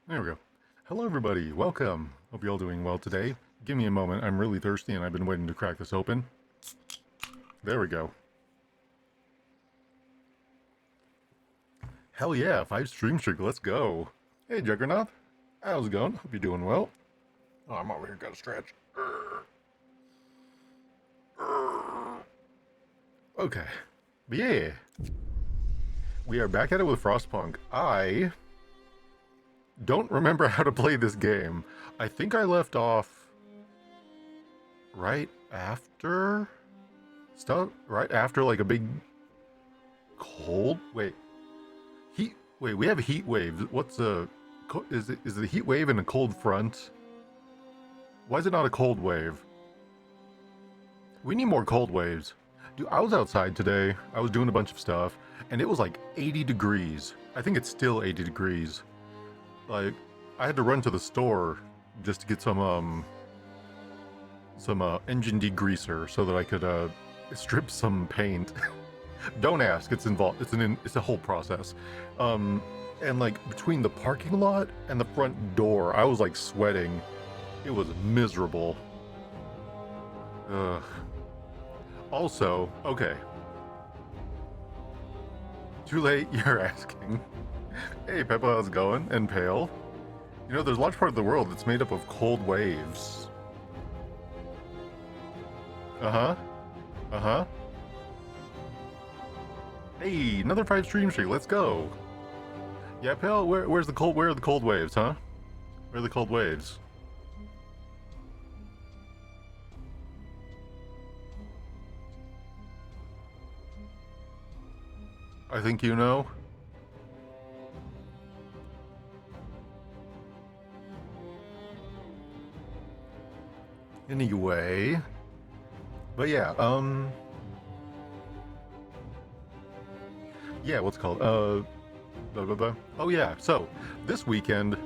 There we go. Hello everybody, welcome. Hope you're all doing well today. Give me a moment, I'm really thirsty and I've been waiting to crack this open. There we go. Hell yeah, 5 stream streak, let's go. Hey Juggernaut, how's it going? Hope you're doing well. Oh, I'm over here, gotta stretch. Okay, but yeah. We are back at it with Frostpunk. I don't remember how to play this game. I think I left off right after like a big cold. Wait, we have a heat wave. What's is it a heat wave and a cold front? Why is it not a cold wave? We need more cold waves. Dude, I was outside today. I was doing a bunch of stuff, and it was like 80 degrees. I think it's still 80 degrees. Like, I had to run to the store just to get some engine degreaser so that I could strip some paint. Don't ask, it's involved. It's a whole process. And like between the parking lot and the front door, I was like sweating. It was miserable. Ugh. Also, okay. Too late, you're asking. Hey Peppa, how's it going? And Pale. You know, there's a large part of the world that's made up of cold waves. Uh-huh. Uh-huh. Hey, another 5 stream streak, let's go. Yeah, Pale, where are the cold waves, huh? Where are the cold waves? I think you know. Anyway. But yeah, yeah, what's it called? Blah, blah, blah. Oh yeah, so this weekend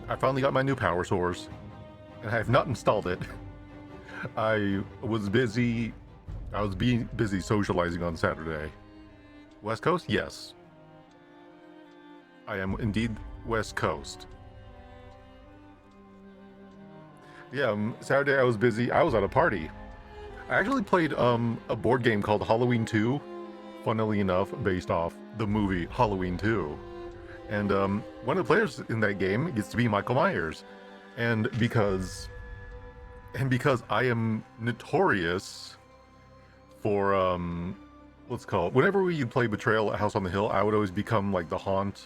I finally got my new power source and I have not installed it. I was busy busy socializing on Saturday. West Coast? Yes. I am indeed West Coast. Yeah, Saturday I was busy. I was at a party. I actually played a board game called Halloween 2, funnily enough, based off the movie Halloween 2. And one of the players in that game gets to be Michael Myers. And because I am notorious for what's it called? Whenever we play Betrayal at House on the Hill, I would always become like the haunt.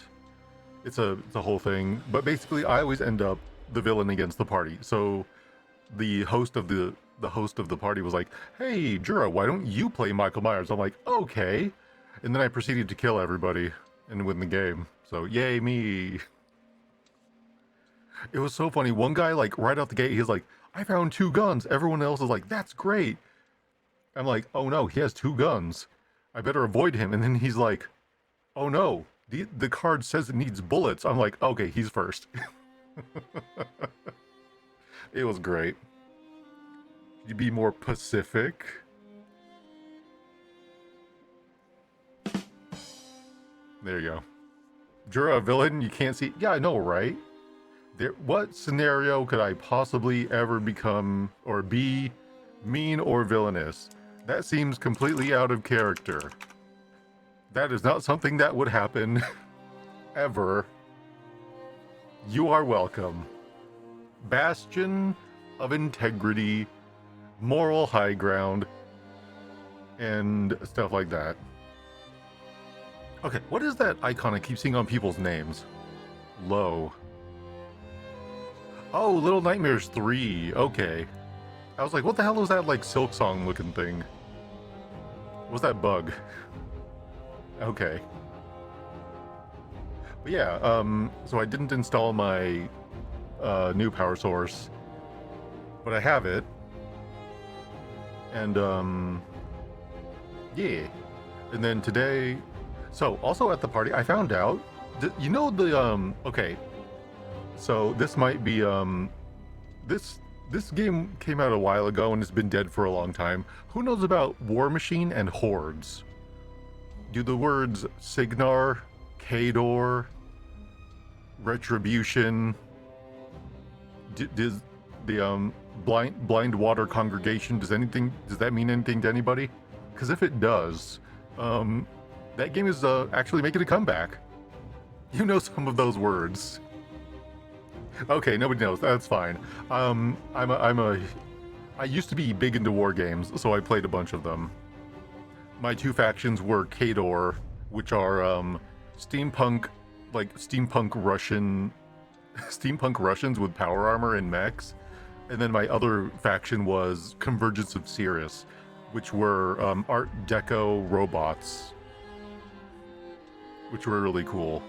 It's a whole thing. But basically I always end up the villain against the party. So the host of the party was like, "Hey, Jura, why don't you play Michael Myers?" I'm like, "Okay." And then I proceeded to kill everybody and win the game. So, yay me. It was so funny. One guy, like, right out the gate, he's like, "I found 2 guns." Everyone else is like, "That's great." I'm like, "Oh no, he has 2 guns. I better avoid him." And then he's like, "Oh no, the card says it needs bullets." I'm like, "Okay, he's first." It was great. Could you be more Pacific? There you go. Jura, a villain you can't see. Yeah, I know, right? What scenario could I possibly ever become or be mean or villainous? That seems completely out of character. That is not something that would happen ever. You are welcome. Bastion of integrity, moral high ground, and stuff like that. Okay, what is that icon I keep seeing on people's names? Low. Oh, Little Nightmares 3. Okay. I was like, what the hell is that, like, Silk Song looking thing? What's that bug? Okay. But yeah, so I didn't install my new power source, but I have it. And, yeah. And then today, so also at the party, I found out, you know the, okay, so this might be, this game came out a while ago and it's been dead for a long time. Who knows about War Machine and Hordes? Do the words Signar, Kador, Retribution, does the blind water congregation, does that mean anything to anybody? Because if it does, that game is actually making a comeback. You know some of those words. Okay, nobody knows. That's fine. I used to be big into war games, so I played a bunch of them. My two factions were Kador, which are steampunk Russians with power armor and mechs, and then my other faction was Convergence of Cirrus, which were Art Deco robots, which were really cool.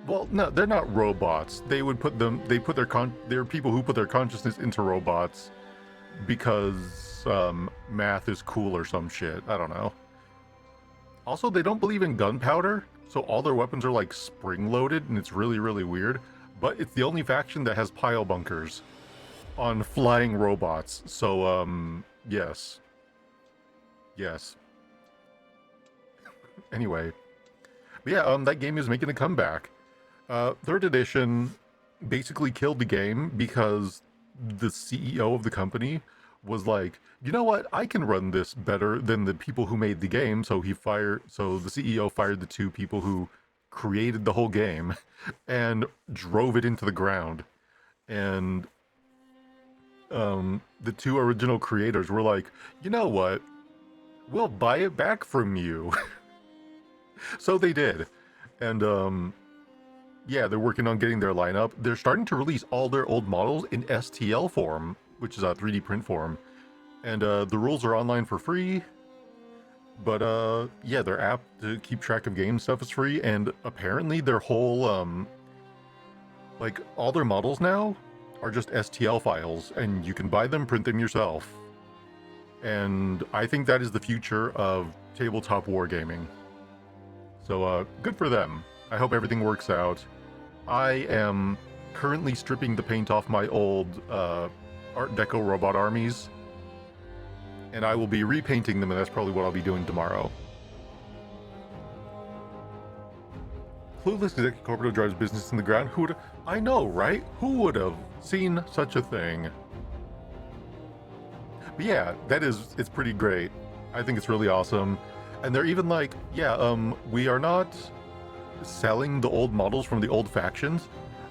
Well, no, they're not robots. They're people who put their consciousness into robots because math is cool or some shit. I don't know. Also, they don't believe in gunpowder, so all their weapons are like spring-loaded, and it's really, really weird. But it's the only faction that has pile bunkers on flying robots. So, yes. Yes. Anyway. But yeah, that game is making a comeback. Third edition basically killed the game because the CEO of the company was like, you know what, I can run this better than the people who made the game. So the CEO fired the two people who created the whole game and drove it into the ground. And the two original creators were like, you know what, we'll buy it back from you. So they did. And yeah, they're working on getting their lineup. They're starting to release all their old models in STL form, which is a 3D print form. And the rules are online for free. But yeah, their app to keep track of game stuff is free. And apparently their whole, like, all their models now are just STL files. And you can buy them, print them yourself. And I think that is the future of tabletop wargaming. So good for them. I hope everything works out. I am currently stripping the paint off my old Art Deco robot armies, and I will be repainting them, and that's probably what I'll be doing tomorrow. Clueless executive corporate drives business in the ground. I know, right? Who would have seen such a thing? But yeah, it's pretty great. I think it's really awesome. And they're even like, yeah, we are not selling the old models from the old factions,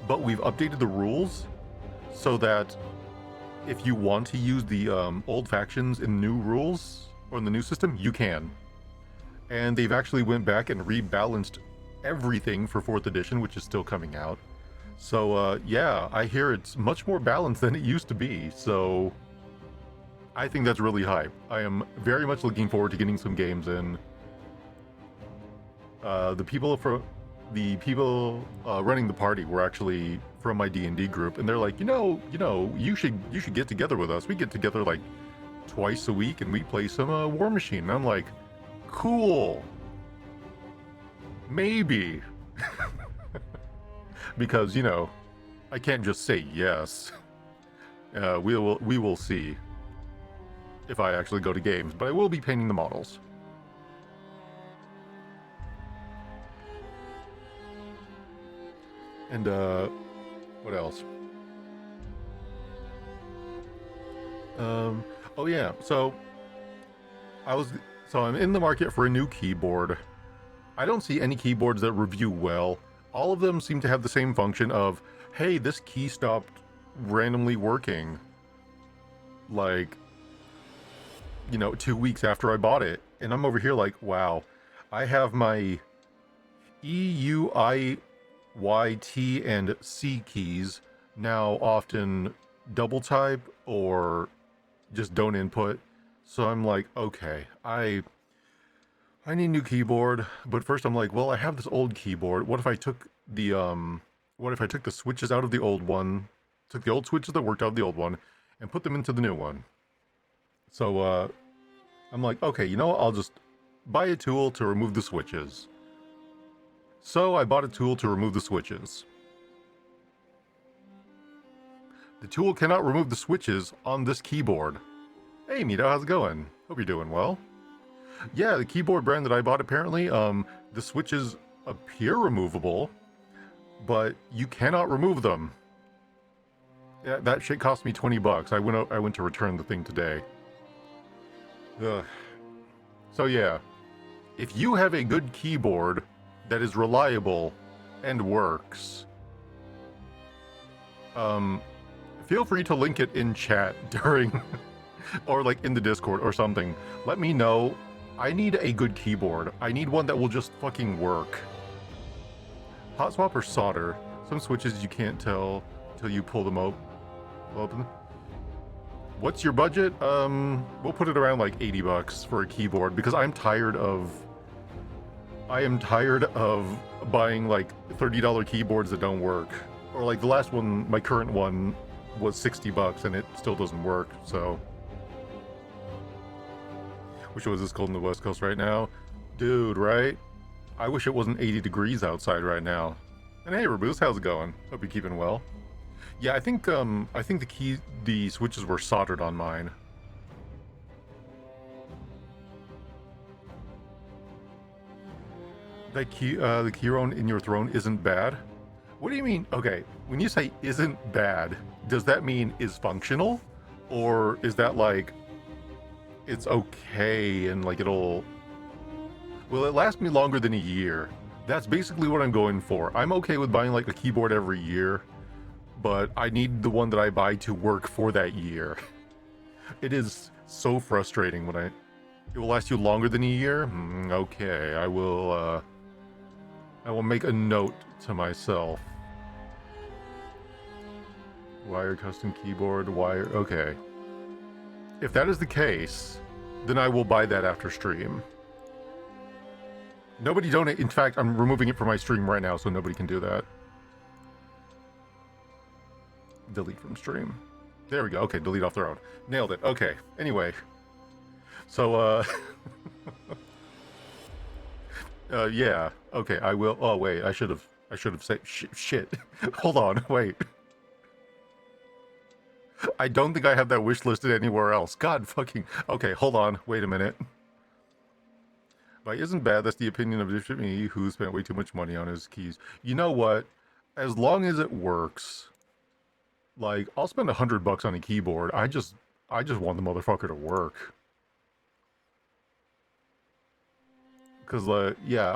but we've updated the rules so that if you want to use the old factions in new rules or in the new system, you can. And they've actually went back and rebalanced everything for 4th edition, which is still coming out. So yeah, I hear it's much more balanced than it used to be. So I think that's really hype. I am very much looking forward to getting some games in. The people running the party were actually from my D&D group, and they're like, you should get together with us. We get together like twice a week, and we play some War Machine. And I'm like, cool. Maybe. Because I can't just say yes. We will see if I actually go to games, but I will be painting the models. And what else? Oh yeah, so I was so I'm in the market for a new keyboard. I don't see any keyboards that review well. All of them seem to have the same function of, hey, this key stopped randomly working. Like, 2 weeks after I bought it. And I'm over here like, wow, I have my E, U, I, Y, T, and C keys now often double type or just don't input. So I'm like, okay, I need a new keyboard, but first I'm like, well, I have this old keyboard. What if I took the switches out of the old one, took the old switches that worked out of the old one, and put them into the new one? So I'm like, okay, you know what? I'll just buy a tool to remove the switches. So I bought a tool to remove the switches. The tool cannot remove the switches on this keyboard. Hey, Mito, how's it going? Hope you're doing well. Yeah, the keyboard brand that I bought, apparently, the switches appear removable, but you cannot remove them. Yeah, that shit cost me $20. I went to return the thing today. Ugh. So yeah, if you have a good keyboard that is reliable and works, feel free to link it in chat during, or like in the Discord or something. Let me know. I need a good keyboard. I need one that will just fucking work. Hot swap or solder? Some switches you can't tell till you pull them open. What's your budget? We'll put it around like $80 for a keyboard because I am tired of buying like $30 keyboards that don't work. Or like the last one, my current one was $60 and it still doesn't work, so. Wish it was this cold in the West Coast right now. Dude, right? I wish it wasn't 80 degrees outside right now. And hey, Raboose, how's it going? Hope you're keeping well. Yeah, I think the switches were soldered on mine. The keyron in your throne isn't bad? What do you mean? Okay, when you say isn't bad, does that mean is functional? Or is that like it's okay and like will it last me longer than a year? That's basically what I'm going for. I'm okay with buying like a keyboard every year, but I need the one that I buy to work for that year. It is so frustrating when it will last you longer than a year. Okay, I will make a note to myself. Wire custom keyboard, wire, okay. If that is the case, then I will buy that after stream. Nobody donate. In fact, I'm removing it from my stream right now, so nobody can do that. Delete from stream. There we go. Okay, delete off their own. Nailed it. Okay. Anyway, so yeah. Okay, I will. Oh wait, I should have said shit. Hold on. Wait. I don't think I have that wish listed anywhere else. God fucking. Okay, hold on. Wait a minute. Like, isn't bad. That's the opinion of me who spent way too much money on his keys. You know what? As long as it works, like, I'll spend $100 on a keyboard. I just want the motherfucker to work. Cause yeah,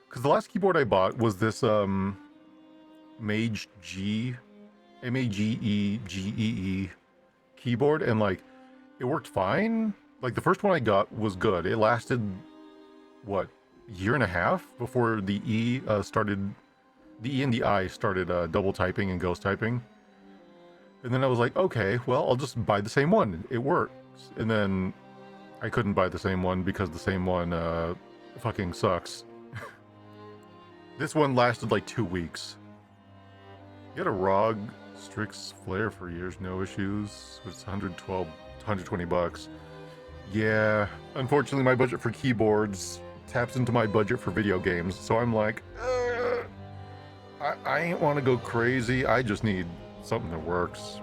cause the last keyboard I bought was this Mage G. Magegee keyboard, and like it worked fine. Like the first one I got was good. It lasted what, year and a half before the E and the I started double typing and ghost typing. And then I was like, okay, well, I'll just buy the same one. It works. And then I couldn't buy the same one because the same one fucking sucks. This one lasted like 2 weeks. You had a ROG Strix Flare for years, no issues. It's $120. Yeah, unfortunately my budget for keyboards taps into my budget for video games, so I'm like, I ain't want to go crazy. I just need something that works.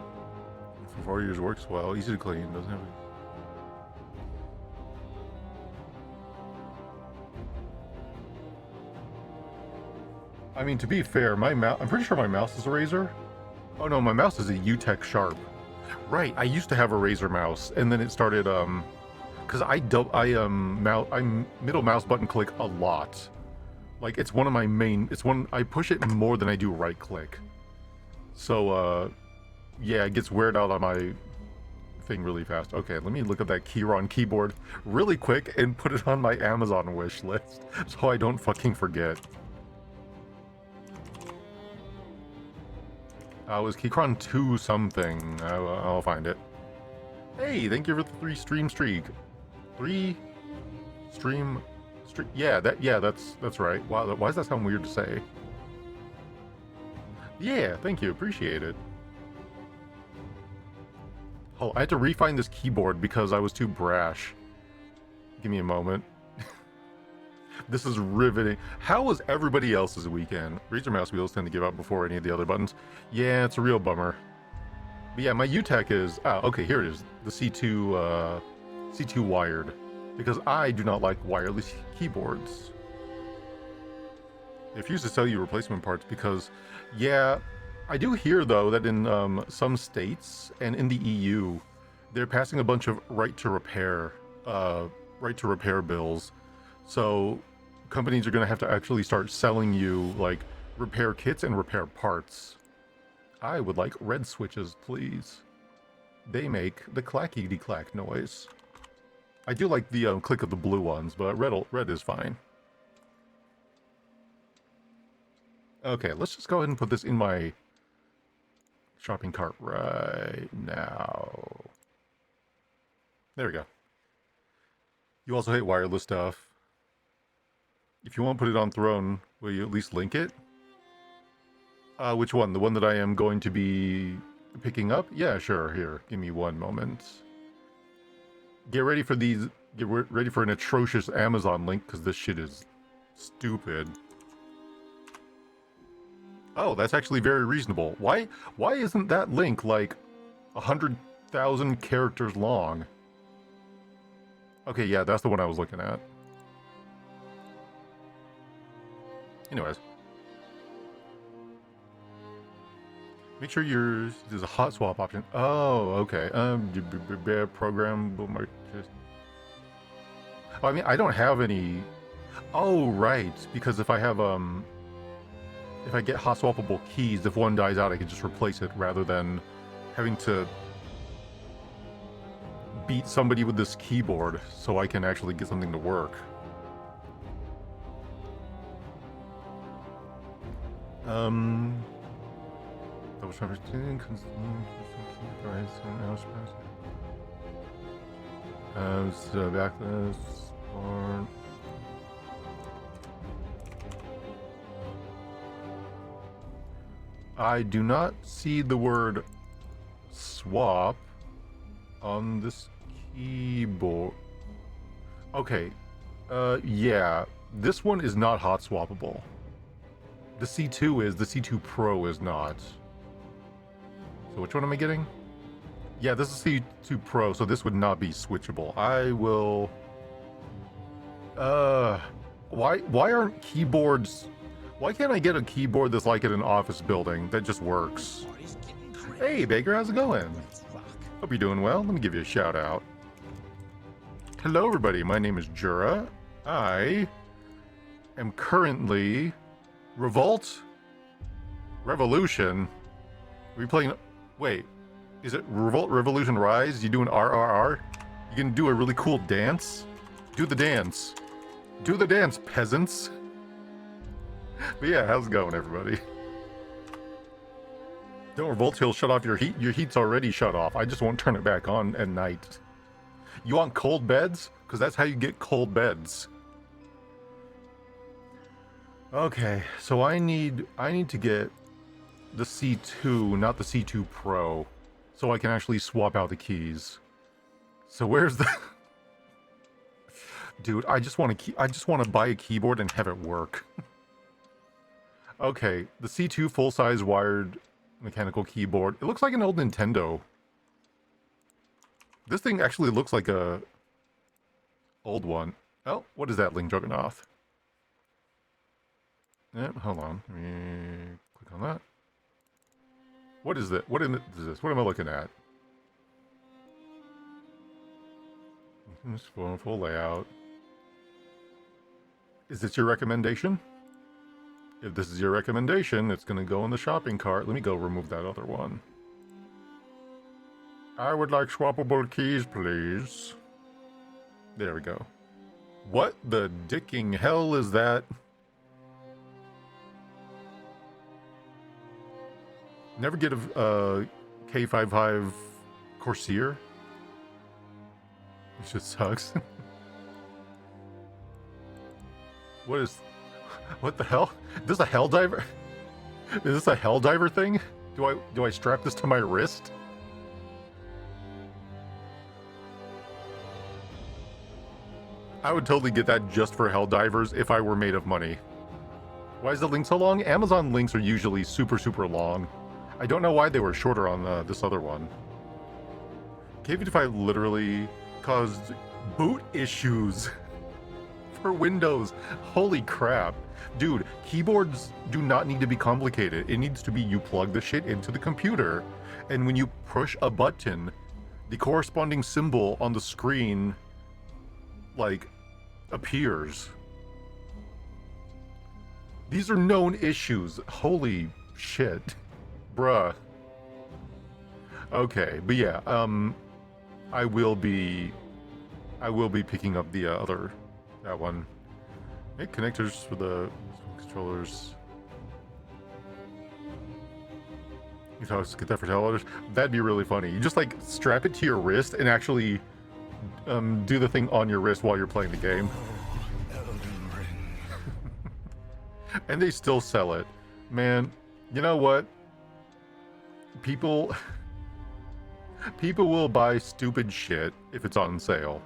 For 4 years works well, easy to clean, doesn't have I mean, to be fair, I'm pretty sure my mouse is a Razer. Oh no, my mouse is a Utech Sharp. Right, I used to have a Razer mouse, and then it started, because I'm middle mouse button click a lot. Like it's one of my main. It's one I push it more than I do right click. So yeah, it gets weird out on my thing really fast. Okay, let me look at that Keyron keyboard really quick and put it on my Amazon wish list so I don't fucking forget. Was Keyron 2 something? I'll find it. Hey, thank you for the 3 stream streak. 3 stream streak. Yeah, that's right. Wow, why does that sound weird to say? Yeah, thank you. Appreciate it. Oh, I had to refine this keyboard because I was too brash. Give me a moment. This is riveting. How was everybody else's weekend? Razor mouse wheels tend to give out before any of the other buttons. Yeah, it's a real bummer. But yeah, my UTEC is... okay, here it is. The C2 wired. Because I do not like wireless keyboards. They refuse to sell you replacement parts because... Yeah, I do hear, though, that in some states and in the EU, they're passing a bunch of right to repair bills. So companies are going to have to actually start selling you, like, repair kits and repair parts. I would like red switches, please. They make the clackety-clack noise. I do like the click of the blue ones, but red is fine. Okay, let's just go ahead and put this in my shopping cart right now. There we go. You also hate wireless stuff. If you won't put it on Throne, will you at least link it? Which one? The one that I am going to be picking up? Yeah, sure. Here, give me one moment. Get ready for these. Get ready for an atrocious Amazon link, because this shit is stupid. Oh, that's actually very reasonable. Why isn't that link like 100,000 characters long? Okay, yeah, that's the one I was looking at. Anyways. Make sure there's a hot swap option. Oh, okay. Program. I mean, I don't have any. Oh, right. Because if I have if I get hot swappable keys, if one dies out, I can just replace it rather than having to beat somebody with this keyboard so I can actually get something to work. Double traverse backlist or I do not see the word swap on this keyboard. Okay, yeah, this one is not hot swappable. The C2 is, the C2 Pro is not. So which one am I getting? Yeah, this is C2 Pro, so this would not be switchable. I will... Why aren't keyboards... Why can't I get a keyboard that's like in an office building that just works? Hey, Baker, how's it going? Hope you're doing well. Let me give you a shout out. Hello, everybody. My name is Jura. I am currently... Revolution? Are we playing... Wait, is it Revolt Revolution Rise? You doing RRR? You can do a really cool dance? Do the dance. Do the dance, peasants. But yeah, how's it going, everybody? Don't revolt, he'll shut off your heat. Your heat's already shut off. I just won't turn it back on at night. You want cold beds? Because that's how you get cold beds. Okay, so I need to get the C2, not the C2 Pro, so I can actually swap out the keys. So where's the... Dude, I just want to buy a keyboard and have it work. Okay, the C2 full-size wired mechanical keyboard. It looks like an old Nintendo. This thing actually looks like a old one. Oh, what is that, Link Juggernaut? Yep, hold on. Let me click on that. What is that? What is this? What am I looking at? It's full layout. Is this your recommendation? If this is your recommendation, it's going to go in the shopping cart. Let me go remove that other one. I would like swappable keys, please. There we go. What the dicking hell is that? Never get a K55 Corsair. It just sucks. What the hell? Is this a hell diver? Is this a hell diver thing? Do I strap this to my wrist? I would totally get that just for hell divers if I were made of money. Why is the link so long? Amazon links are usually super long. I don't know why they were shorter on this other one. K55 literally caused boot issues for Windows. Holy crap. Dude, keyboards do not need to be complicated. It needs to be you plug the shit into the computer, and when you push a button, the corresponding symbol on the screen, like, appears. These are known issues. Holy shit. Bruh. Okay, but yeah, I will be picking up the that one. Make connectors for the controllers. You thought I was get that for $10? That'd be really funny. You just like strap it to your wrist and actually do the thing on your wrist while you're playing the game. And they still sell it. Man, you know what? People will buy stupid shit if it's on sale.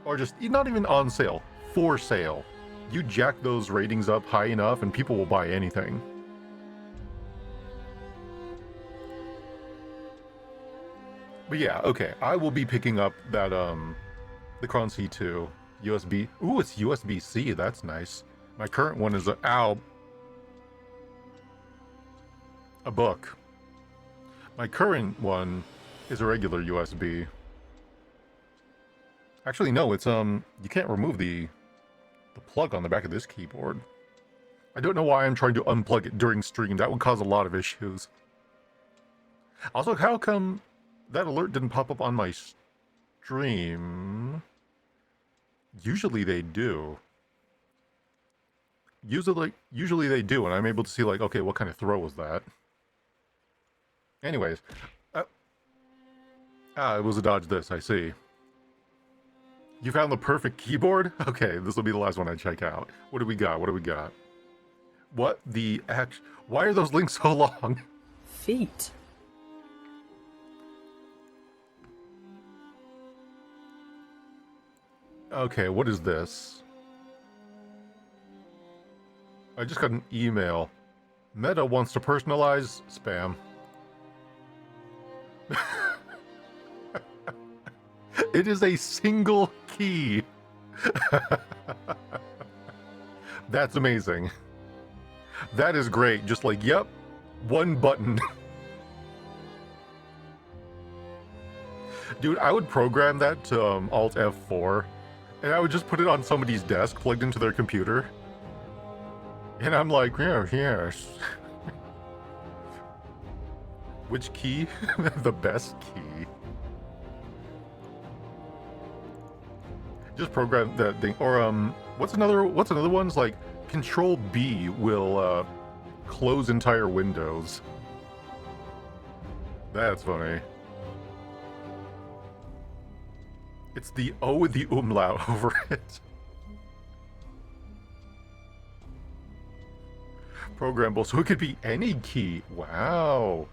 Or just, not even on sale, for sale. You jack those ratings up high enough and people will buy anything. But yeah, okay, I will be picking up that, the Cron C2 USB. Ooh, it's USB-C, that's nice. My current one is a book. My current one is a regular USB. Actually, no, it's, you can't remove the plug on the back of this keyboard. I don't know why I'm trying to unplug it during stream. That would cause a lot of issues. Also, how come that alert didn't pop up on my stream? Usually they do. Usually they do, and I'm able to see, like, okay, what kind of throw was that? Anyways. It was a dodge this, I see. You found the perfect keyboard? Okay, this will be the last one I check out. What do we got? What do we got? What the heck? Why are those links so long? Feet. Okay, what is this? I just got an email. Meta wants to personalize spam. It is a single key. That's amazing. That is great. Just like, yep, one button. Dude, I would program that to Alt F4, and I would just put it on somebody's desk, plugged into their computer. And I'm like, yeah, yes. Which key? The best key. Just program that thing. Or what's another one's like Control B will close entire windows. That's funny. It's the O with the umlaut over it. Programmable, so it could be any key. Wow.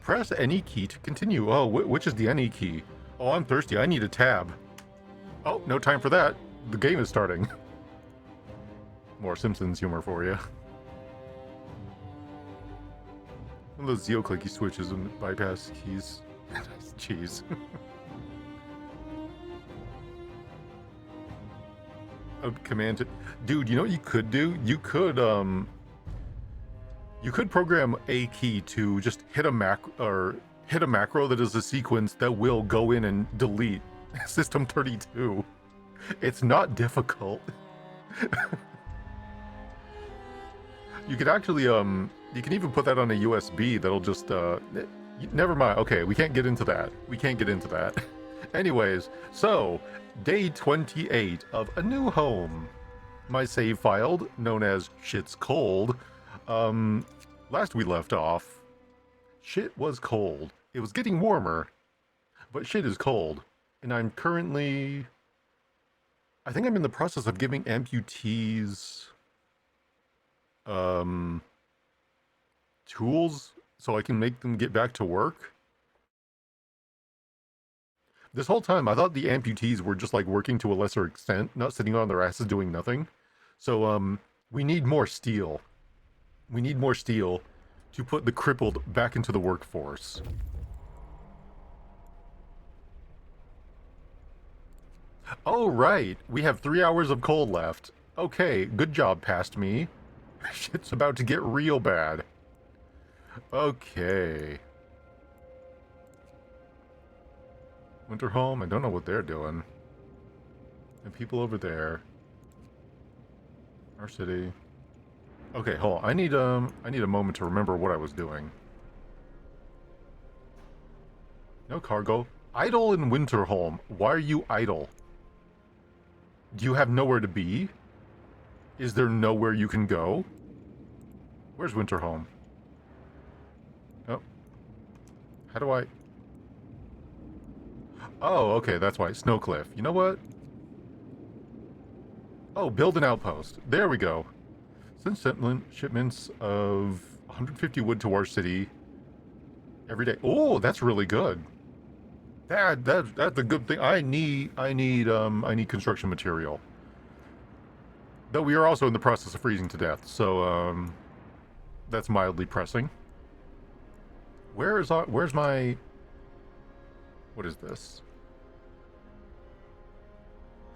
Press any key to continue. Oh, which is the any key? Oh, I'm thirsty. I need a tab. Oh, no time for that. The game is starting. More Simpsons humor for you. One of those Zeo clicky switches and bypass keys. Jeez. Command to... Dude, you know what you could do? You could program a key to just hit a macro that is a sequence that will go in and delete System 32. It's not difficult. You could actually, you can even put that on a USB that'll just, never mind. Okay, we can't get into that. We can't get into that. Anyways, so, day 28 of a new home. My save filed, known as Shit's Cold. Last we left off, shit was cold. It was getting warmer, but shit is cold. And I'm currently, I think I'm in the process of giving amputees, tools so I can make them get back to work. This whole time, I thought the amputees were just like working to a lesser extent, not sitting on their asses doing nothing. So, we need more steel. We need more steel to put the crippled back into the workforce. Oh, right. We have 3 hours of coal left. Okay, good job, past me. Shit's about to get real bad. Okay. Winter home, I don't know what they're doing. And people over there. Our city. Okay, hold on. I need a moment to remember what I was doing. No cargo. Idle in Winterholm. Why are you idle? Do you have nowhere to be? Is there nowhere you can go? Where's Winterholm? Oh. How do I... Oh, okay, that's why. Snowcliff. You know what? Oh, build an outpost. There we go. Send shipments of 150 wood to our city every day. Oh, that's really good. That's a good thing. I need construction material. Though we are also in the process of freezing to death, so that's mildly pressing. Where's my... What is this?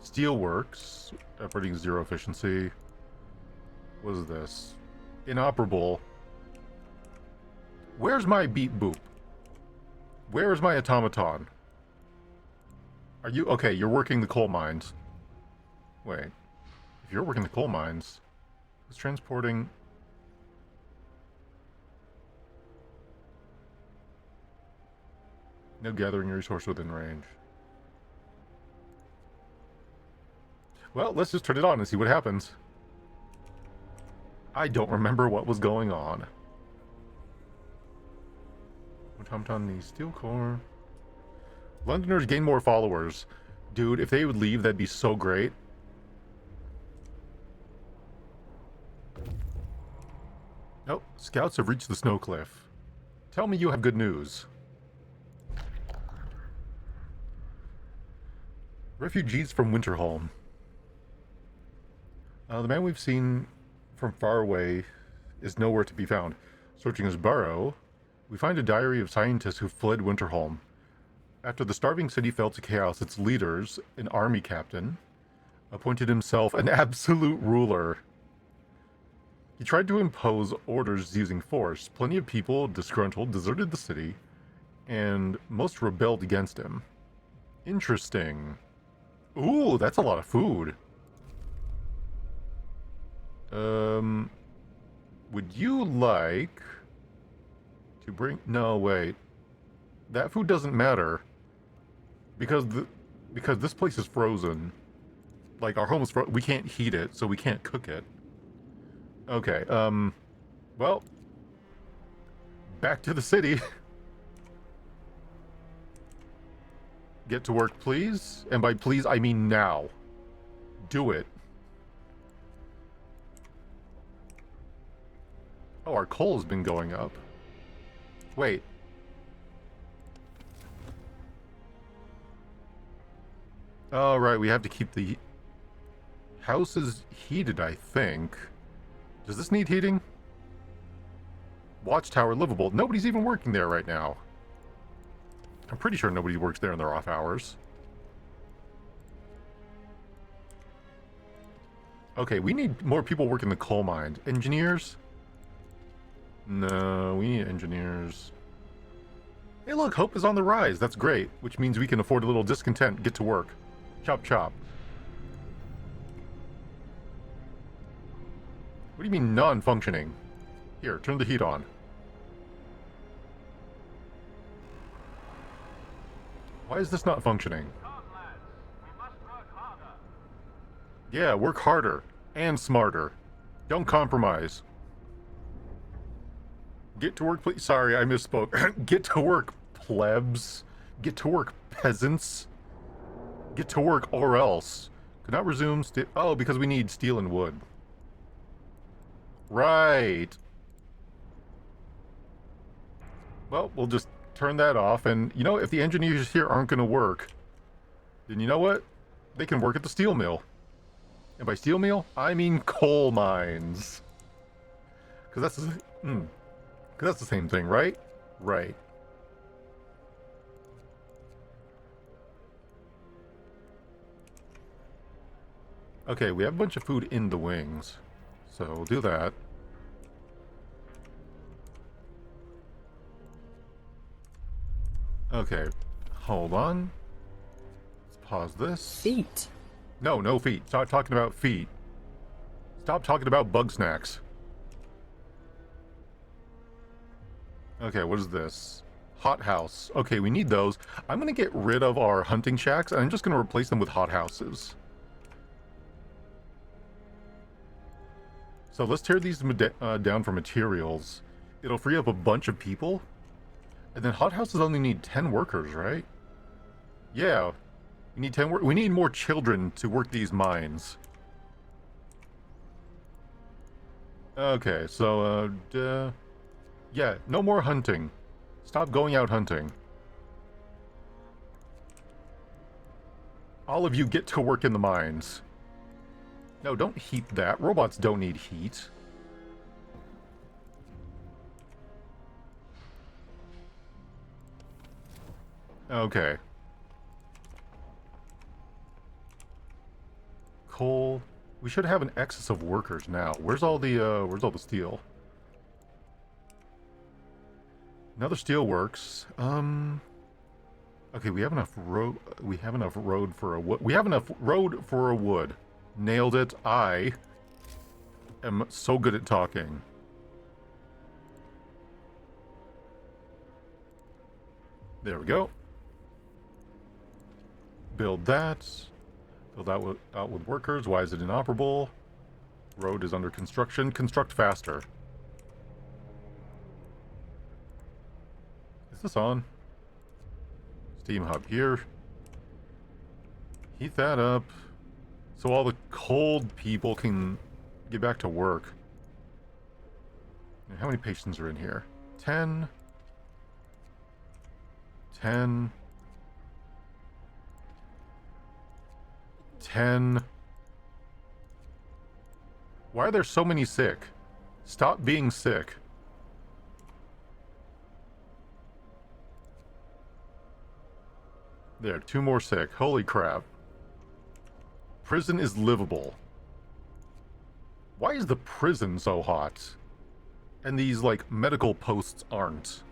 Steelworks, operating 0 efficiency. What is this? Inoperable. Where's my beep boop? Where is my automaton? Are you... Okay, you're working the coal mines. Wait. If you're working the coal mines, who's transporting... No gathering resource within range. Well, let's just turn it on and see what happens. I don't remember what was going on. Automaton needs steel core. Londoners gain more followers. Dude, if they would leave, that'd be so great. Oh, scouts have reached the snow cliff. Tell me you have good news. Refugees from Winterholm. The man we've seen from far away is nowhere to be found. Searching his burrow, we find a diary of scientists who fled Winterholm. After the starving city fell to chaos, its leaders, an army captain, appointed himself an absolute ruler. He tried to impose orders using force. Plenty of people, disgruntled, deserted the city, and most rebelled against him. Interesting. Ooh, that's a lot of food. Would you like to bring... No, wait. That food doesn't matter. Because this place is frozen. Like, our home is frozen. We can't heat it, so we can't cook it. Okay, well... Back to the city. Get to work, please. And by please, I mean now. Do it. Oh, our coal has been going up. Wait. Oh, right, we have to keep the houses heated, I think. Does this need heating? Watchtower livable. Nobody's even working there right now. I'm pretty sure nobody works there in their off hours. Okay, we need more people working the coal mine. Engineers? No, we need engineers. Hey look, hope is on the rise. That's great, which means we can afford a little discontent. Get to work. Chop chop. What do you mean non-functioning? Here, turn the heat on. Why is this not functioning? Yeah, work harder. And smarter. Don't compromise. Get to work, please. Sorry, I misspoke. Get to work, plebs. Get to work, peasants. Get to work, or else. Could not resume oh, because we need steel and wood. Right. Well, we'll just turn that off, and, you know, if the engineers here aren't going to work, then you know what? They can work at the steel mill. And by steel mill, I mean coal mines. Because that's the same thing, right? Right. Okay, we have a bunch of food in the wings. So we'll do that. Okay, hold on. Let's pause this. Feet. No, no feet. Stop talking about feet. Stop talking about bug snacks. Okay, what is this? Hot house. Okay, we need those. I'm going to get rid of our hunting shacks, and I'm just going to replace them with hot houses. So let's tear these down for materials. It'll free up a bunch of people. And then hot houses only need 10 workers, right? Yeah. We need 10 we need more children to work these mines. Okay, so, yeah, no more hunting. Stop going out hunting. All of you get to work in the mines. No, don't heat that. Robots don't need heat. Okay. Coal. We should have an excess of workers now. Where's all the steel? Another steel works. Okay, we have enough road. We have enough road for a wood. We have enough road for a wood. Nailed it. I am so good at talking. There we go. Build that. Build out with workers. Why is it inoperable? Road is under construction. Construct faster. Is this on? Steam hub here. Heat that up. So all the cold people can get back to work. And how many patients are in here? 10. 10. 10. Why are there so many sick? Stop being sick. There, 2 more sick. Holy crap. Prison is livable. Why is the prison so hot? And these, like, medical posts aren't.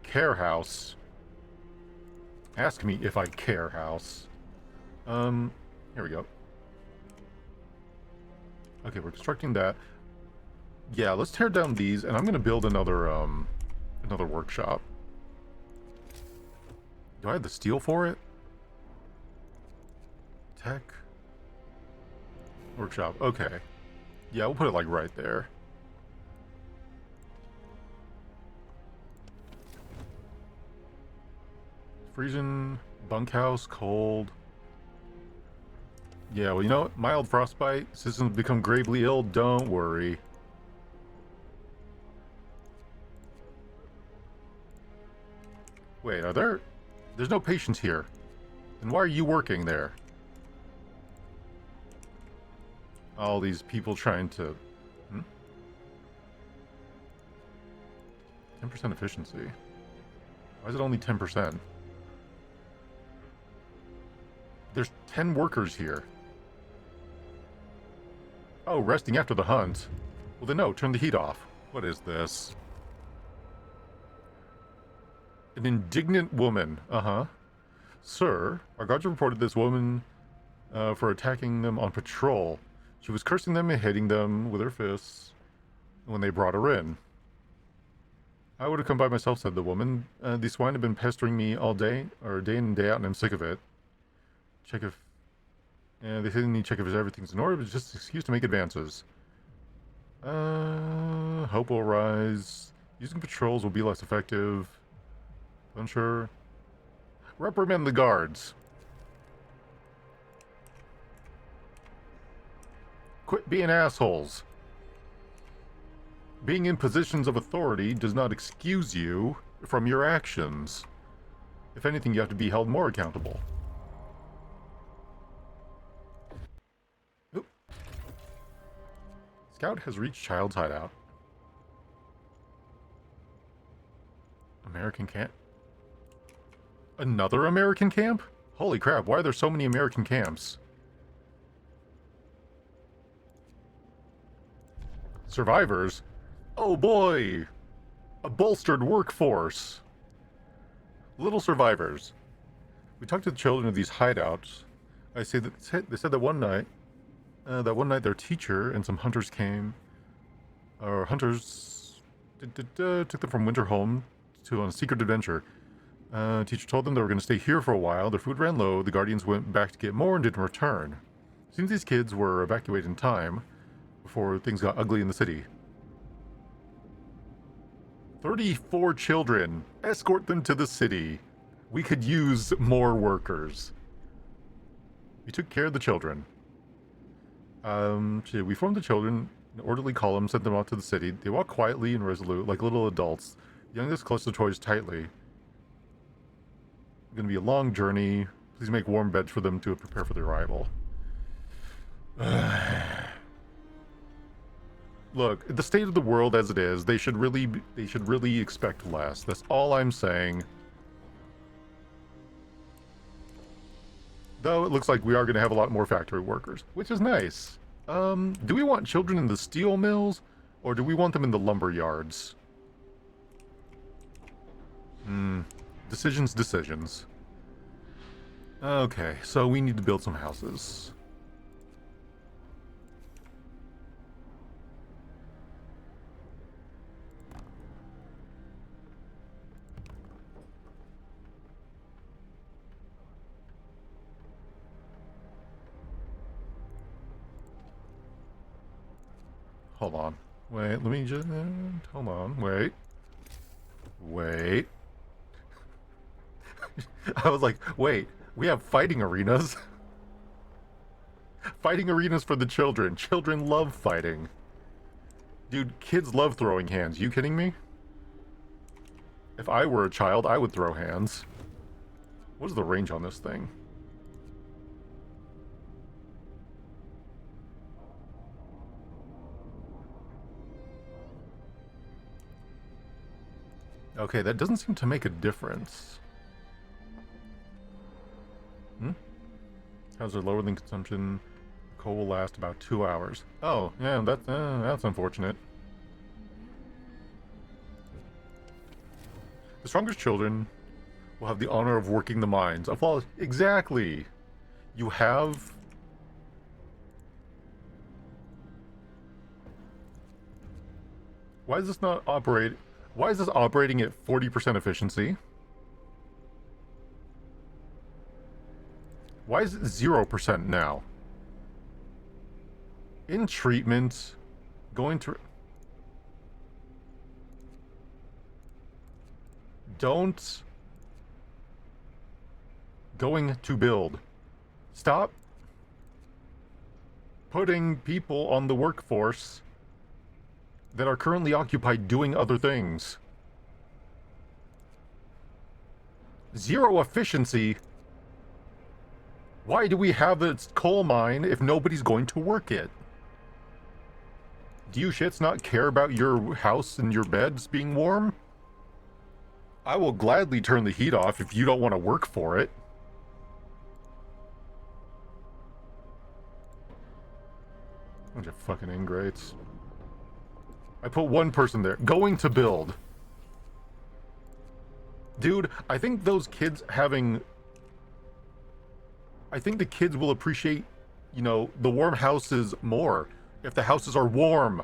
Care house. Ask me if I care house. Here we go. Okay, we're constructing that. Yeah, let's tear down these, and I'm gonna build another workshop. Do I have the steel for it? Tech. Workshop, okay. Yeah, we'll put it like right there. Freezing, bunkhouse, cold. Yeah, well, you know what? Mild frostbite. Systems become gravely ill. Don't worry. Wait, there's no patients here. Then why are you working there? All these people trying to... 10% efficiency. Why is it only 10%? There's 10 workers here. Oh, resting after the hunt. Well then no, turn the heat off. What is this? An indignant woman. Uh-huh. Sir, our guards reported this woman for attacking them on patrol. She was cursing them and hitting them with her fists when they brought her in. I would have come by myself, said the woman. These swine have been pestering me all day, or day in and day out, and I'm sick of it. Check if... they say they need to check if everything's in order, but it's just an excuse to make advances. Hope will rise. Using patrols will be less effective. Unsure. Reprimand the guards. Quit being assholes. Being in positions of authority does not excuse you from your actions. If anything, you have to be held more accountable. Oop. Scout has reached Child's hideout. American camp? Another American camp? Holy crap, why are there so many American camps? Survivors? Oh boy! A bolstered workforce! Little survivors. We talked to the children of these hideouts. They said that one night their teacher and some hunters came. Or hunters took them from winter home on a secret adventure. Teacher told them they were going to stay here for a while. Their food ran low. The guardians went back to get more and didn't return. Seems these kids were evacuated in time before things got ugly in the city. 34 children. Escort them to the city. We could use more workers. We took care of the children. We formed the children in orderly column, sent them off to the city. They walked quietly and resolute, like little adults. The youngest clutched the toys tightly. It's going to be a long journey. Please make warm beds for them to prepare for their arrival. Look, the state of the world as it is, they should really expect less. That's all I'm saying. Though it looks like we are going to have a lot more factory workers, which is nice. Do we want children in the steel mills, or do we want them in the lumber yards? Decisions. Okay, so we need to build some houses. Hold on. Wait, let me just... hold on. Wait. I was like, wait, we have fighting arenas? Fighting arenas for the children. Children love fighting. Dude, kids love throwing hands. You kidding me? If I were a child, I would throw hands. What is the range on this thing? Okay, that doesn't seem to make a difference. Houses are lower than consumption. Coal will last about 2 hours. Oh, yeah, that's unfortunate. The strongest children will have the honor of working the mines. Of all, exactly. You have... Why is this not operate? Why is this operating at 40% efficiency? Why is it 0% now? In treatment, going to... Don't... Going to build. Stop putting people on the workforce that are currently occupied doing other things. 0 efficiency? Why do we have a coal mine if nobody's going to work it? Do you shits not care about your house and your beds being warm? I will gladly turn the heat off if you don't want to work for it. Bunch of fucking ingrates. I put one person there. Going to build. Dude, I think those kids having... I think the kids will appreciate, you know, the warm houses more if the houses are warm.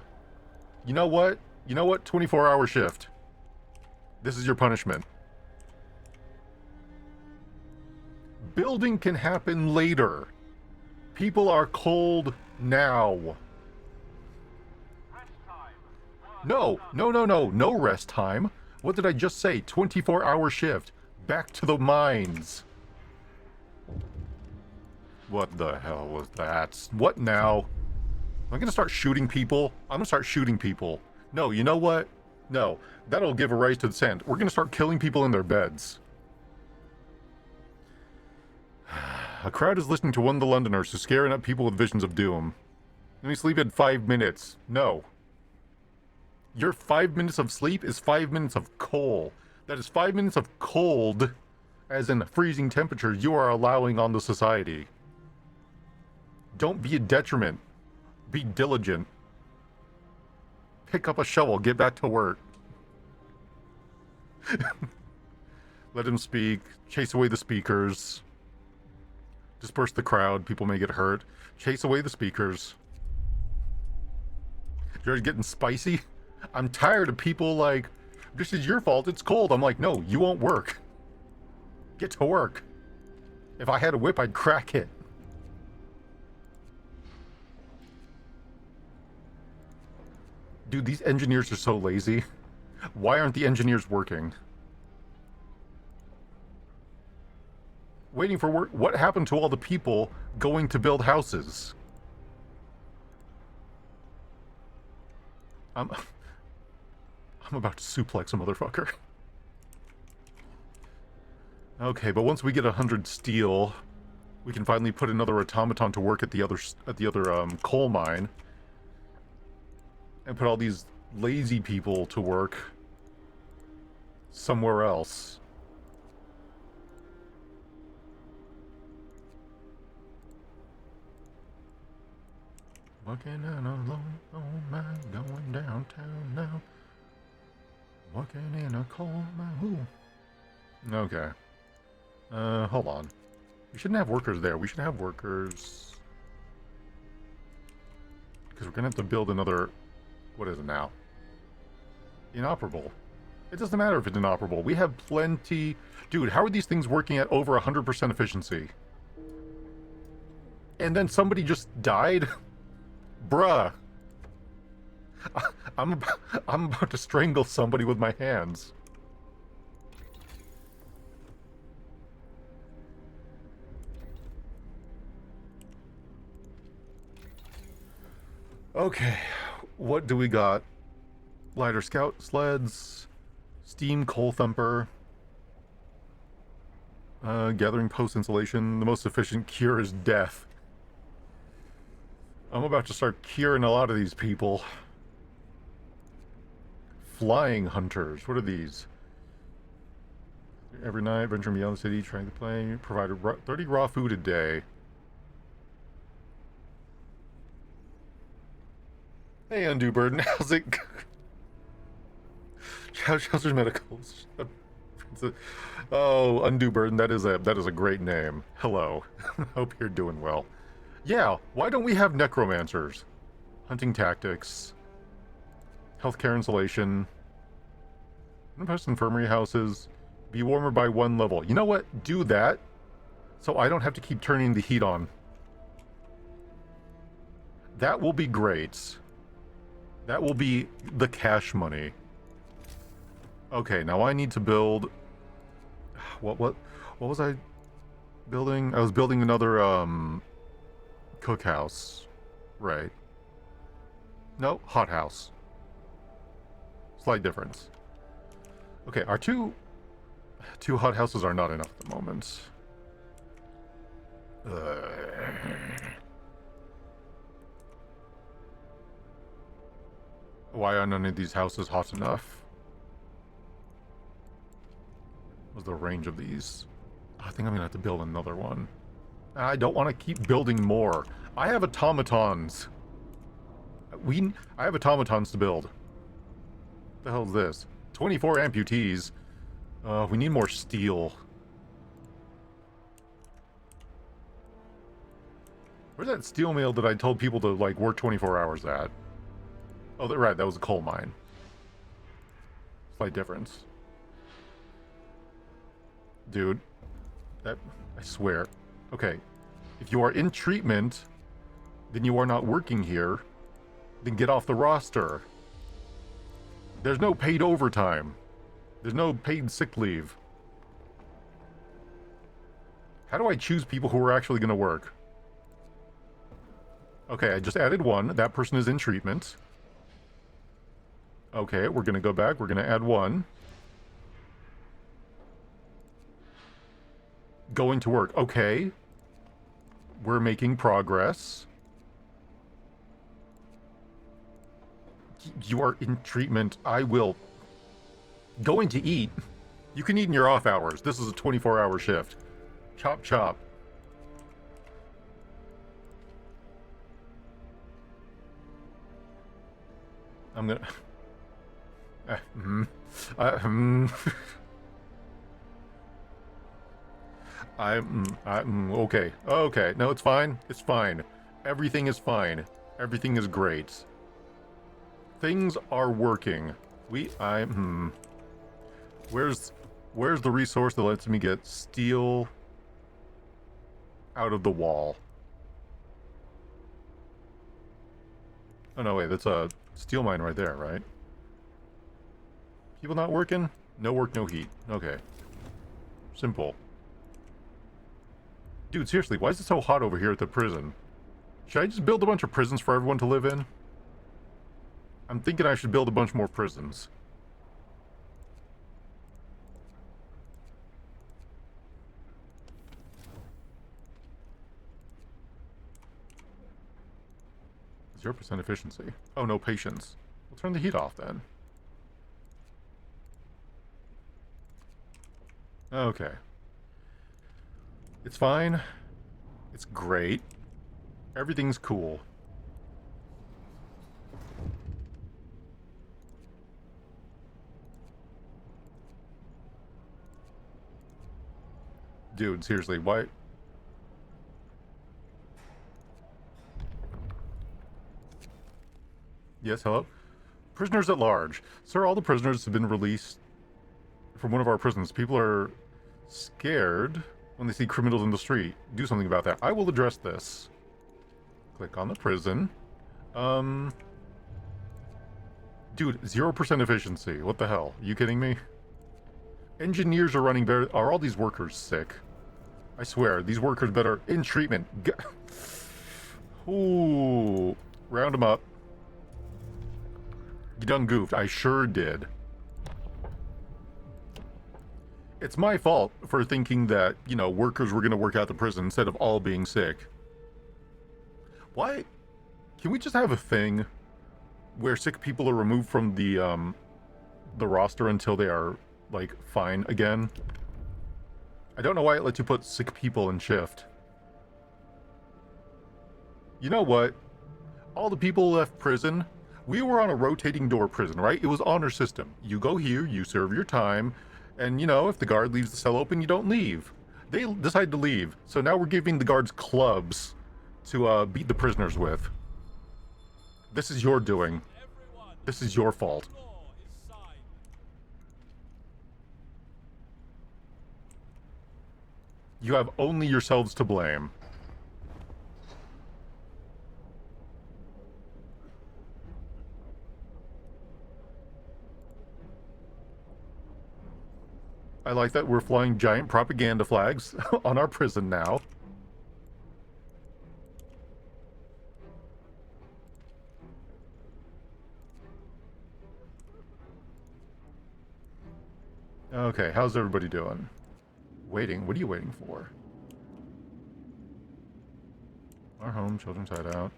You know what? You know what? 24-hour shift. This is your punishment. Building can happen later. People are cold now. No, no, no, no, no rest time. What did I just say? 24-hour shift. Back to the mines. What the hell was that? What now? I'm gonna start shooting people. I'm gonna start shooting people. No, you know what? No, that'll give a rise to dissent. We're gonna start killing people in their beds. A crowd is listening to one of the Londoners who's scaring up people with visions of doom. Let me sleep in 5 minutes. No. Your 5 minutes of sleep is 5 minutes of coal. That is 5 minutes of cold, as in freezing temperatures, you are allowing on the society. Don't be a detriment. Be diligent. Pick up a shovel, get back to work. Let him speak. Chase away the speakers. Disperse the crowd. People may get hurt. Chase away the speakers. You're getting spicy? I'm tired of people like, this is your fault, it's cold. I'm like, no, you won't work. Get to work. If I had a whip, I'd crack it. Dude, these engineers are so lazy. Why aren't the engineers working? Waiting for work. What happened to all the people going to build houses? I'm about to suplex a motherfucker. Okay, but once we get 100 steel, we can finally put another automaton to work at the other coal mine, and put all these lazy people to work somewhere else. Working in a long mine, going downtown now. Working in a coal mine. Ooh. Okay. Hold on. We shouldn't have workers there. We should have workers... because we're gonna have to build another... what is it now? Inoperable. It doesn't matter if it's inoperable. We have plenty... Dude, how are these things working at over 100% efficiency? And then somebody just died? Bruh. I'm about to strangle somebody with my hands. Okay, what do we got? Lighter scout sleds, steam coal thumper, gathering post insulation. The most efficient cure is death. I'm about to start curing a lot of these people. Flying hunters. What are these? Every night, venturing beyond the city, trying to play. Provided 30 raw food a day. Hey, Undue Burden, how's it going? How's your medicals? Oh, Undue Burden, that is a great name. Hello. Hope you're doing well. Yeah, why don't we have necromancers? Hunting tactics. Healthcare insulation. Post infirmary houses. Be warmer by 1 level. You know what? Do that. So I don't have to keep turning the heat on. That will be great. That will be the cash money. Okay, now I need to build... What was I building? I was building another, cookhouse. Right. No, hothouse. Slight difference. Okay, our two hothouses are not enough at the moment. Why are none of these houses hot enough? What's the range of these? I think I'm gonna have to build another one. I don't want to keep building more. I have automatons. I have automatons to build. What the hell is this? 24 amputees. We need more steel. Where's that steel mill that I told people to, like, work 24 hours at? Oh, right, that was a coal mine. Slight difference. Dude. That... I swear. Okay. If you are in treatment, then you are not working here. Then get off the roster. There's no paid overtime. There's no paid sick leave. How do I choose people who are actually going to work? Okay, I just added one. That person is in treatment. Okay, we're going to go back. We're going to add one. Going to work. Okay. We're making progress. You are in treatment. I will... Going to eat. You can eat in your off hours. This is a 24-hour shift. Chop, chop. I'm gonna... okay. Okay. No, it's fine. It's fine. Everything is fine. Everything is great. Things are working. Where's the resource that lets me get steel out of the wall? Oh, no, wait. That's a steel mine right there, right? People not working? No work, no heat. Okay. Simple. Dude, seriously, why is it so hot over here at the prison? Should I just build a bunch of prisons for everyone to live in? I'm thinking I should build a bunch more prisons. %0 efficiency. Oh, no patience. We'll turn the heat off then. Okay. It's fine. It's great. Everything's cool. Dude, seriously, why... Yes, hello? Prisoners at large. Sir, all the prisoners have been released from one of our prisons. People are scared when they see criminals in the street. Do something about that. I will address this. Click on the prison. Dude, 0% efficiency. What the hell? Are you kidding me? Engineers are running better. Are all these workers sick? I swear, these workers better in treatment. Ooh. Round them up. You done goofed. I sure did. It's my fault for thinking that, you know, workers were going to work out the prison instead of all being sick. Why? Can we just have a thing where sick people are removed from the roster until they are, like, fine again? I don't know why it lets you put sick people in shift. You know what? All the people left prison... We were on a rotating door prison, right? It was honor system. You go here, you serve your time, and, you know, if the guard leaves the cell open, you don't leave. They decide to leave, so now we're giving the guards clubs to beat the prisoners with. This is your doing. This is your fault. You have only yourselves to blame. I like that we're flying giant propaganda flags on our prison now. Okay, how's everybody doing? Waiting? What are you waiting for? Our home, children's hideout.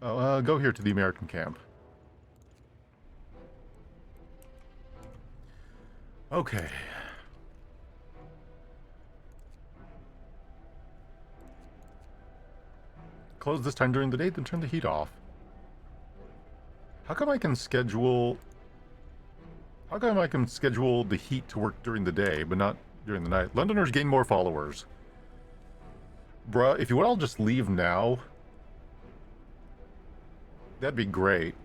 Oh, go here to the American camp. Okay. Close this time during the day, then turn the heat off. How come I can schedule How come I can schedule the heat to work during the day, but not during the night? Londoners gain more followers. Bruh, if you would all just leave now, that'd be great.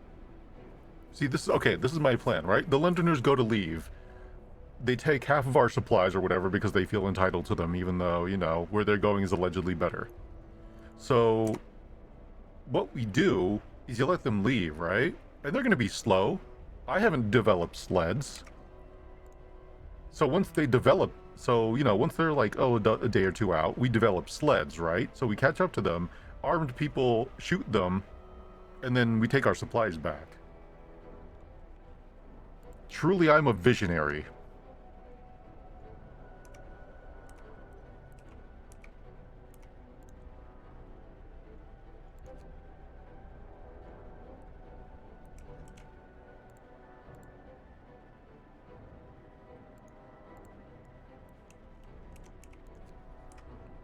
See, this is my plan, right? The Londoners go to leave. They take half of our supplies or whatever because they feel entitled to them, even though, you know, where they're going is allegedly better. So, what we do is you let them leave, right? And they're going to be slow. I haven't developed sleds. So once they develop, so, you know, once they're like, oh, a day or two out, we develop sleds, right? So we catch up to them, armed people shoot them, and then we take our supplies back. Truly, I'm a visionary.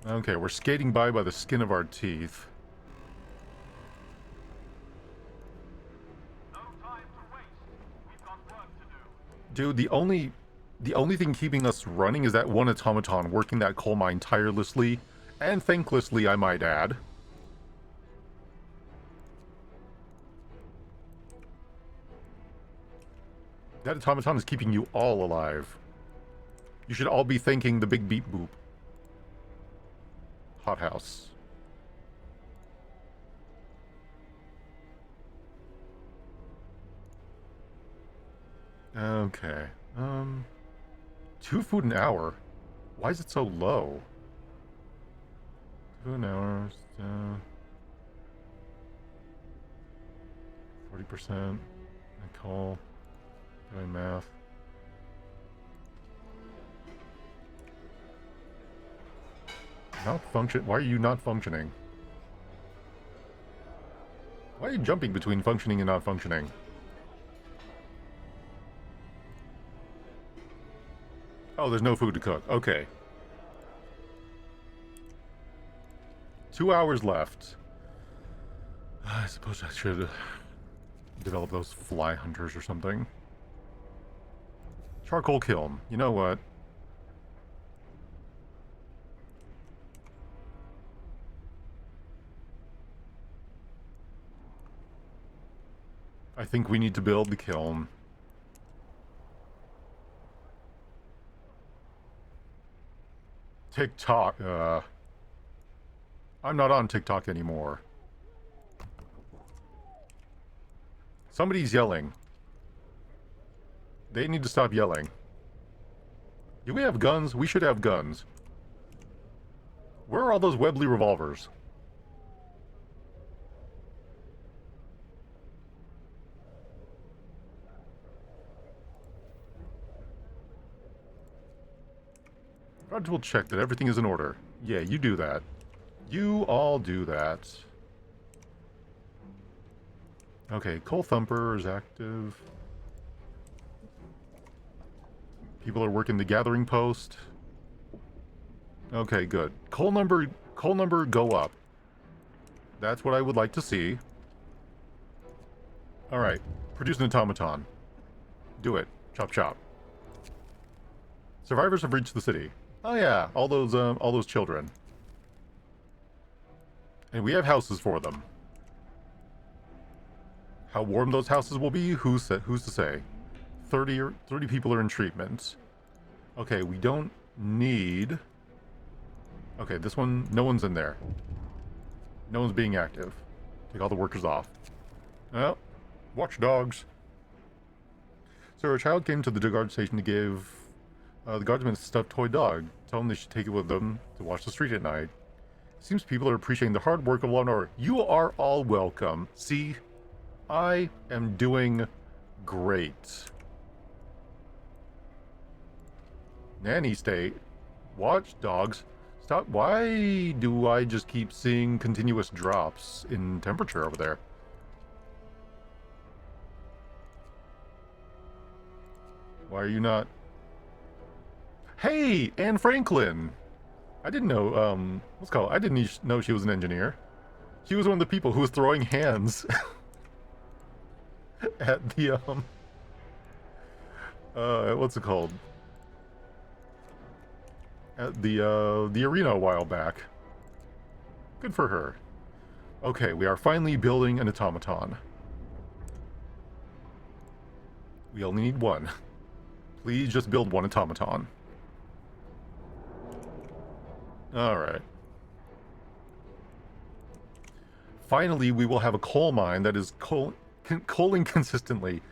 Okay, we're skating by the skin of our teeth. No time to waste. We've got work to Dude, do. the only thing keeping us running is that one automaton working that coal mine tirelessly and thanklessly, I might add. That automaton is keeping you all alive. You should all be thanking the big beep boop. Hothouse. Okay. 2 food an hour. Why is it so low? 2 an hour. 40%. I call. Doing math. Not function. Why are you not functioning? Why are you jumping between functioning and not functioning? Oh, there's no food to cook. Okay. 2 hours left. I suppose I should develop those fly hunters or something. Charcoal kiln. You know what? I think we need to build the kiln. TikTok, I'm not on TikTok anymore. Somebody's yelling. They need to stop yelling. Do we have guns? We should have guns. Where are all those Webley revolvers? Guards will check that everything is in order. Yeah, you do that. You all do that. Okay, Coal Thumper is active. People are working the gathering post. Okay, good. Coal number go up. That's what I would like to see. Alright, produce an automaton. Do it. Chop chop. Survivors have reached the city. Oh yeah, all those children. And we have houses for them. How warm those houses will be, who's to say? 30 people are in treatment. Okay, we don't need... Okay, this one, no one's in there. No one's being active. Take all the workers off. Oh, watchdogs. So a child came to the guard station to give the guardsman a stuffed toy dog. Tell them they should take it with them to watch the street at night. Seems people are appreciating the hard work of law and order. You are all welcome. See, I am doing great. Nanny state. Watchdogs. Stop. Why do I just keep seeing continuous drops in temperature over there? Why are you not... Hey, Anne Franklin! I didn't know, what's it called? I didn't know she was an engineer. She was one of the people who was throwing hands at the, what's it called? At the arena a while back. Good for her. Okay, we are finally building an automaton. We only need one. Please just build one automaton. Alright. Finally, we will have a coal mine that is coaling consistently.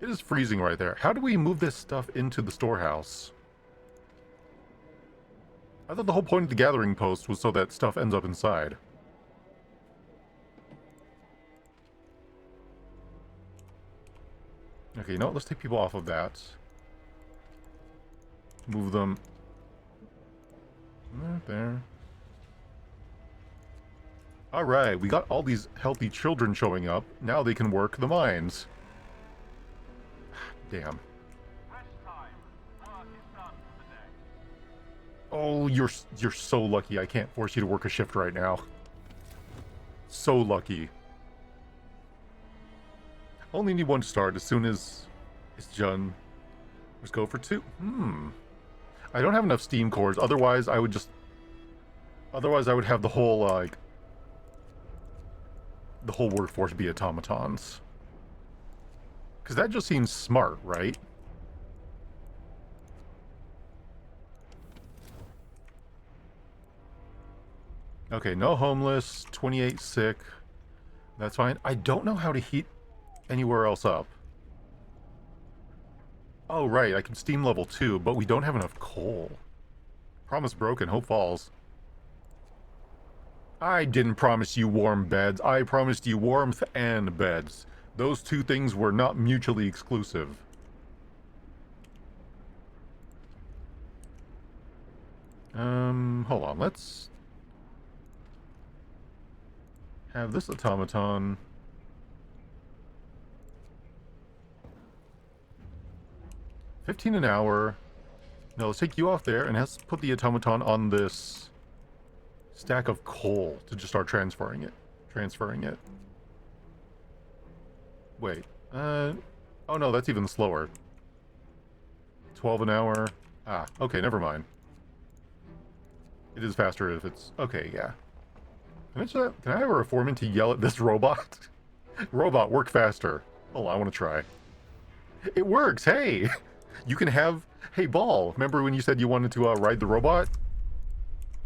It is freezing right there. How do we move this stuff into the storehouse? I thought the whole point of the gathering post was so that stuff ends up inside. Okay, you know what? Let's take people off of that. Move them. Right there. Alright, we got all these healthy children showing up. Now they can work the mines. Damn. Rest time. Work is done for the day. Oh, you're so lucky I can't force you to work a shift right now. So lucky. Only need one to start as soon as it's done. Let's go for two. I don't have enough steam cores, otherwise I would have the whole, like, the whole workforce be automatons. Because that just seems smart, right? Okay, no homeless, 28 sick. That's fine. I don't know how to heat anywhere else up. Oh, right, I can steam level 2, but we don't have enough coal. Promise broken, hope falls. I didn't promise you warm beds. I promised you warmth and beds. Those two things were not mutually exclusive. Hold on, let's have this automaton. $15 an hour. No, let's take you off there and let's put the automaton on this stack of coal to just start transferring it. Wait. Oh no, that's even slower. 12 an hour. Ah, okay, never mind. It is faster if it's... Okay, yeah. Can I have a reformant to yell at this robot? Robot, work faster. Oh, I want to try. It works, hey! You can have... Hey, Ball, remember when you said you wanted to ride the robot?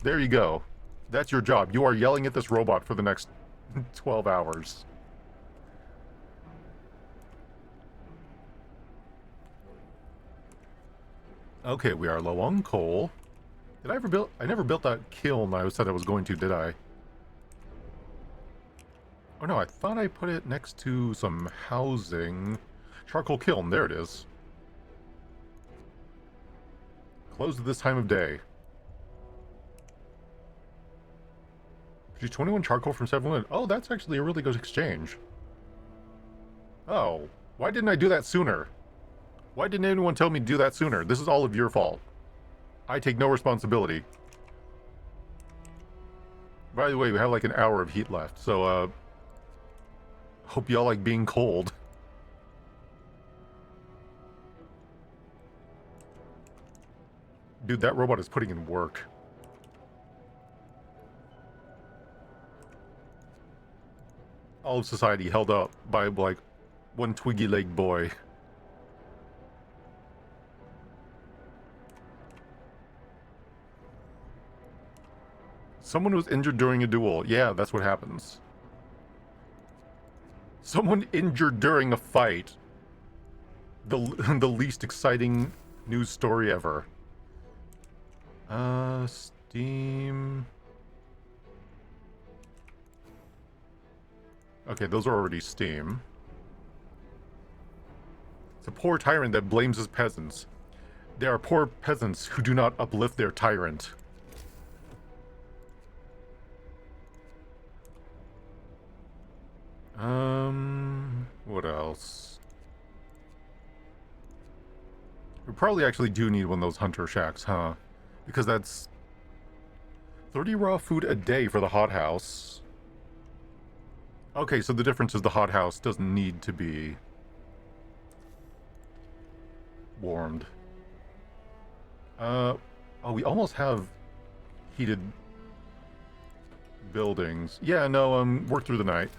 There you go. That's your job. You are yelling at this robot for the next 12 hours. Okay, we are low on coal. Did I ever build... I never built that kiln I said I was going to, did I? Oh no, I thought I put it next to some housing. Charcoal kiln, there it is. Closed at this time of day. Produce 21 charcoal from 7 wood. Oh, that's actually a really good exchange. Oh, why didn't I do that sooner? Why didn't anyone tell me to do that sooner? This is all of your fault. I take no responsibility. By the way, we have like an hour of heat left, so, hope y'all like being cold. Dude, that robot is putting in work. All of society held up by, like, one twiggy-legged boy. Someone was injured during a duel. Yeah, that's what happens. Someone injured during a fight. The least exciting news story ever. Steam... Okay, those are already steam. It's a poor tyrant that blames his peasants. There are poor peasants who do not uplift their tyrant. What else? We probably actually do need one of those hunter shacks, huh? Because that's 30 raw food a day for the hothouse. Okay, so the difference is the hothouse doesn't need to be warmed. Oh, we almost have heated buildings. Yeah, no, work through the night.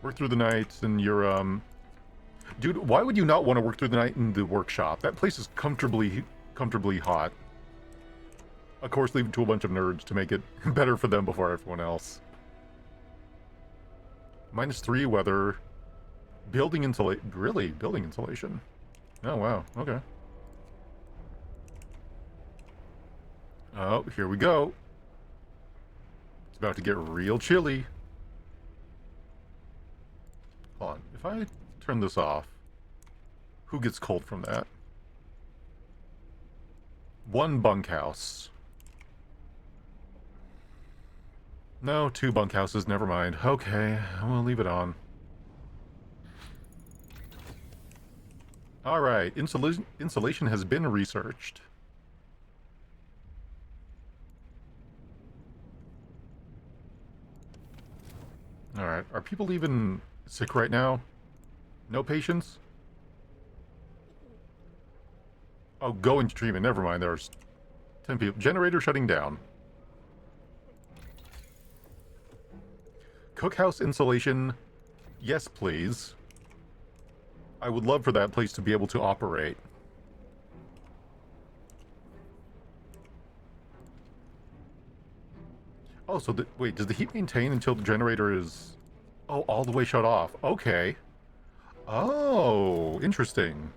Work through the night, and you're, Dude, why would you not want to work through the night in the workshop? That place is comfortably hot. Of course, leave it to a bunch of nerds to make it better for them before everyone else. -3 weather. Building insulation. Really? Building insulation? Oh, wow. Okay. Oh, here we go. It's about to get real chilly. Hold on. If I turn this off, who gets cold from that? One bunkhouse. No, 2 bunkhouses. Never mind. Okay, we'll leave it on. Alright, insulation has been researched. Alright, are people even sick right now? No patients? Oh, go into treatment. Never mind, there's 10 people. Generator shutting down. Cookhouse insulation. Yes, please. I would love for that place to be able to operate. Oh, so wait, does the heat maintain until the generator is... Oh, all the way shut off. Okay. Oh, interesting.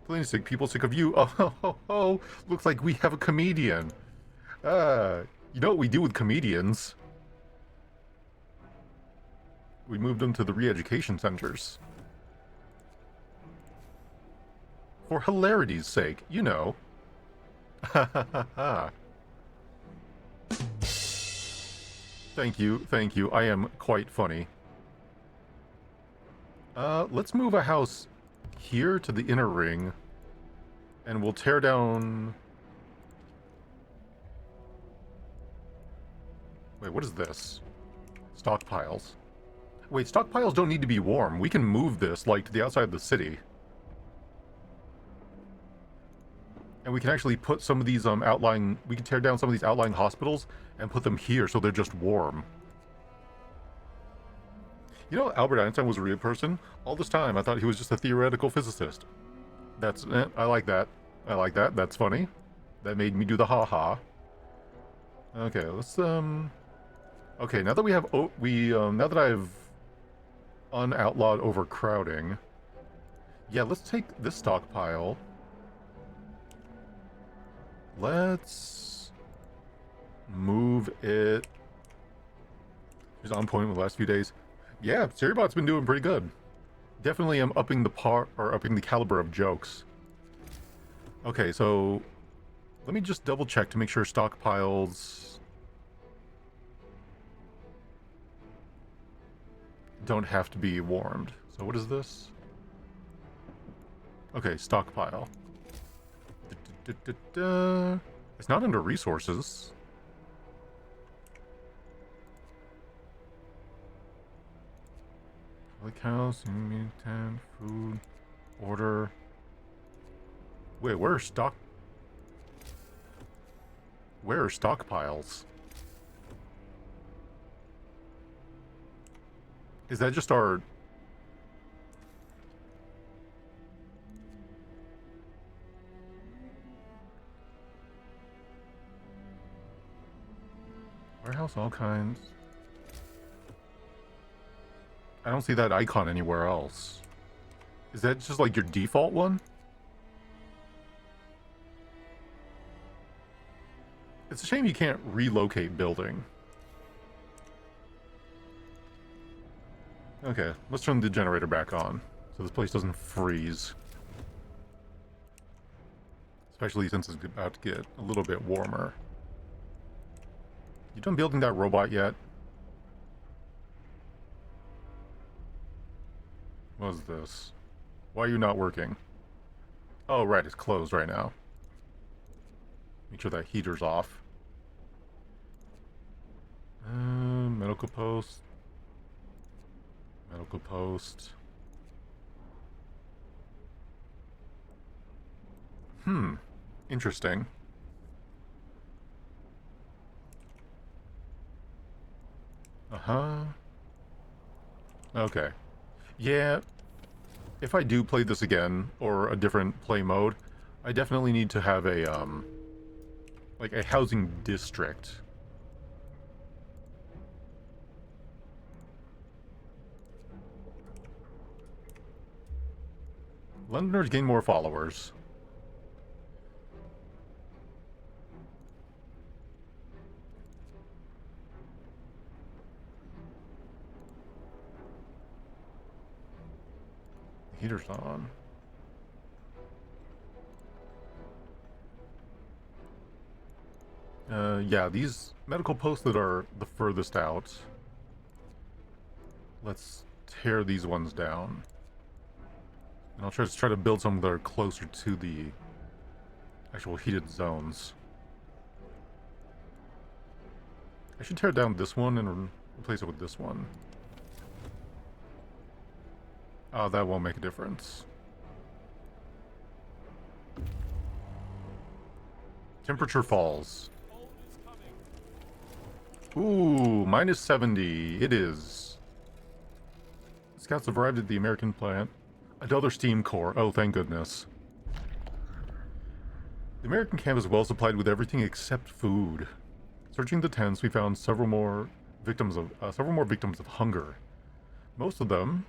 Plenty sick people sick of you. Oh, looks like we have a comedian. You know what we do with comedians? We moved them to the re-education centers. For hilarity's sake, you know. Ha ha ha ha. Thank you. I am quite funny. Let's move a house here to the inner ring. And we'll tear down... Wait, what is this? Stockpiles. Wait, stockpiles don't need to be warm. We can move this, like, to the outside of the city. And we can actually put some of these, outlying... We can tear down some of these outlying hospitals and put them here so they're just warm. You know, Albert Einstein was a real person? All this time, I thought he was just a theoretical physicist. That's... I like that. I like that. That's funny. That made me do the ha-ha. Okay, let's, Okay, now that we have... now that I've unoutlawed overcrowding... Yeah, let's take this stockpile... Let's move it. He's on point with the last few days. Yeah, Seriebot's been doing pretty good. Definitely am upping the caliber of jokes. Okay, so let me just double check to make sure stockpiles don't have to be warmed. So what is this? Okay, stockpile. It's not under resources. Public house, tent, food, order. Wait, where are stockpiles? Is that just our... Warehouse, all kinds. I don't see that icon anywhere else. Is that just like your default one? It's a shame you can't relocate building. Okay, let's turn the generator back on so this place doesn't freeze. Especially since it's about to get a little bit warmer. You done building that robot yet? What is this? Why are you not working? Oh, right, it's closed right now. Make sure that heater's off. Medical post. Medical post. Interesting. Uh-huh. Okay. Yeah, if I do play this again, or a different play mode, I definitely need to have a, like a housing district. Londoners gain more followers. The heater's on. Yeah, these medical posts that are the furthest out. Let's tear these ones down. And I'll try to build some that are closer to the actual heated zones. I should tear down this one and replace it with this one. Oh, that won't make a difference. Temperature falls. Ooh, minus 70. It is. Scouts have arrived at the American plant. Another steam core. Oh, thank goodness. The American camp is well supplied with everything except food. Searching the tents, we found several more victims of hunger. Most of them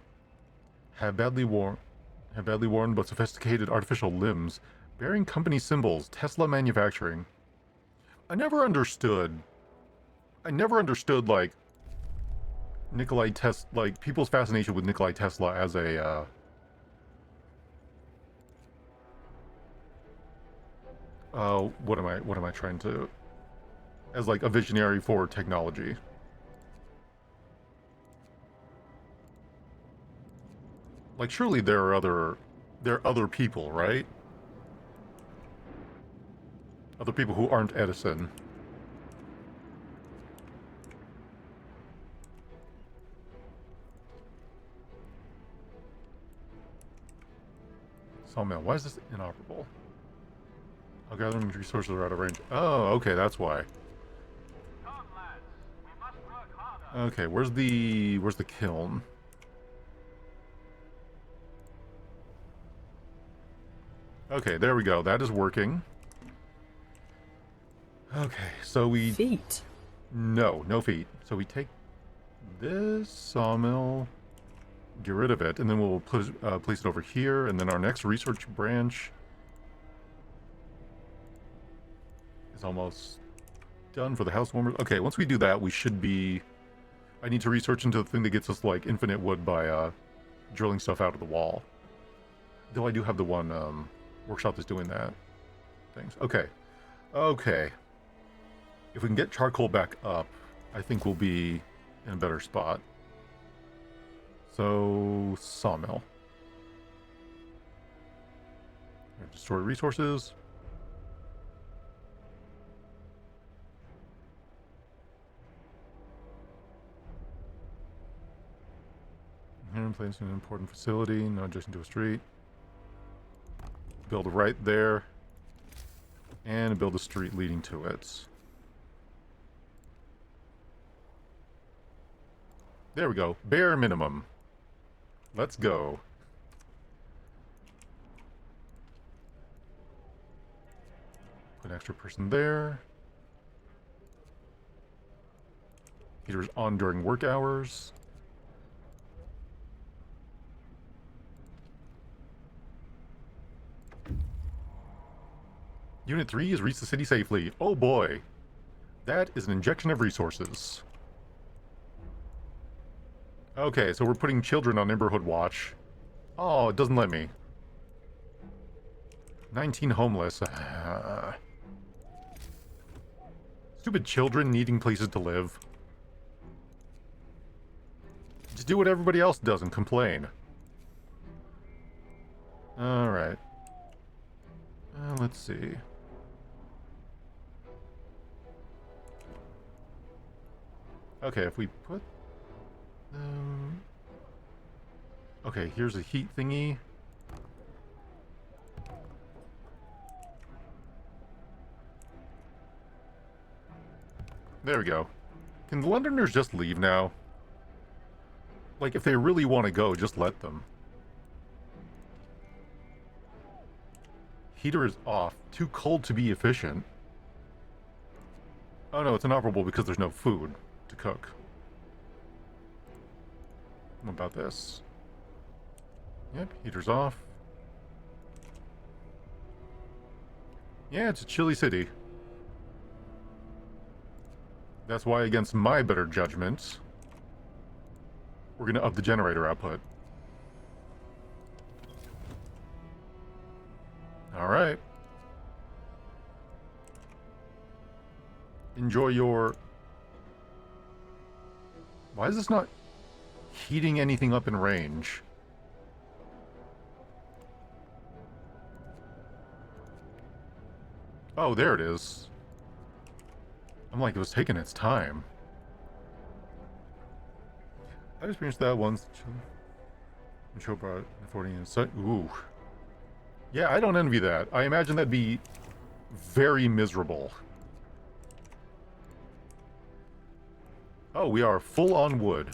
have badly worn but sophisticated artificial limbs, bearing company symbols, Tesla manufacturing. I never understood like Nikolai Tesla, like people's fascination with Nikolai Tesla as a what am I trying to, as like a visionary for technology. Like surely there are other people, right? Other people who aren't Edison. Sawmill. Why is this inoperable? I'll gathering resources are out of range. Oh, okay, that's why. Come on, lads. We must work harder. Okay, where's the kiln? Okay, there we go. That is working. Okay, so we... Feet. No feet. So we take this sawmill, get rid of it, and then we'll place it over here, and then our next research branch is almost done for the house warmers. Okay, once we do that, we should be... I need to research into the thing that gets us, like, infinite wood by, drilling stuff out of the wall. Though I do have the one, workshop that's doing that. Things. Okay. Okay. If we can get charcoal back up, I think we'll be in a better spot. So, sawmill. Destroy resources. Here, placing an important facility, not adjacent to a street. Build right there. And build a street leading to it. There we go. Bare minimum. Let's go. Put an extra person there. Heaters on during work hours. Unit 3 has reached the city safely. Oh boy. That is an injection of resources. Okay, so we're putting children on neighborhood watch. Oh, it doesn't let me. 19 homeless. Stupid children needing places to live. Just do what everybody else does and complain. Alright. Let's see. Okay, if we put them... Okay, here's a heat thingy. There we go. Can the Londoners just leave now? Like, if they really want to go, just let them. Heater is off. Too cold to be efficient. Oh no, it's inoperable because there's no food to cook. What about this? Yep, heater's off. Yeah, it's a chilly city. That's why, against my better judgment, we're going to up the generator output. Alright. Enjoy your... Why is this not heating anything up in range? Oh, there it is. I'm like, it was taking its time. I experienced that once. Show brought 40 and ooh. Yeah, I don't envy that. I imagine that'd be very miserable. Oh, we are full on wood.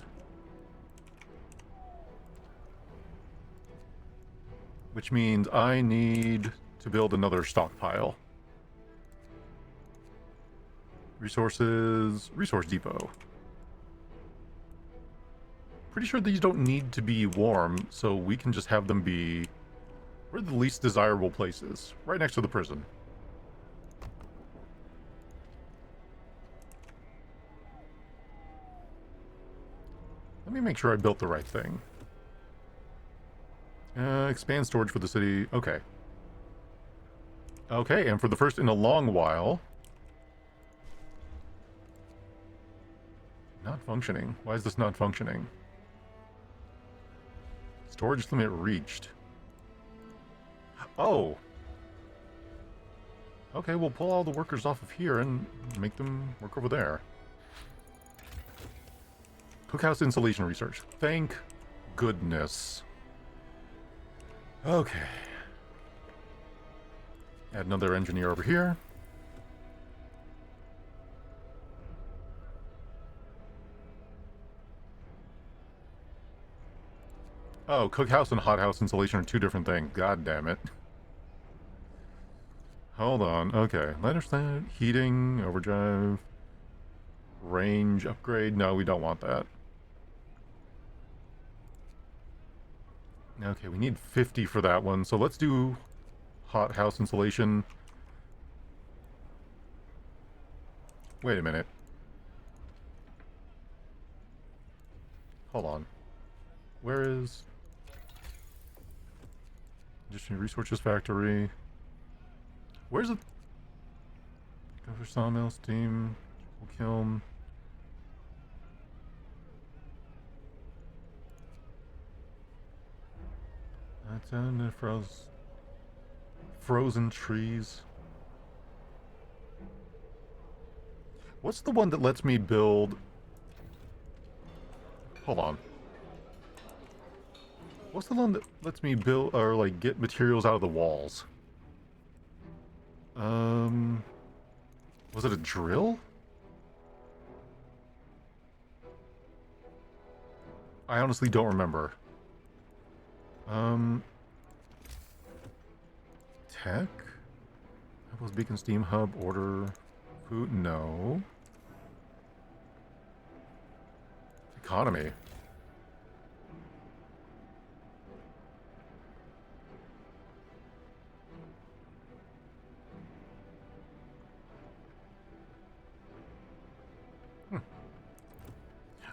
Which means I need to build another stockpile. Resources, resource depot. Pretty sure these don't need to be warm, so we can just have them be... Where are the least desirable places? Right next to the prison. Let me make sure I built the right thing. Expand storage for the city. Okay. Okay, and for the first in a long while... Not functioning. Why is this not functioning? Storage limit reached. Oh! Okay, we'll pull all the workers off of here and make them work over there. Cookhouse insulation research. Thank goodness. Okay. Add another engineer over here. Oh, cookhouse and hothouse insulation are two different things. God damn it. Hold on. Okay. Ladder stand, heating, overdrive, range upgrade. No, we don't want that. Okay, we need 50 for that one. So let's do hothouse insulation. Wait a minute. Hold on. Where is... Additional resources factory. Where's it? Go for sawmill, steam, kiln. That's in the frozen trees. What's the one that lets me build... Hold on. What's the one that lets me build, or like get materials out of the walls? Was it a drill? I honestly don't remember. Tech? Apple's Beacon Steam Hub, order food? No. Economy.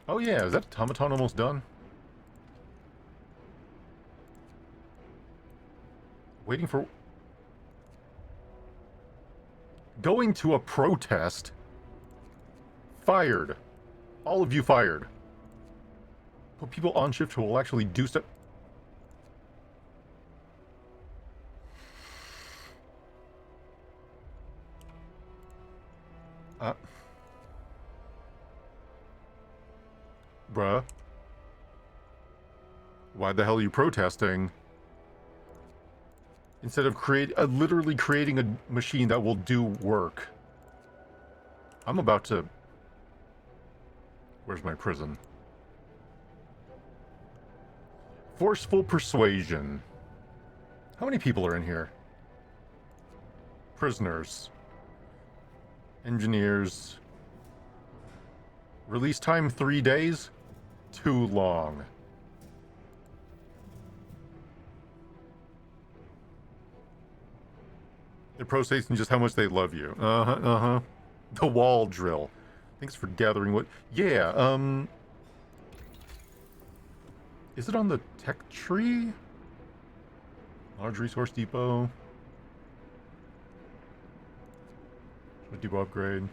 Oh yeah, is that automaton almost done? Waiting for... Going to a protest? Fired. All of you fired. Put people on shift who will actually do stuff. Bruh. Why the hell are you protesting? Instead of literally creating a machine that will do work. I'm about to... Where's my prison? Forceful persuasion. How many people are in here? Prisoners. Engineers. Release time 3 days? Too long. They're protesting just how much they love you. Uh-huh. The wall drill. Thanks for gathering what... Yeah, is it on the tech tree? Large resource depot. Depot upgrade.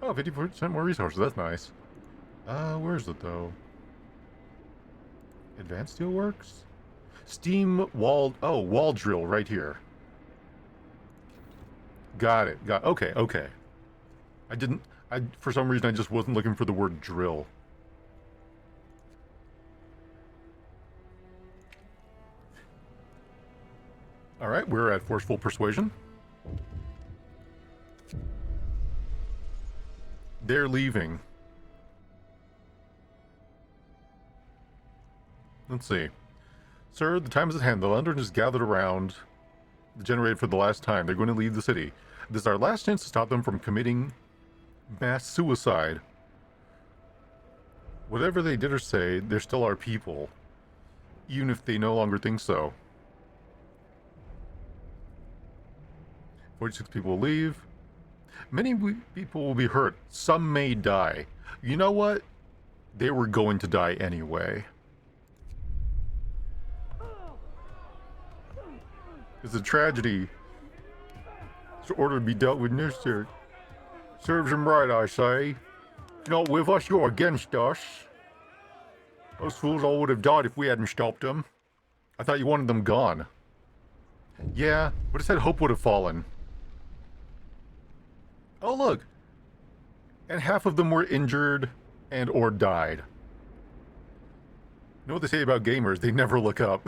Oh, 50% more resources. That's nice. Where is it, though? Advanced Steelworks? Steam wall... Oh, wall drill right here. Got it. Okay. For some reason, I just wasn't looking for the word drill. Alright, we're at Forceful Persuasion. They're leaving. Let's see. Sir, the time is at hand. The London is gathered around the generator for the last time. They're going to leave the city. This is our last chance to stop them from committing mass suicide. Whatever they did or say, they're still our people. Even if they no longer think so. 46 people will leave. Many people will be hurt. Some may die. You know what? They were going to die anyway. It's a tragedy. It's an order to be dealt with necessary. Serves them right, I say. You're not with us, you're against us. Those fools all would have died if we hadn't stopped them. I thought you wanted them gone. Yeah, but it said hope would have fallen. Oh, look. And half of them were injured and or died. You know what they say about gamers? They never look up.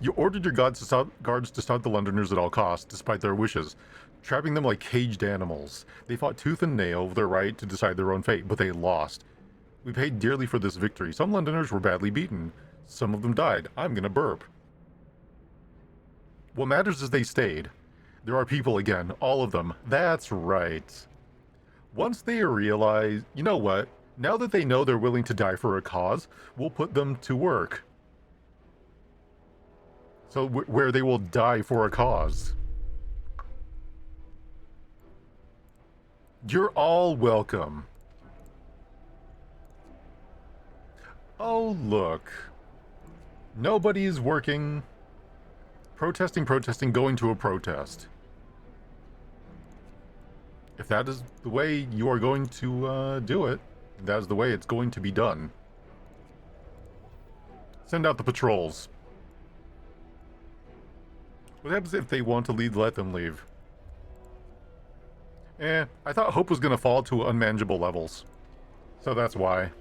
You ordered your guards to stop the Londoners at all costs, despite their wishes, trapping them like caged animals. They fought tooth and nail for their right to decide their own fate, but they lost. We paid dearly for this victory. Some Londoners were badly beaten. Some of them died. I'm gonna burp. What matters is they stayed. There are people again, all of them. That's right. Once they realize, you know what? Now that they know they're willing to die for a cause, we'll put them to work. So where they will die for a cause. You're all welcome. Oh, look. Nobody's working. Protesting, going to a protest. If that is the way you are going to do it, that is the way it's going to be done. Send out the patrols. What happens if they want to leave, let them leave? I thought hope was going to fall to unmanageable levels. So that's why.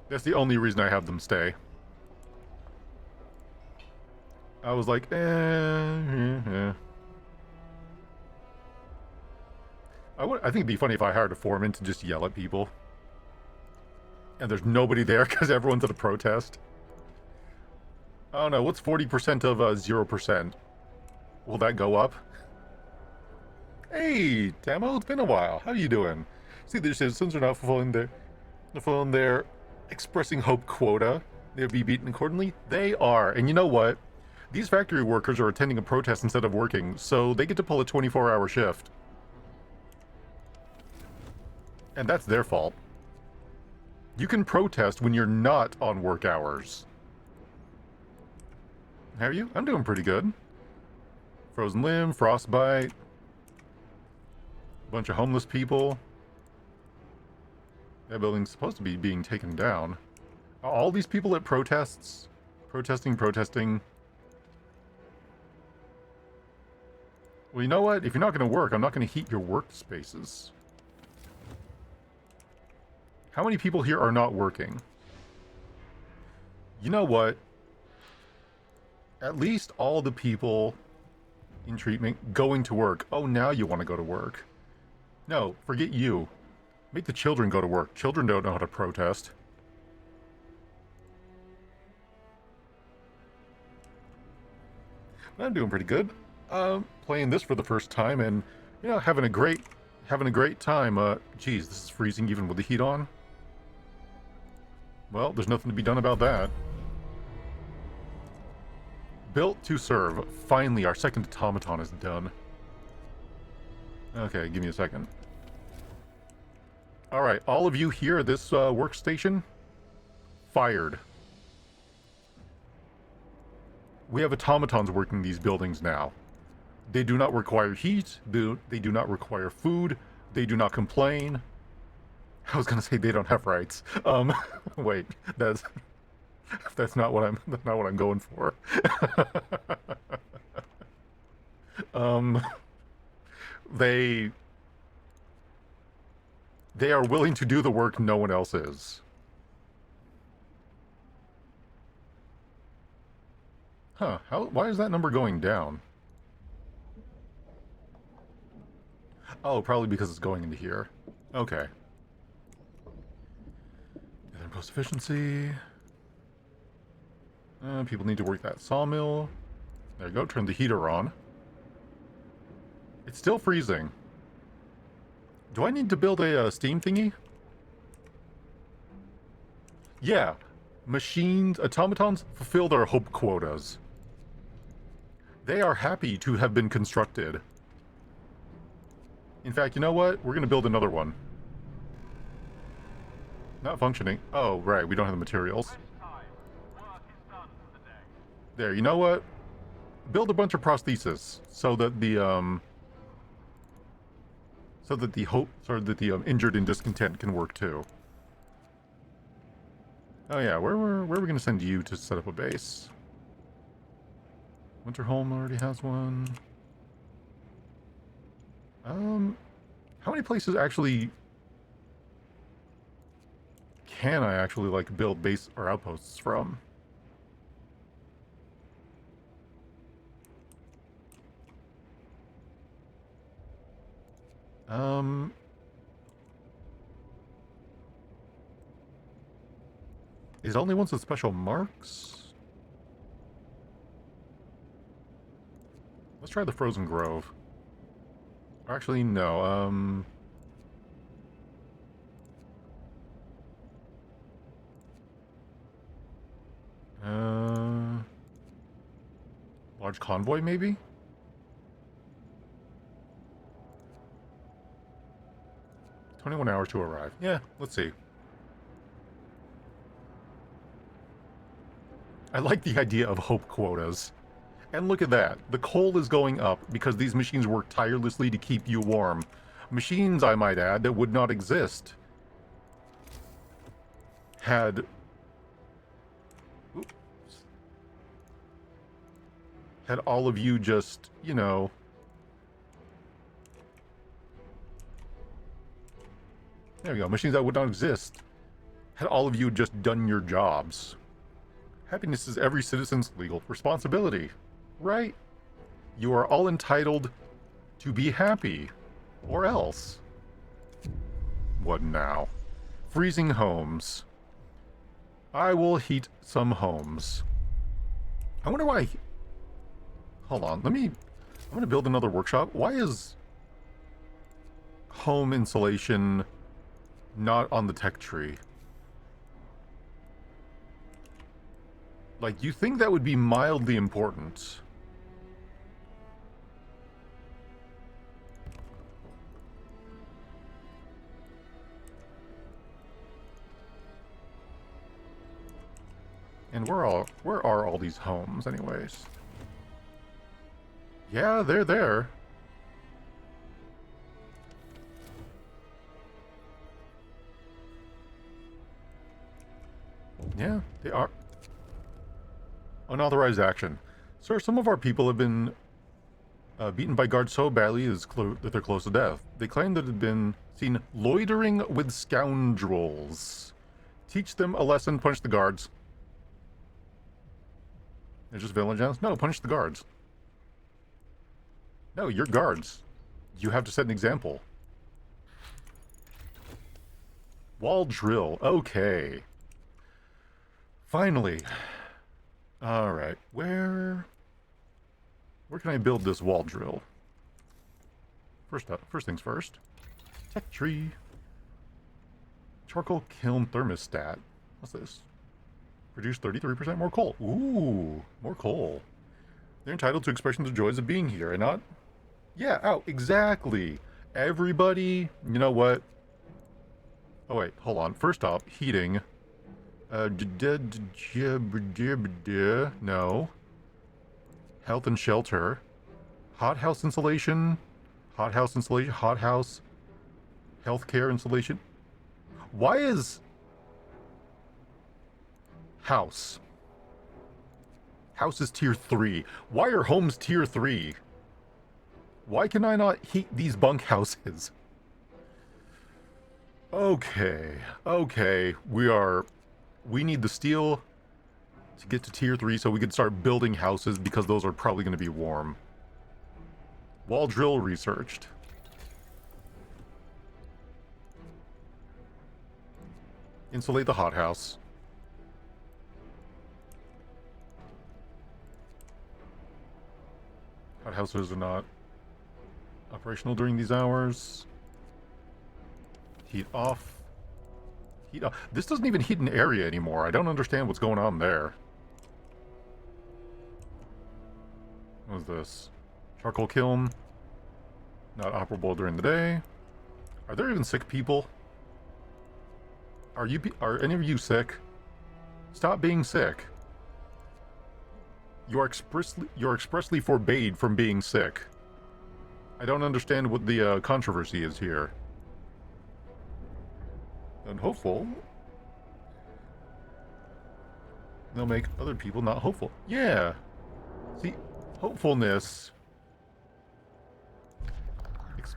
That's the only reason I have them stay. I was like, I think it'd be funny if I hired a foreman to just yell at people. And there's nobody there because everyone's at a protest. I don't know, what's 40% of 0%? Will that go up? Hey, Tamo, it's been a while. How you doing? See, the citizens are not fulfilling their expressing hope quota. They'll be beaten accordingly. They are. And you know what? These factory workers are attending a protest instead of working, so they get to pull a 24-hour shift. And that's their fault. You can protest when you're not on work hours. How are you? I'm doing pretty good. Frozen limb, frostbite. Bunch of homeless people. That building's supposed to be being taken down. All these people at protests? Protesting. Well, you know what? If you're not going to work, I'm not going to heat your workspaces. How many people here are not working? You know what? At least all the people in treatment going to work. Oh, now you want to go to work. No, forget you. Make the children go to work. Children don't know how to protest. I'm doing pretty good. Playing this for the first time and, you know, having a great time. Geez, this is freezing even with the heat on. Well, there's nothing to be done about that. Built to serve. Finally, our second automaton is done. Okay, give me a second. Alright, all of you here at this workstation, fired. We have automatons working these buildings now. They do not require heat, they do not require food, they do not complain. I was gonna say they don't have rights. Wait, that's not what I'm going for. They are willing to do the work no one else is. Huh, why is that number going down? Oh, probably because it's going into here. Okay. And then post efficiency. People need to work that sawmill. There you go, turn the heater on. It's still freezing. Do I need to build a steam thingy? Yeah. Machines, automatons fulfill their hope quotas. They are happy to have been constructed. In fact, you know what? We're going to build another one. Not functioning. Oh, right. We don't have the materials. There, you know what? Build a bunch of prosthesis so that the injured and discontent can work too. Oh yeah, where are we gonna send you to set up a base? Winterholm already has one. How many places actually can I actually like build base or outposts from? Is it only ones with special marks? Let's try the Frozen Grove. Or actually, no, large convoy, maybe? "21 hours to arrive." Yeah, let's see. I like the idea of hope quotas. And look at that. The coal is going up because these machines work tirelessly to keep you warm. Machines, I might add, that would not exist had... Oops. Had all of you just, you know... There we go. Machines that would not exist had all of you just done your jobs. Happiness is every citizen's legal responsibility, right? You are all entitled to be happy, or else. What now? Freezing homes. I will heat some homes. I wonder why... Hold on, I'm gonna build another workshop. Why is home insulation not on the tech tree? Like, you think that would be mildly important. And where are all these homes, anyways? Yeah, they're there. Yeah, they are. Unauthorized action. Sir, some of our people have been Beaten by guards so badly that they're close to death. They claim that it had been seen loitering with scoundrels. Teach them a lesson, punch the guards. They're just villains? No, punch the guards. No, you're guards. You have to set an example. Wall drill. Okay. Finally. Alright, where can I build this wall drill? First things first. Tech tree. Charcoal kiln thermostat. What's this? Produce 33% more coal. Ooh, more coal. They're entitled to expression the joys of being here, and not... Yeah, oh, exactly. Everybody, you know what? Oh wait, hold on. First off, heating. No. Health and shelter. Hothouse insulation. Hothouse insulation. Hothouse. Healthcare insulation. Why is... House. House is tier 3. Why are homes tier 3? Why can I not heat these bunkhouses? Okay. Okay. We need the steel to get to tier 3 so we can start building houses because those are probably going to be warm. Wall drill researched. Insulate the hothouse. Hothouses are not operational during these hours. Heat off. Heat off. This doesn't even heat an area anymore. I don't understand what's going on there. What is this? Charcoal kiln. Not operable during the day. Are there even sick people? Are any of you sick? Stop being sick. You're expressly forbade from being sick. I don't understand what the controversy is here. And hopeful. They'll make other people not hopeful. Yeah. See, hopefulness.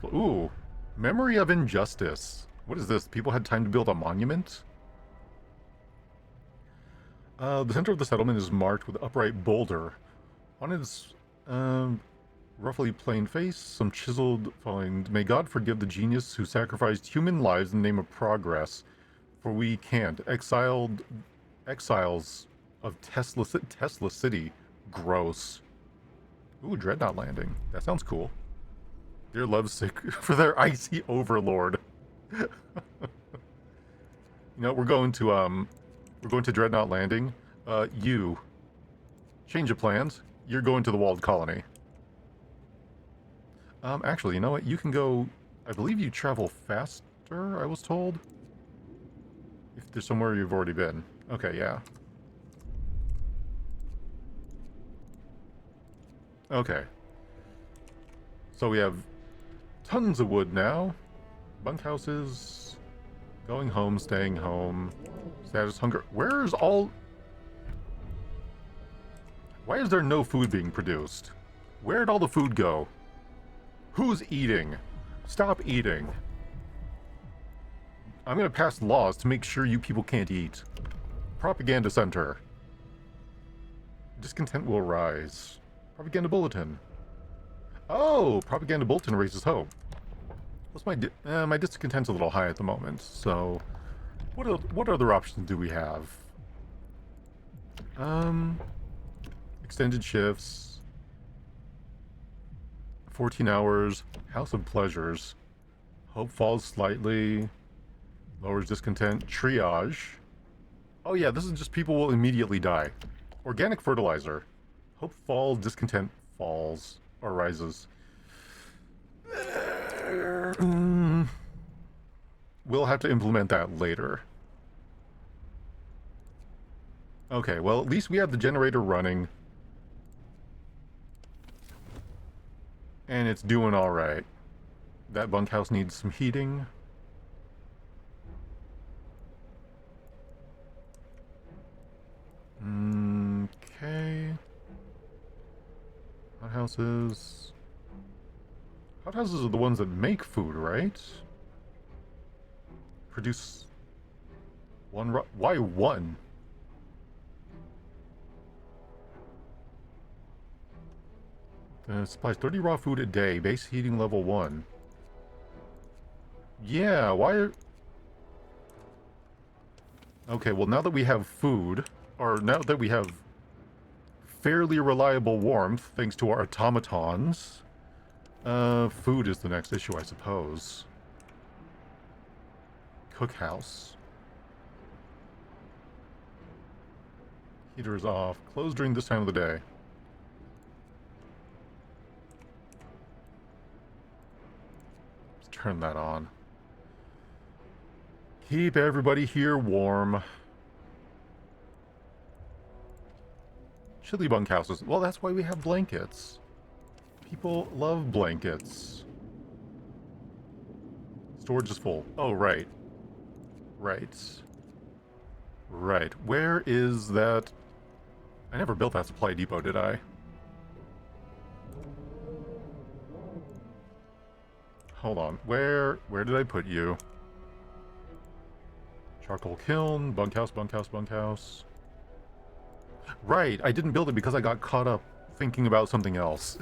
Ooh. Memory of injustice. What is this? People had time to build a monument? The center of the settlement is marked with an upright boulder. On its roughly plain face, some chiseled following. May God forgive the genius who sacrificed human lives in the name of progress, for we can't. Exiles of Tesla City. Gross. Ooh, Dreadnought landing. That sounds cool. They're lovesick for their icy overlord. You know, we're going to Dreadnought landing. You change of plans. You're going to the walled colony. Actually, you know what? You can go... I believe you travel faster, I was told. If there's somewhere you've already been. Okay, yeah. Okay. So we have tons of wood now. Bunkhouses. Going home, staying home. Status hunger. Where's all... Why is there no food being produced? Where'd all the food go? Who's eating? Stop eating. I'm gonna pass laws to make sure you people can't eat. Propaganda center. Discontent will rise. Propaganda bulletin. Oh, propaganda bulletin raises hope. What's my discontent's a little high at the moment, so what other options do we have? Extended shifts. 14 hours. House of Pleasures. Hope falls slightly. Lowers discontent. Triage. Oh yeah, this is just people will immediately die. Organic fertilizer. Hope falls, discontent falls. Or rises. We'll have to implement that later. Okay, well at least we have the generator running. And it's doing alright. That bunkhouse needs some heating. Okay. Houses. Hothouses are the ones that make food, right? Produce one why one? Supplies 30 raw food a day, base heating level 1. Yeah, why are... Okay, well now that we have food, or now that we have fairly reliable warmth, thanks to our automatons, food is the next issue, I suppose. Cookhouse. Heater is off. Closed during this time of the day. Let's turn that on. Keep everybody here warm. Chilly bunkhouses. Well, that's why we have blankets. People love blankets. Storage is full. Oh, right. Right. Right. Where is that? I never built that supply depot, did I? Hold on. Where did I put you? Charcoal kiln, bunkhouse, bunkhouse, bunkhouse. Right, I didn't build it because I got caught up thinking about something else.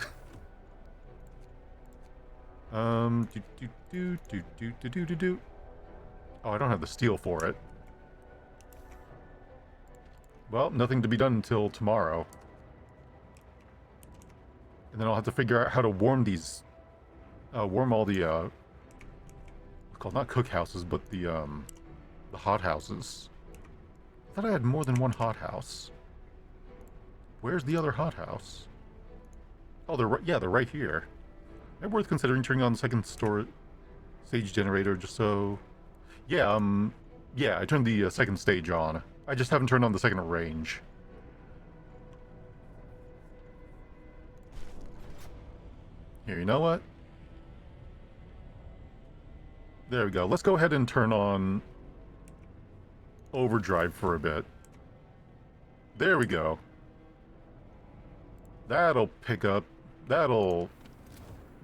Oh, I don't have the steel for it. Well, nothing to be done until tomorrow. And then I'll have to figure out how to warm these... warm all the, what's called, not cookhouses, but the hothouses. I thought I had more than one hothouse. Where's the other hothouse? Oh, they're right, yeah, they're right here. Maybe worth considering turning on the second stage generator just so... Yeah, yeah, I turned the second stage on. I just haven't turned on the second range. Here, you know what? There we go. Let's go ahead and turn on overdrive for a bit. There we go. That'll pick up. That'll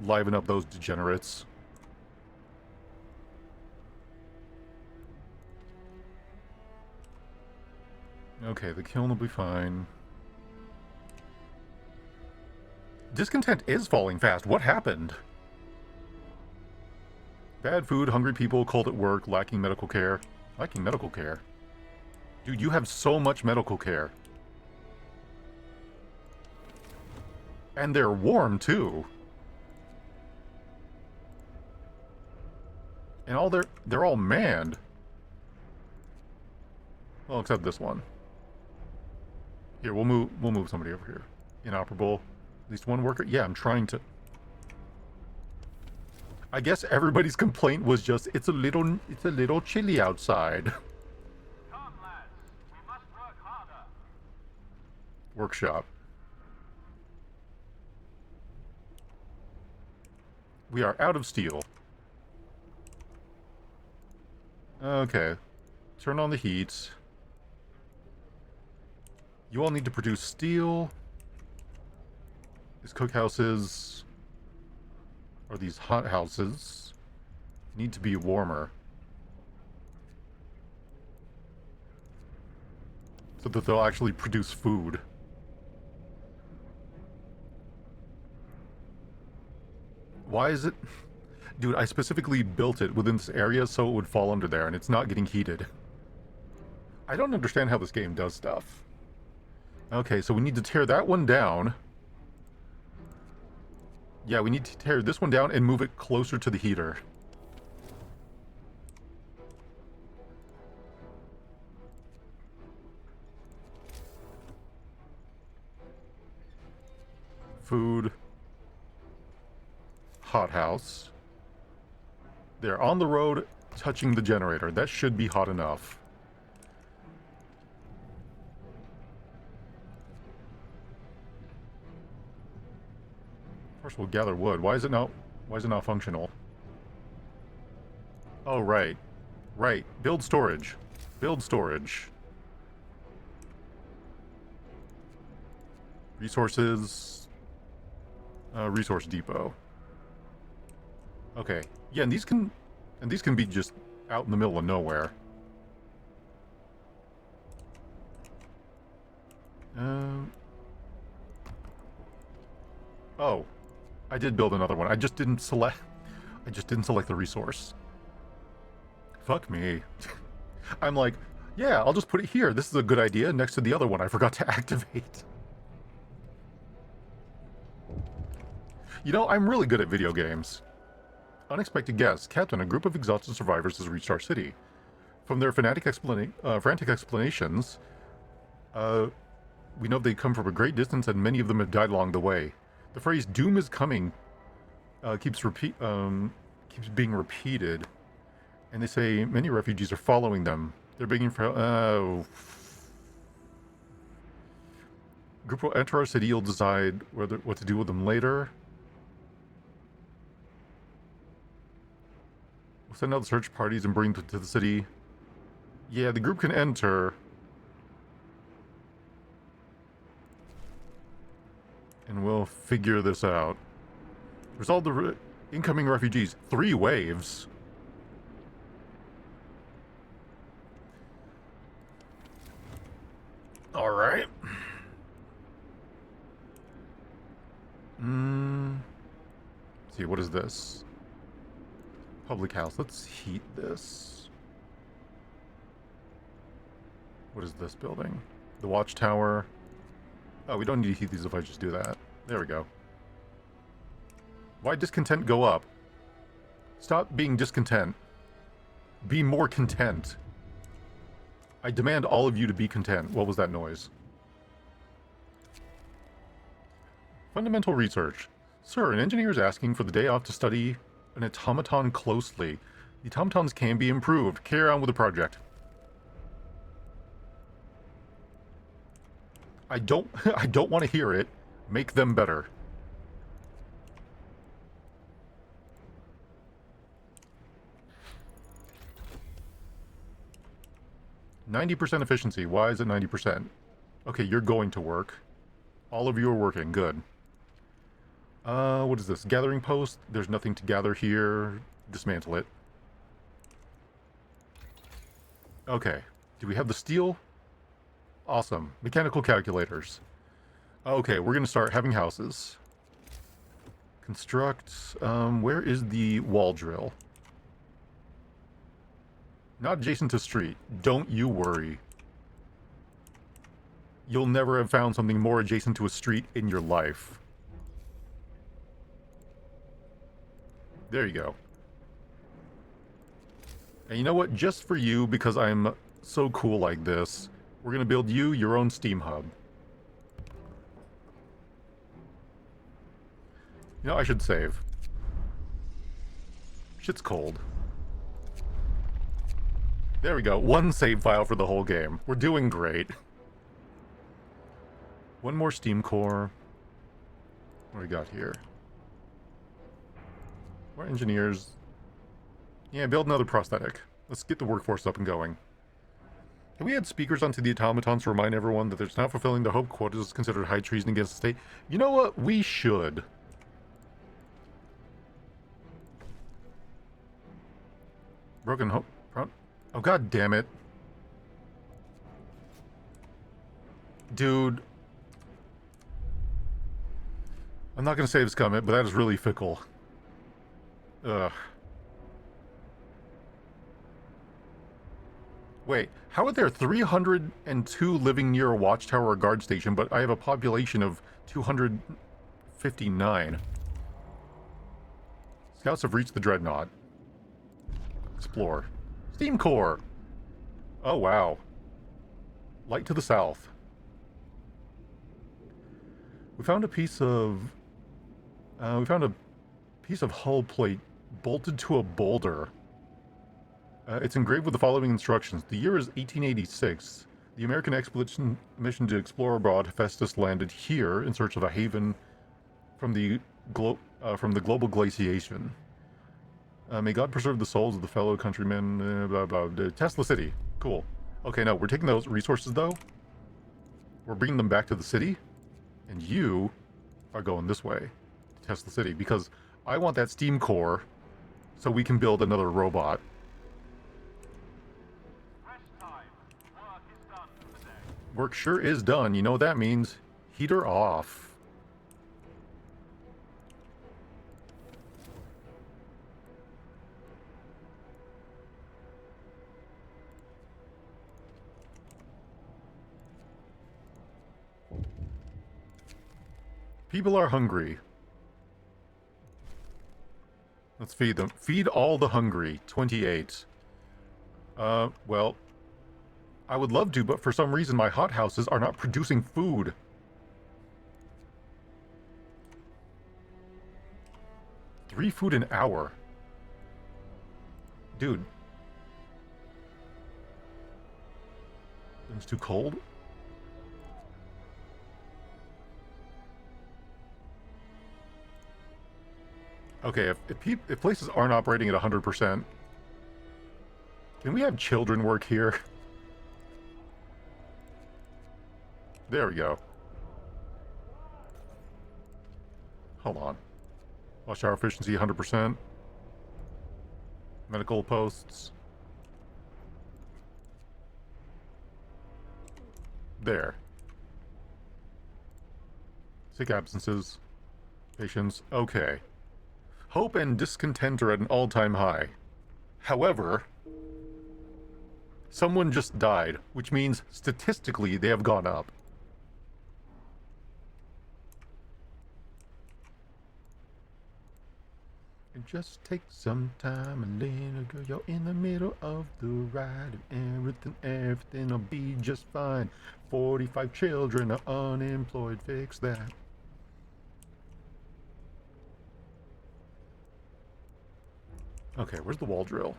liven up those degenerates. Okay, the kiln will be fine. Discontent is falling fast. What happened? Bad food, hungry people, cold at work, lacking medical care. Lacking medical care? Dude, you have so much medical care. And they're warm, too. And they're all manned. Well, except this one. Here, we'll move somebody over here. Inoperable. At least one worker. Yeah, I'm trying to... I guess everybody's complaint was just, it's a little chilly outside. Come, lads. We must work harder. Workshop. We are out of steel. Okay. Turn on the heat. You all need to produce steel. These cookhouses, or these hothouses, need to be warmer. So that they'll actually produce food. Why is it... Dude, I specifically built it within this area so it would fall under there, and it's not getting heated. I don't understand how this game does stuff. Okay, so we need to tear that one down. Yeah, we need to tear this one down and move it closer to the heater. Food. Hothouse. They're on the road, touching the generator. That should be hot enough. First we'll gather wood. Why is it not functional? Oh, right. Right. Build storage. Build storage. Resources. Resource depot. Okay. Yeah, and these can be just out in the middle of nowhere. Um. Oh, I did build another one. I just didn't select. I just didn't select the resource. Fuck me. I'm like, yeah, I'll just put it here. This is a good idea next to the other one I forgot to activate. You know, I'm really good at video games. Unexpected guest. Captain, a group of exhausted survivors has reached our city. From their frantic explanations, we know they come from a great distance and many of them have died along the way. The phrase "doom is coming" keeps being repeated, and they say many refugees are following them. They're begging for group will enter our city. You'll decide what to do with them later. We'll send out the search parties and bring them to the city. Yeah, the group can enter. And we'll figure this out. Resolve the incoming refugees. 3 waves. Alright. Let's see, what is this? Public house. Let's heat this. What is this building? The watchtower. Oh, we don't need to heat these if I just do that. There we go. Why discontent go up? Stop being discontent. Be more content. I demand all of you to be content. What was that noise? Fundamental research. Sir, an engineer is asking for the day off to study an automaton closely. The automatons can be improved. Carry on with the project. I don't want to hear it. Make them better. %90 efficiency. Why is it 90%? Okay, you're going to work. All of you are working. Good. What is this? Gathering post? There's nothing to gather here. Dismantle it. Okay. Do we have the steel? Awesome. Mechanical calculators. Okay, we're gonna start having houses. Construct. Where is the wall drill? Not adjacent to street. Don't you worry. You'll never have found something more adjacent to a street in your life. There you go. And you know what? Just for you, because I'm so cool like this, we're gonna build you your own Steam hub. You know, I should save. Shit's cold. There we go. 1 save file for the whole game. We're doing great. 1 more Steam core. What do we got here? More engineers. Yeah, build another prosthetic. Let's get the workforce up and going. Can we add speakers onto the automatons to remind everyone that it's not fulfilling the hope quotas is considered high treason against the state? You know what? We should. Broken hope. Oh, god damn it. Dude. I'm not gonna save this comment, but that is really fickle. Ugh. Wait, how are there 302 living near a watchtower or guard station, but I have a population of 259? Scouts have reached the Dreadnought. Explore. Steam core! Oh, wow. Light to the south. We found a piece of... hull plate bolted to a boulder. It's engraved with the following instructions. The year is 1886. The American expedition mission to explore abroad, Hephaestus, landed here in search of a haven from the global glaciation. May God preserve the souls of the fellow countrymen. Blah, blah, blah. Tesla City. Cool. Okay, now we're taking those resources, though. We're bringing them back to the city. And you are going this way to Tesla City. Because I want that steam core so we can build another robot. Rest time. Work is done for the day. Work sure is done. You know what that means? Heater off. People are hungry. Let's feed them. Feed all the hungry. 28. Well, I would love to, but for some reason my hothouses are not producing food. Three food an hour. Dude. It's too cold? Okay, if places aren't operating at 100%, can we have children work here? There we go. Hold on. Watch hour efficiency 100%. Medical posts. There. Sick absences. Patients. Okay. Hope and discontent are at an all-time high. However, someone just died, which means statistically they have gone up. And just take some time and little girl, you're in the middle of the ride, and everything'll be just fine. 45 children are unemployed, fix that. Okay, where's the wall drill?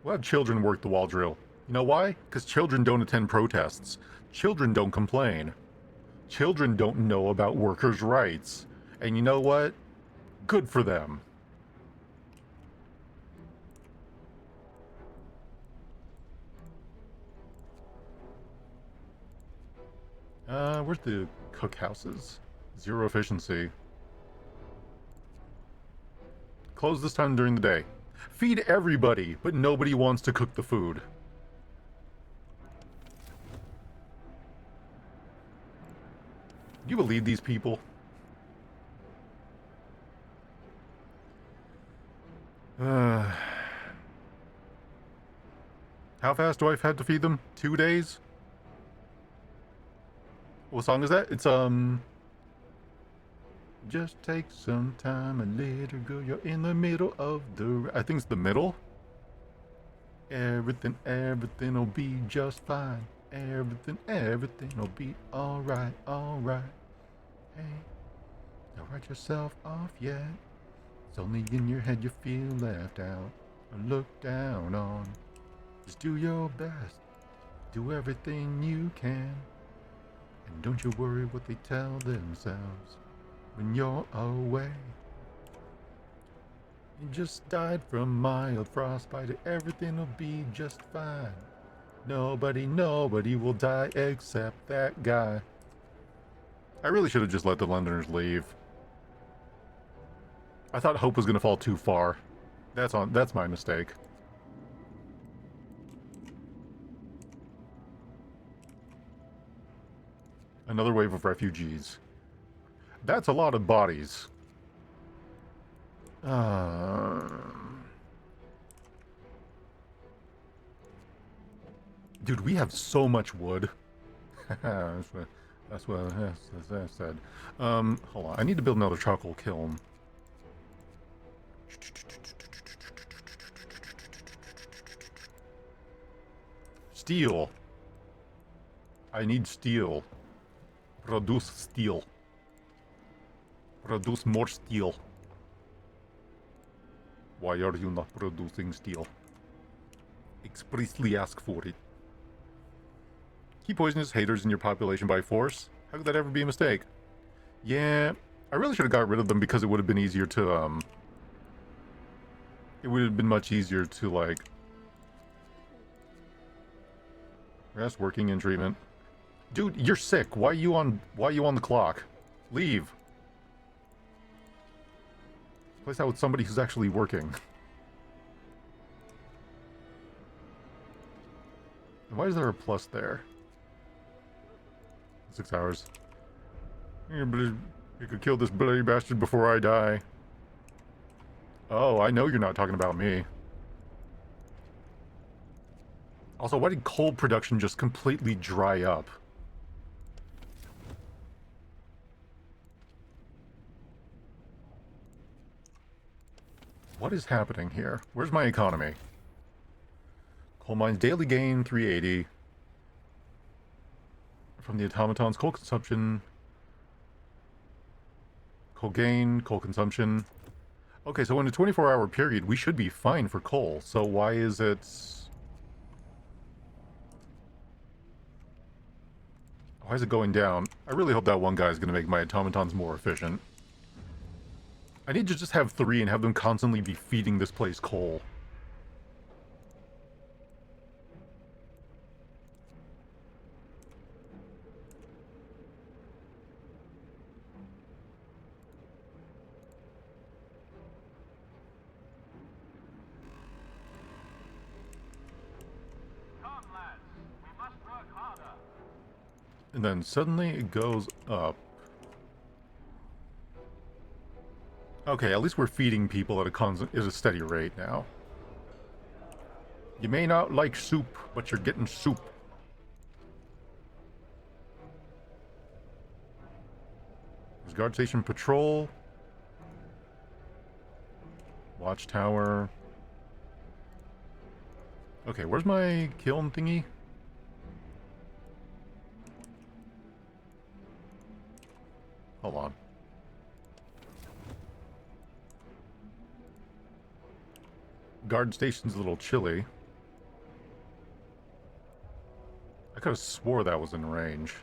We'll have children work the wall drill. You know why? Because children don't attend protests. Children don't complain. Children don't know about workers' rights. And you know what? Good for them. Where's the cookhouses? Zero efficiency. Close this time during the day. Feed everybody, but nobody wants to cook the food. Do you believe these people? How fast do I have to feed them? 2 days? What song is that? It's, just take some time, a little girl, you're in the middle of the... I think it's the middle? Everything'll be just fine. Everything'll be alright. Hey, don't write yourself off yet. It's only in your head you feel left out or looked down on. Just do your best. Do everything you can. And don't you worry what they tell themselves when you're away. You just died from mild frostbite. Everything'll be just fine. Nobody will die except that guy. I really should have just let the Londoners leave. I thought Hope was going to fall too far. That's my mistake. Another wave of refugees. That's a lot of bodies. Dude, we have so much wood. that's what I said. Hold on. I need to build another charcoal kiln. Steel. I need steel. Produce steel. Produce more steel. Why are you not producing steel? Expressly ask for it. Keep poisonous haters in your population by force? How could that ever be a mistake? Yeah, I really should have got rid of them because it would have been easier to, it would have been much easier to, like... Rest, working, and treatment. Dude, you're sick. Why are you on the clock? Leave. Place that with somebody who's actually working. And why is there a plus there? 6 hours. You could kill this bloody bastard before I die. Oh, I know you're not talking about me. Also, why did coal production just completely dry up? What is happening here? Where's my economy? Coal mines daily gain 380. From the automatons, coal consumption. Coal gain, coal consumption. Okay, so in a 24-hour period, we should be fine for coal. So why is it... Why is it going down? I really hope that one guy is going to make my automatons more efficient. I need to just have 3 and have them constantly be feeding this place coal. Come, lads. We must work harder. And then suddenly it goes up. Okay, at least we're feeding people at a steady rate now. You may not like soup, but you're getting soup. There's guard station patrol. Watchtower. Okay, where's my kiln thingy? Hold on. Guard station's a little chilly. I could have swore that was in range.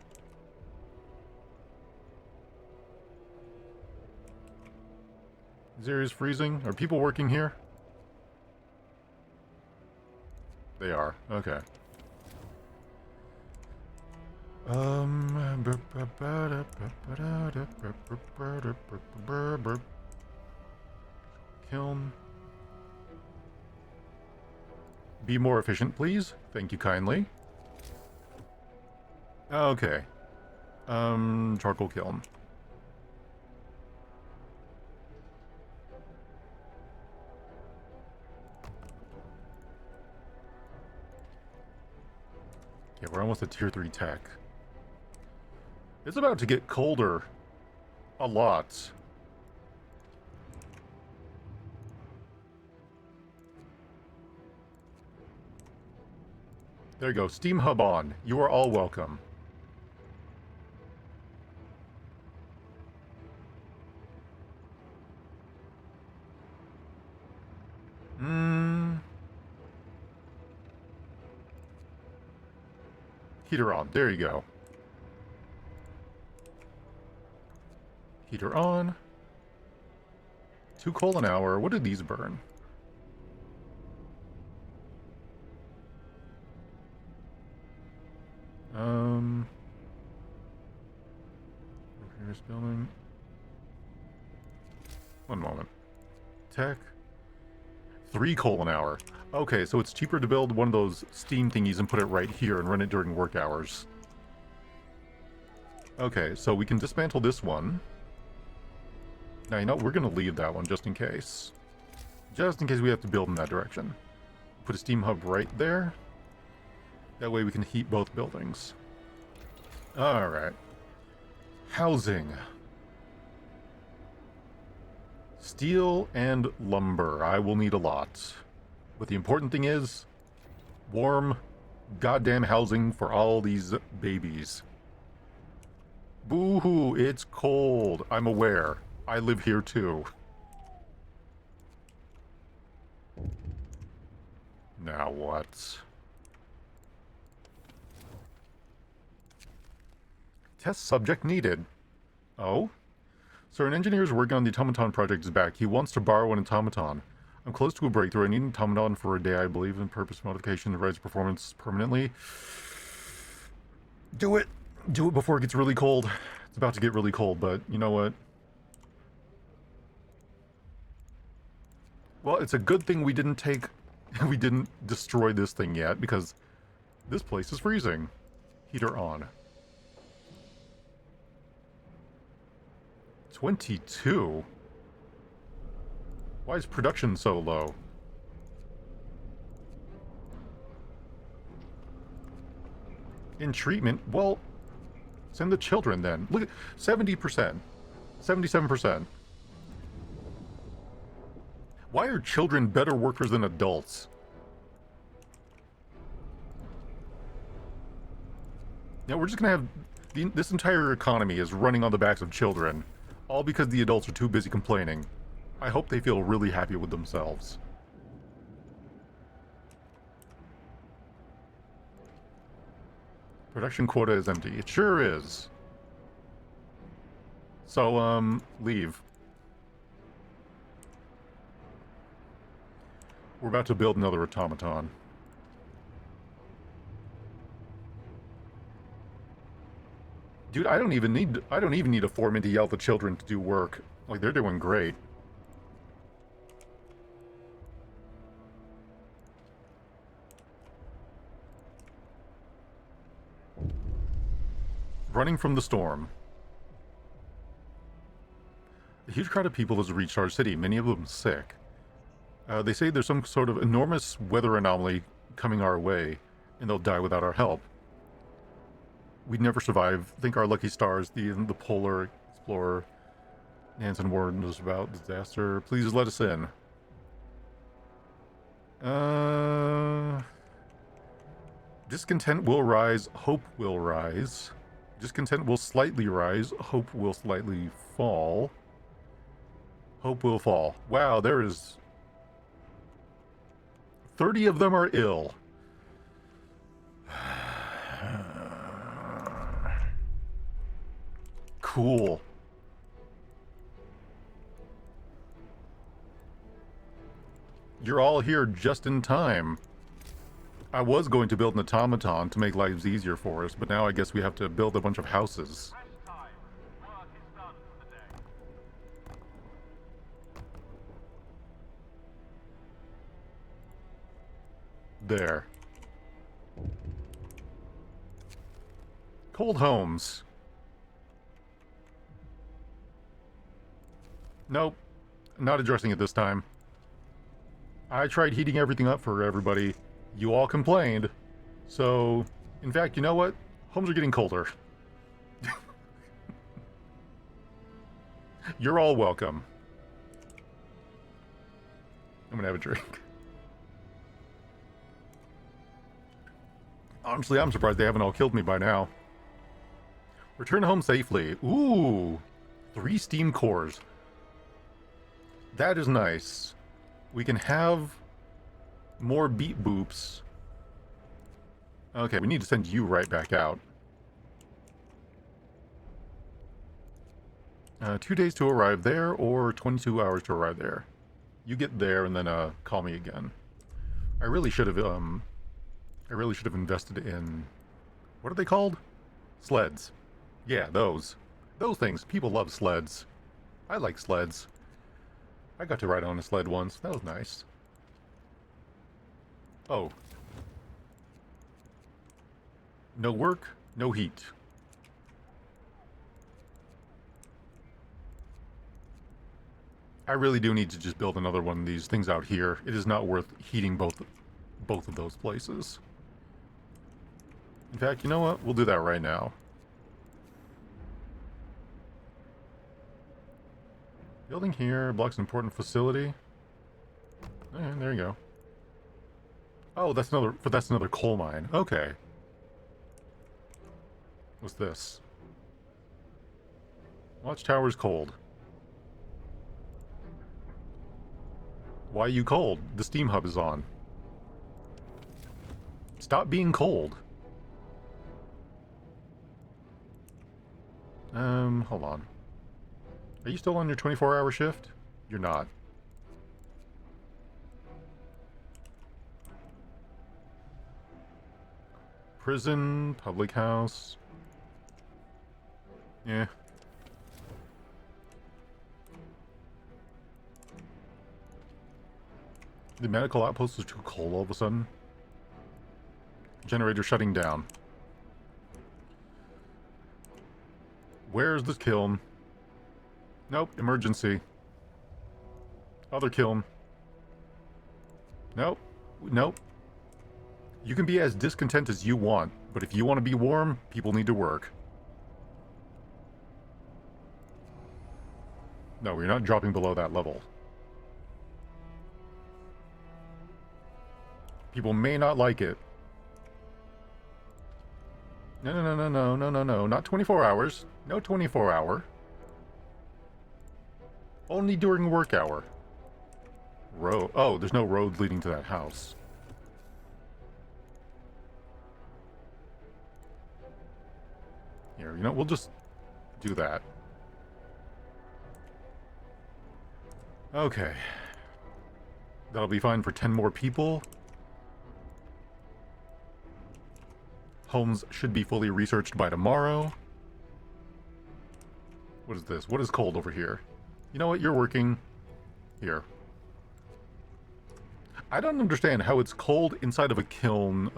This area's freezing. Are people working here? They are. Okay. Kiln. Be more efficient, please. Thank you kindly. Okay. Charcoal kiln. Yeah, we're almost at tier 3 tech. It's about to get colder. A lot. There you go. Steam hub on. You are all welcome. Heater on. There you go. Heater on. 2 coal an hour. What do these burn? Repairs building. One moment. Tech. 3 coal an hour. Okay, so it's cheaper to build one of those steam thingies and put it right here and run it during work hours. Okay, so we can dismantle this one. Now, you know, we're going to leave that one just in case. Just in case we have to build in that direction. Put a steam hub right there. That way we can heat both buildings. Alright. Housing. Steel and lumber. I will need a lot. But the important thing is, warm, goddamn housing for all these babies. Boo-hoo, it's cold. I'm aware. I live here too. Now what? Test subject needed. Oh? Sir, an engineer is working on the automaton project is back. He wants to borrow an automaton. I'm close to a breakthrough. I need an automaton for a day. I believe in purpose modification that rides performance permanently. Do it! Do it before it gets really cold. It's about to get really cold, but you know what? Well, it's a good thing we didn't take... we didn't destroy this thing yet, because this place is freezing. Heater on. 22? Why is production so low? In treatment? Well, send the children then. Look at 70%. 77%. Why are children better workers than adults? Now we're just gonna have... this entire economy is running on the backs of children. All because the adults are too busy complaining. I hope they feel really happy with themselves. Production quota is empty. It sure is. So, leave. We're about to build another automaton. Dude, I don't even need a foreman to yell at the children to do work. Like, they're doing great. Running from the storm. A huge crowd of people has reached our city, many of them sick. They say there's some sort of enormous weather anomaly coming our way, and they'll die without our help. We'd never survive. Think our lucky stars, the Polar Explorer. Nansen warned us about disaster. Please let us in. Discontent will rise, hope will rise. Discontent will slightly rise, hope will slightly fall. Hope will fall. Wow, there is... 30 of them are ill. Cool. You're all here just in time. I was going to build an automaton to make lives easier for us, but now I guess we have to build a bunch of houses. Rest time. Work is done for the day. There. Cold homes. Nope. Not addressing it this time. I tried heating everything up for everybody. You all complained. So, in fact, you know what? Homes are getting colder. You're all welcome. I'm gonna have a drink. Honestly, I'm surprised they haven't all killed me by now. Return home safely. Ooh, 3 steam cores. That is nice. We can have more beat boops. Okay, we need to send you right back out. 2 days to arrive there, or 22 hours to arrive there. You get there and then call me again. I really should have invested in, what are they called? Sleds. Yeah, those. Those things. People love sleds. I like sleds. I got to ride on a sled once. That was nice. Oh. No work, no heat. I really do need to just build another one of these things out here. It is not worth heating both of those places. In fact, you know what? We'll do that right now. Building here blocks an important facility. And there you go. Oh, that's another coal mine. Okay. What's this? Watchtower's cold. Why are you cold? The steam hub is on. Stop being cold. Hold on. Are you still on your 24-hour shift? You're not. Prison, public house. Yeah. The medical outpost is too cold all of a sudden. Generator shutting down. Where's this kiln? Nope, emergency. Other kiln. Nope, nope. You can be as discontent as you want, but if you want to be warm, people need to work. No, you're not dropping below that level. People may not like it. No, no, no, no, no, no, no, no. Not 24 hours. No 24 hour. Only during work hour. Road. Oh, there's no road leading to that house. Here, you know, we'll just do that. Okay. That'll be fine for 10 more people. Homes should be fully researched by tomorrow. What is this? What is cold over here? You know what? You're working. Here. I don't understand how it's cold inside of a kiln,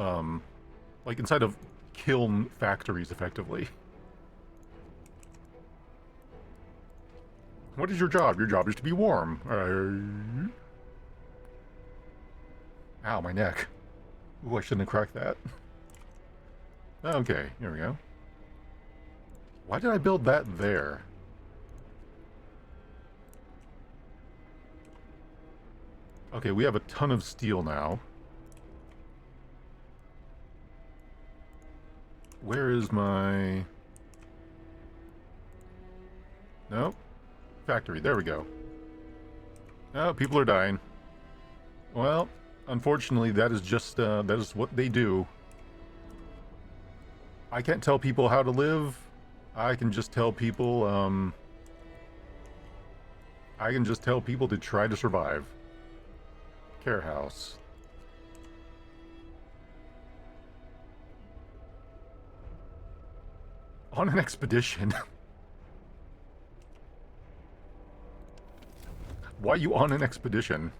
like inside of kiln factories, effectively. What is your job? Your job is to be warm. Ow, my neck. Ooh, I shouldn't have cracked that. Okay, here we go. Why did I build that there? Okay, we have a ton of steel now. Where is my... Nope. Factory, there we go. Oh, people are dying. Well, unfortunately, that is just, that is what they do. I can't tell people how to live. I can just tell people, I can just tell people to try to survive. Care house. On an expedition. Why are you on an expedition?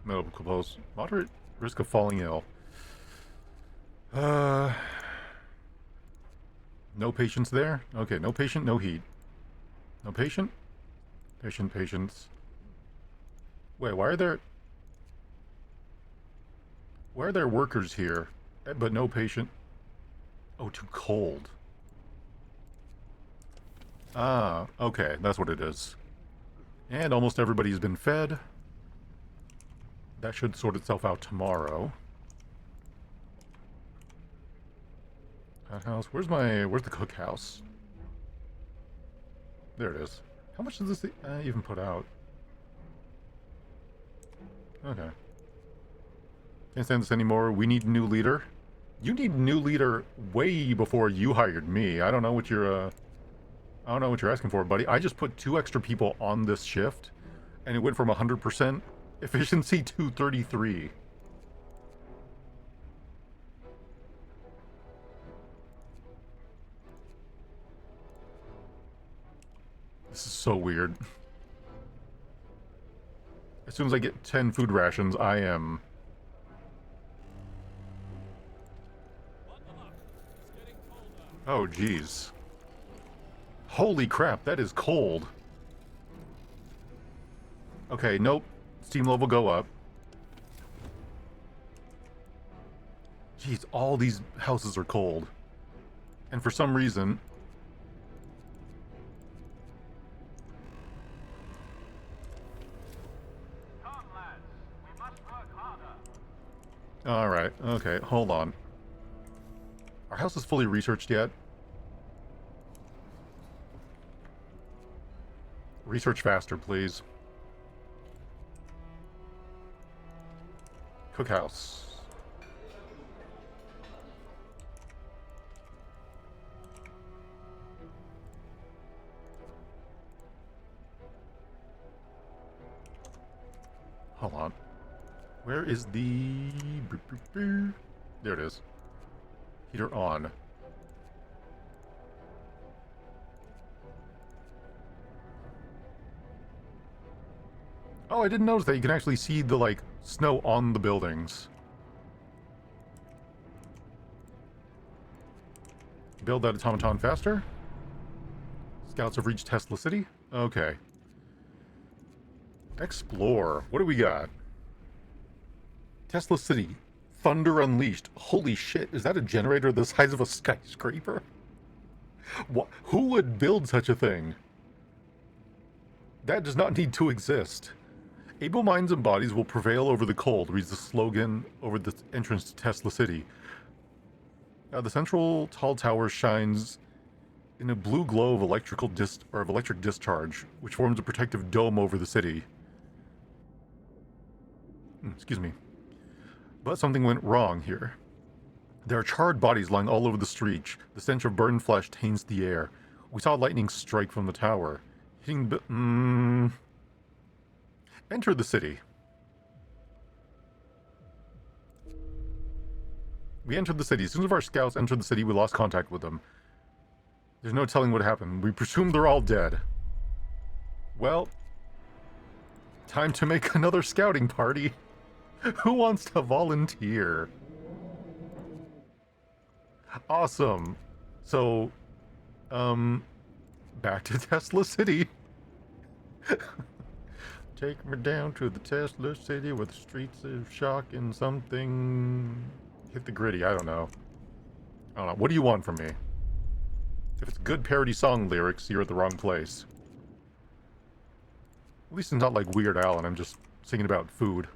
Medical post. Moderate risk of falling ill. No patients there? Okay, no patient, no heat. No patient? Patient, patients. Wait, why are there... Why are there workers here, but no patient? Oh, too cold. Ah, okay, that's what it is. And almost everybody's been fed. That should sort itself out tomorrow. House. Where's the cookhouse? There it is. How much does this even put out? Okay. Can't stand this anymore. We need a new leader. You need a new leader way before you hired me. I don't know what you're asking for, buddy. I just put 2 extra people on this shift, and it went from 100% efficiency to 33. This is so weird. As soon as I get 10 food rations, I am... Oh, jeez. Holy crap, that is cold. Okay, nope. Steam level go up. Jeez, all these houses are cold. And for some reason... Come, lads. We must work harder. Alright, okay, hold on. Our house is fully researched yet? Research faster, please. Cookhouse. Hold on. Where is the... There it is. Heater on. Oh, I didn't notice that. You can actually see the, like, snow on the buildings. Build that automaton faster. Scouts have reached Tesla City. Okay. Explore. What do we got? Tesla City. Thunder Unleashed. Holy shit, is that a generator the size of a skyscraper? What? Who would build such a thing? That does not need to exist. Able minds and bodies will prevail over the cold, reads the slogan over the entrance to Tesla City. The central tall tower shines in a blue glow of electric discharge, which forms a protective dome over the city. Excuse me. But something went wrong here. There are charred bodies lying all over the street. The stench of burned flesh taints the air. We saw lightning strike from the tower, hitting Enter the city. We entered the city. As soon as our scouts entered the city, we lost contact with them. There's no telling what happened. We presume they're all dead. Well, time to make another scouting party. Who wants to volunteer? Awesome. So, back to Tesla City. Take me down to the Tesla City where the streets of shock and something hit the gritty. I don't know. What do you want from me? If it's good parody song lyrics, you're at the wrong place. At least it's not like Weird Al and I'm just singing about food.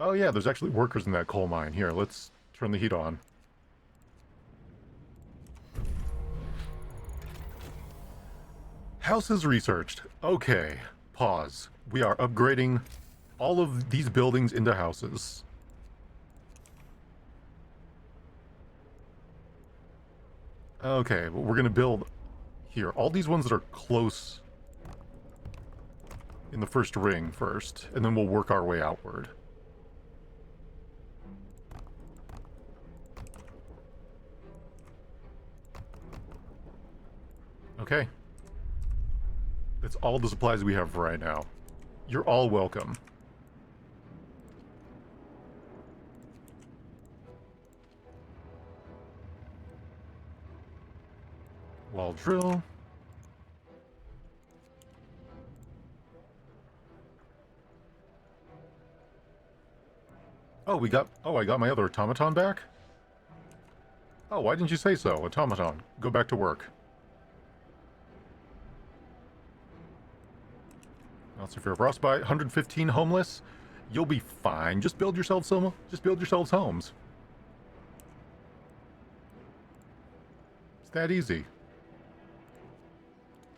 Oh yeah, there's actually workers in that coal mine. Here, let's turn the heat on. Houses researched. Okay, pause. We are upgrading all of these buildings into houses. Okay, well, we're gonna build here. All these ones that are close in the first ring first, and then we'll work our way outward. Okay. That's all the supplies we have right now. You're all welcome. Wall drill. Oh, I got my other automaton back? Oh, why didn't you say so? Automaton, go back to work. Not severe frostbite, 115 homeless. You'll be fine. Just build yourselves homes. It's that easy.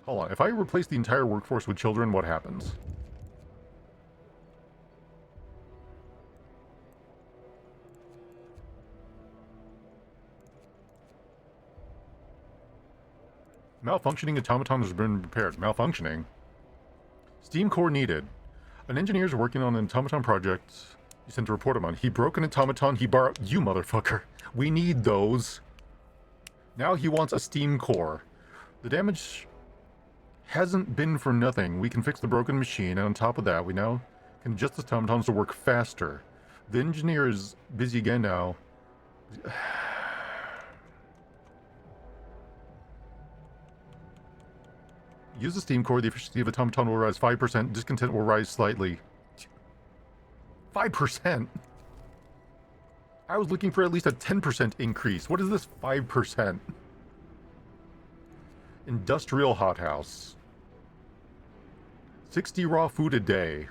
Hold on, if I replace the entire workforce with children, what happens? Malfunctioning automaton has been repaired. Malfunctioning? Steam core needed. An engineer is working on an automaton project. You sent a report him on. He broke an automaton he borrowed. You motherfucker. We need those. Now he wants a steam core. The damage hasn't been for nothing. We can fix the broken machine, and on top of that, we now can adjust the automatons to work faster. The engineer is busy again now. Use the steam core, the efficiency of automaton will rise 5%, discontent will rise slightly. 5%? I was looking for at least a 10% increase. What is this 5%? Industrial hothouse. 60 raw food a day.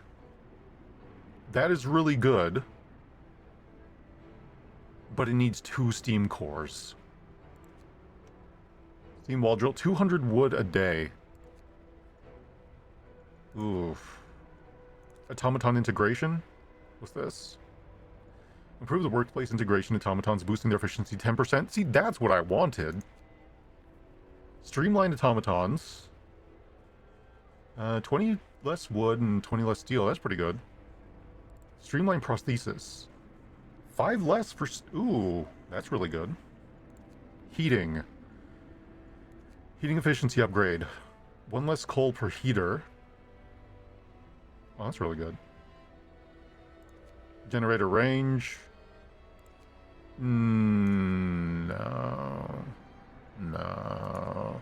That is really good. But it needs 2 steam cores. Steam wall drill, 200 wood a day. Oof. Automaton integration? What's this? Improve the workplace integration automatons, boosting their efficiency 10%. See, that's what I wanted. Streamlined automatons. 20 less wood and 20 less steel. That's pretty good. Streamlined prosthesis. 5 less for... Ooh, that's really good. Heating. Heating efficiency upgrade. One less coal per heater. Oh, that's really good. Generator range. No. No.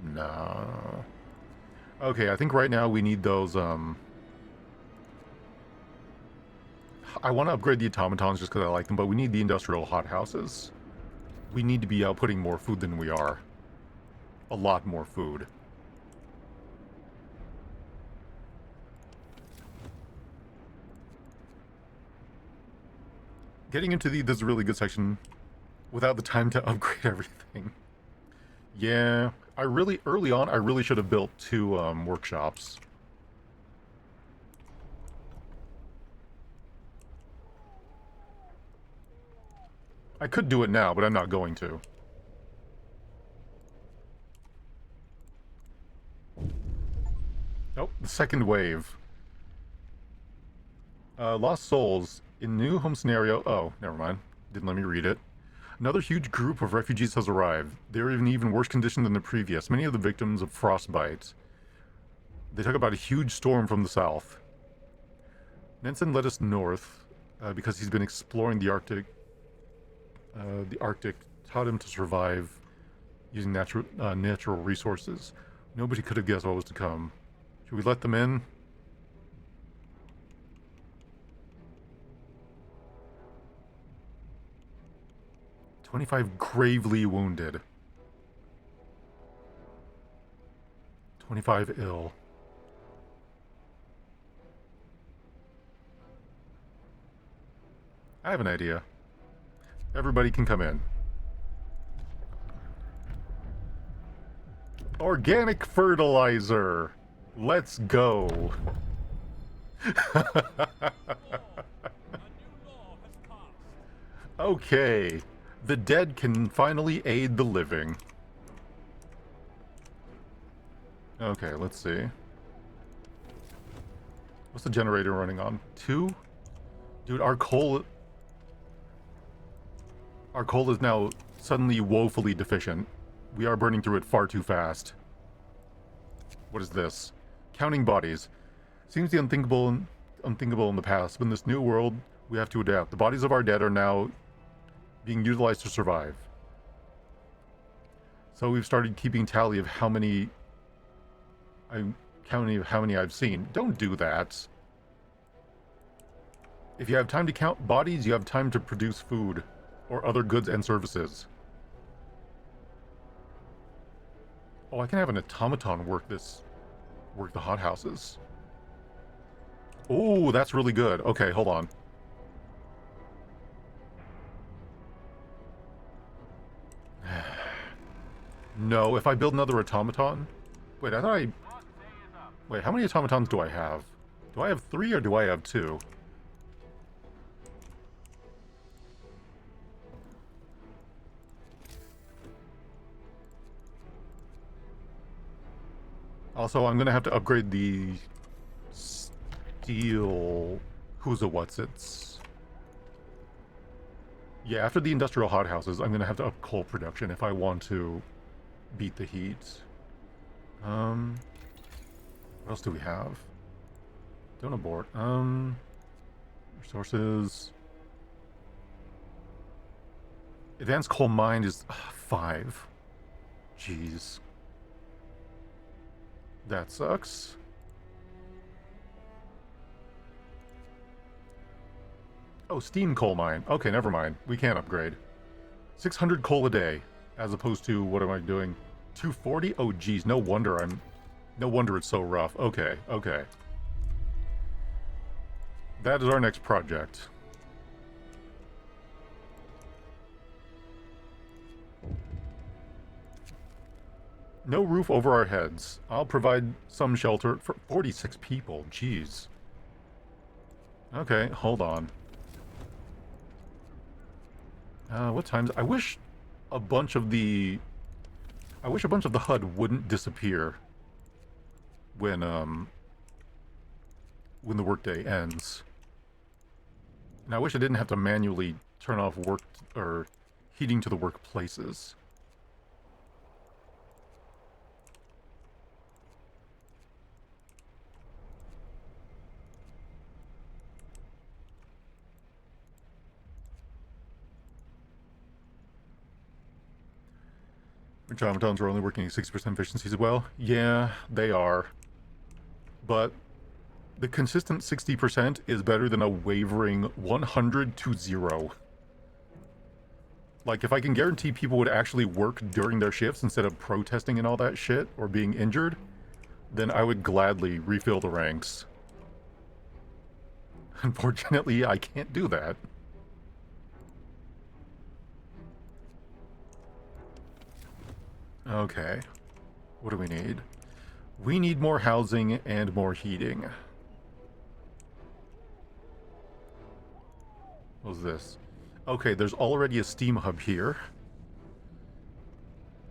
No. Okay, I think right now we need those, I want to upgrade the automatons just because I like them, but we need the industrial hothouses. We need to be outputting more food than we are. A lot more food. Getting into this is a really good section without the time to upgrade everything. Yeah, early on, I really should have built 2 workshops. I could do it now, but I'm not going to. Oh, the second wave. Lost Souls. In new home scenario... Oh, never mind. Didn't let me read it. Another huge group of refugees has arrived. They're in even worse condition than the previous. Many of the victims of frostbite. They talk about a huge storm from the south. Nansen led us north because he's been exploring the Arctic. The Arctic taught him to survive using natural resources. Nobody could have guessed what was to come. Should we let them in? "25 gravely wounded. 25 ill." I have an idea. Everybody can come in. Organic fertilizer! Let's go! Okay. The dead can finally aid the living. Okay, let's see. What's the generator running on? 2? Dude, our coal is now suddenly woefully deficient. We are burning through it far too fast. What is this? Counting bodies. Seems the unthinkable in the past, but in this new world, we have to adapt. The bodies of our dead are now being utilized to survive. So we've started keeping tally of how many... I'm counting of how many I've seen. Don't do that. If you have time to count bodies, you have time to produce food or other goods and services. Oh, I can have an automaton work the hothouses. Oh, that's really good. Okay, hold on. No, if I build another automaton... Wait, I thought I... Wait, how many automatons do I have? Do I have 3 or do I have 2? Also, I'm gonna have to upgrade the steel... Who's a what's-its? Yeah, after the industrial hothouses, I'm gonna have to up coal production if I want to beat the heat. What else do we have? Don't abort. Resources. Advanced coal mine is 5. Jeez. That sucks. Oh, steam coal mine. Okay, never mind. We can't upgrade. 600 coal a day, as opposed to, what am I doing? 240? Oh, geez, no wonder it's so rough. Okay, okay. That is our next project. No roof over our heads. I'll provide some shelter for 46 people. Jeez. Okay, hold on. What times? I wish a bunch of the HUD wouldn't disappear when the workday ends. And I wish I didn't have to manually turn off work or heating to the workplaces. Automatons are only working at 60% efficiency as well. Yeah, they are. But the consistent 60% is better than a wavering 100 to 0. Like, if I can guarantee people would actually work during their shifts instead of protesting and all that shit, or being injured, then I would gladly refill the ranks. Unfortunately, I can't do that. Okay. What do we need? We need more housing and more heating. What was this? Okay, there's already a steam hub here.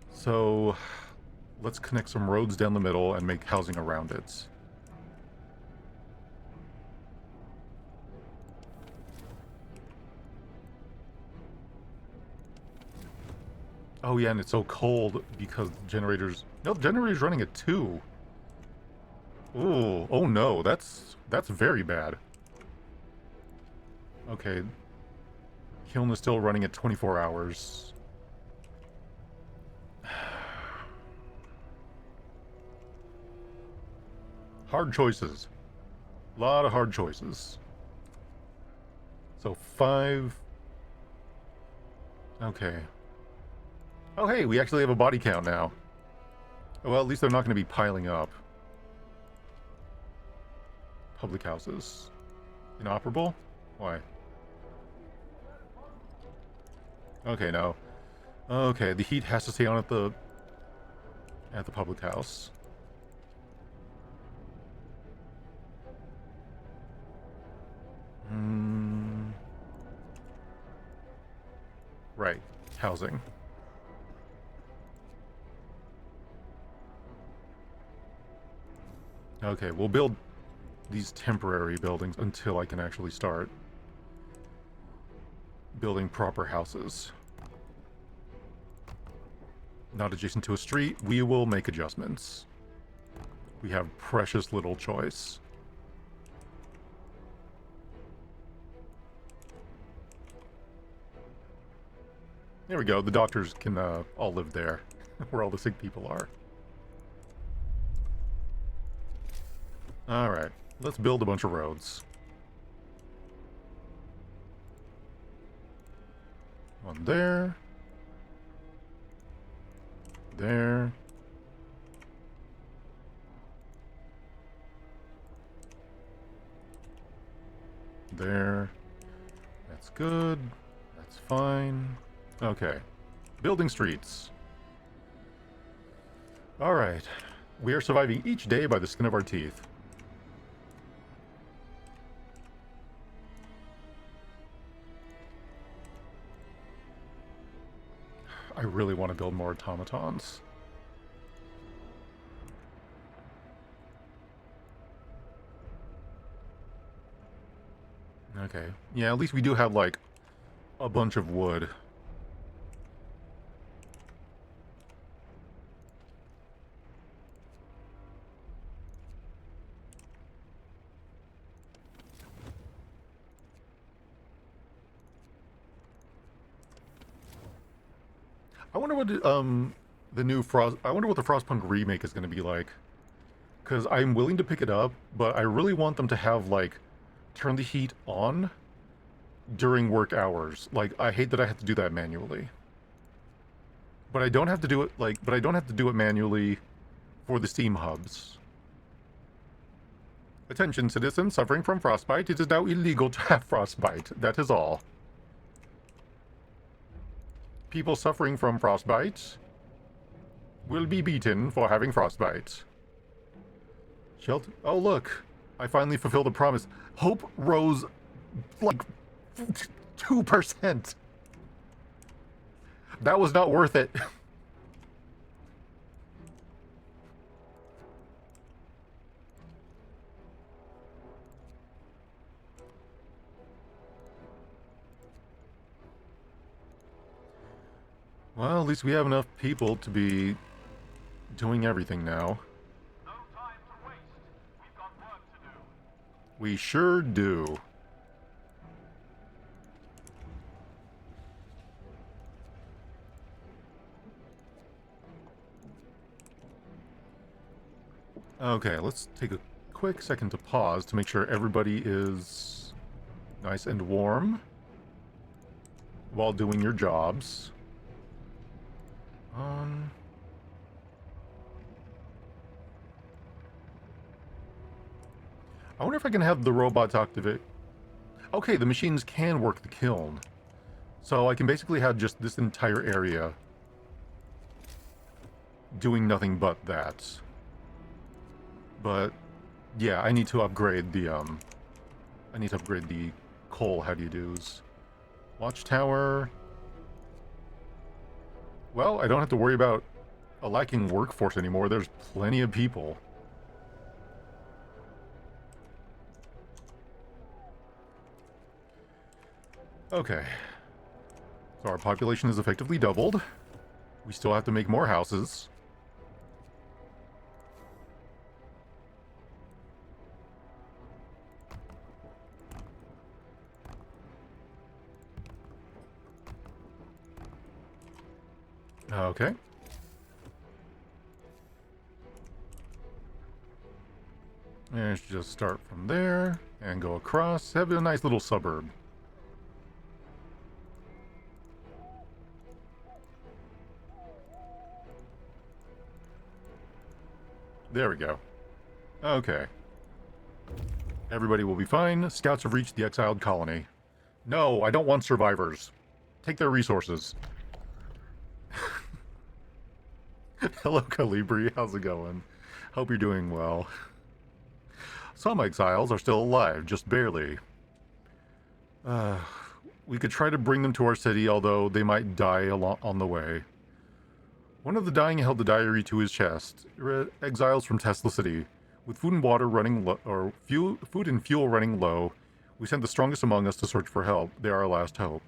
So let's connect some roads down the middle and make housing around it. Oh yeah, and it's so cold because the generators... No, the generator's running at 2. Ooh, oh no, that's very bad. Okay. Kiln is still running at 24 hours. Hard choices. A lot of hard choices. So 5... Okay. Oh hey, we actually have a body count now. Well, at least they're not going to be piling up. Public houses. Inoperable? Why? Okay, no. Okay, the heat has to stay on at the public house. Right. Housing. Okay, we'll build these temporary buildings until I can actually start building proper houses. Not adjacent to a street, we will make adjustments. We have precious little choice. There we go, the doctors can all live there, where all the sick people are. Alright, let's build a bunch of roads. One there. There. There. That's good. That's fine. Okay. Building streets. Alright. We are surviving each day by the skin of our teeth. I really want to build more automatons. Okay. Yeah, at least we do have, like, a bunch of wood. I wonder what the new Frost... I wonder what the Frostpunk remake is going to be like. Because I'm willing to pick it up, but I really want them to have, like, turn the heat on during work hours. Like, I hate that I have to do that manually. But I don't have to do it, like... But I don't have to do it manually for the steam hubs. Attention, citizens suffering from frostbite. It is now illegal to have frostbite. That is all. People suffering from frostbite will be beaten for having frostbite. Shelter. Oh, look. I finally fulfilled a promise. Hope rose, like, 2%. That was not worth it. Well, at least we have enough people to be doing everything now. No time to waste. We've got work to do. We sure do. Okay, let's take a quick second to pause to make sure everybody is nice and warm while doing your jobs. I wonder if I can have the robots activate. Okay, the machines can work the kiln. So I can basically have just this entire area doing nothing but that. But yeah, I need to upgrade the coal how-do-you-dos. Watchtower. Well, I don't have to worry about a lacking workforce anymore. There's plenty of people. Okay. So our population is effectively doubled. We still have to make more houses. Okay. Let's just start from there and go across. Have a nice little suburb. There we go. Okay. Everybody will be fine. Scouts have reached the exiled colony. No, I don't want survivors. Take their resources. Hello, Calibri. How's it going? Hope you're doing well. Some exiles are still alive, just barely. We could try to bring them to our city, although they might die on the way. One of the dying held the diary to his chest. Exiles from Tesla City. With food and water running low, food and fuel running low, we sent the strongest among us to search for help. They are our last hope.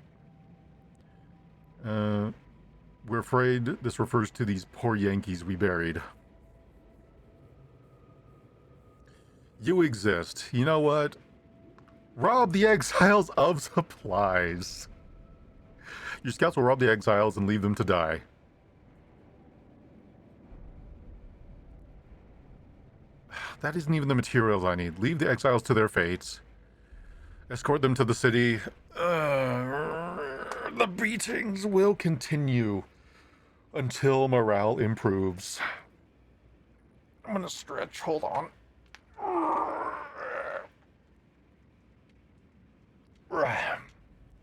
We're afraid this refers to these poor Yankees we buried. You exist. You know what? Rob the exiles of supplies. Your scouts will rob the exiles and leave them to die. That isn't even the materials I need. Leave the exiles to their fates. Escort them to the city. The beatings will continue until morale improves. I'm gonna stretch. Hold on.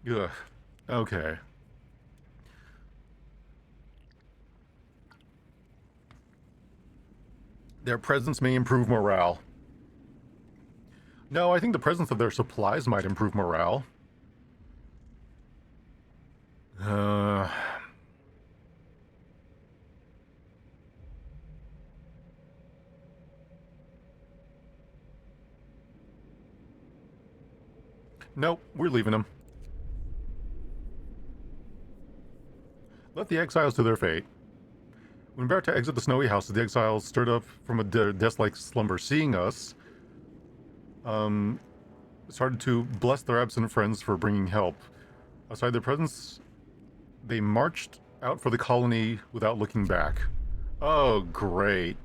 Ugh. Okay. Their presence may improve morale. No, I think the presence of their supplies might improve morale. Nope, we're leaving them. Let the exiles to their fate. When about to exit the snowy house, the exiles stirred up from a death-like slumber, seeing us. Started to bless their absent friends for bringing help. Aside their presence, they marched out for the colony without looking back. Oh, great.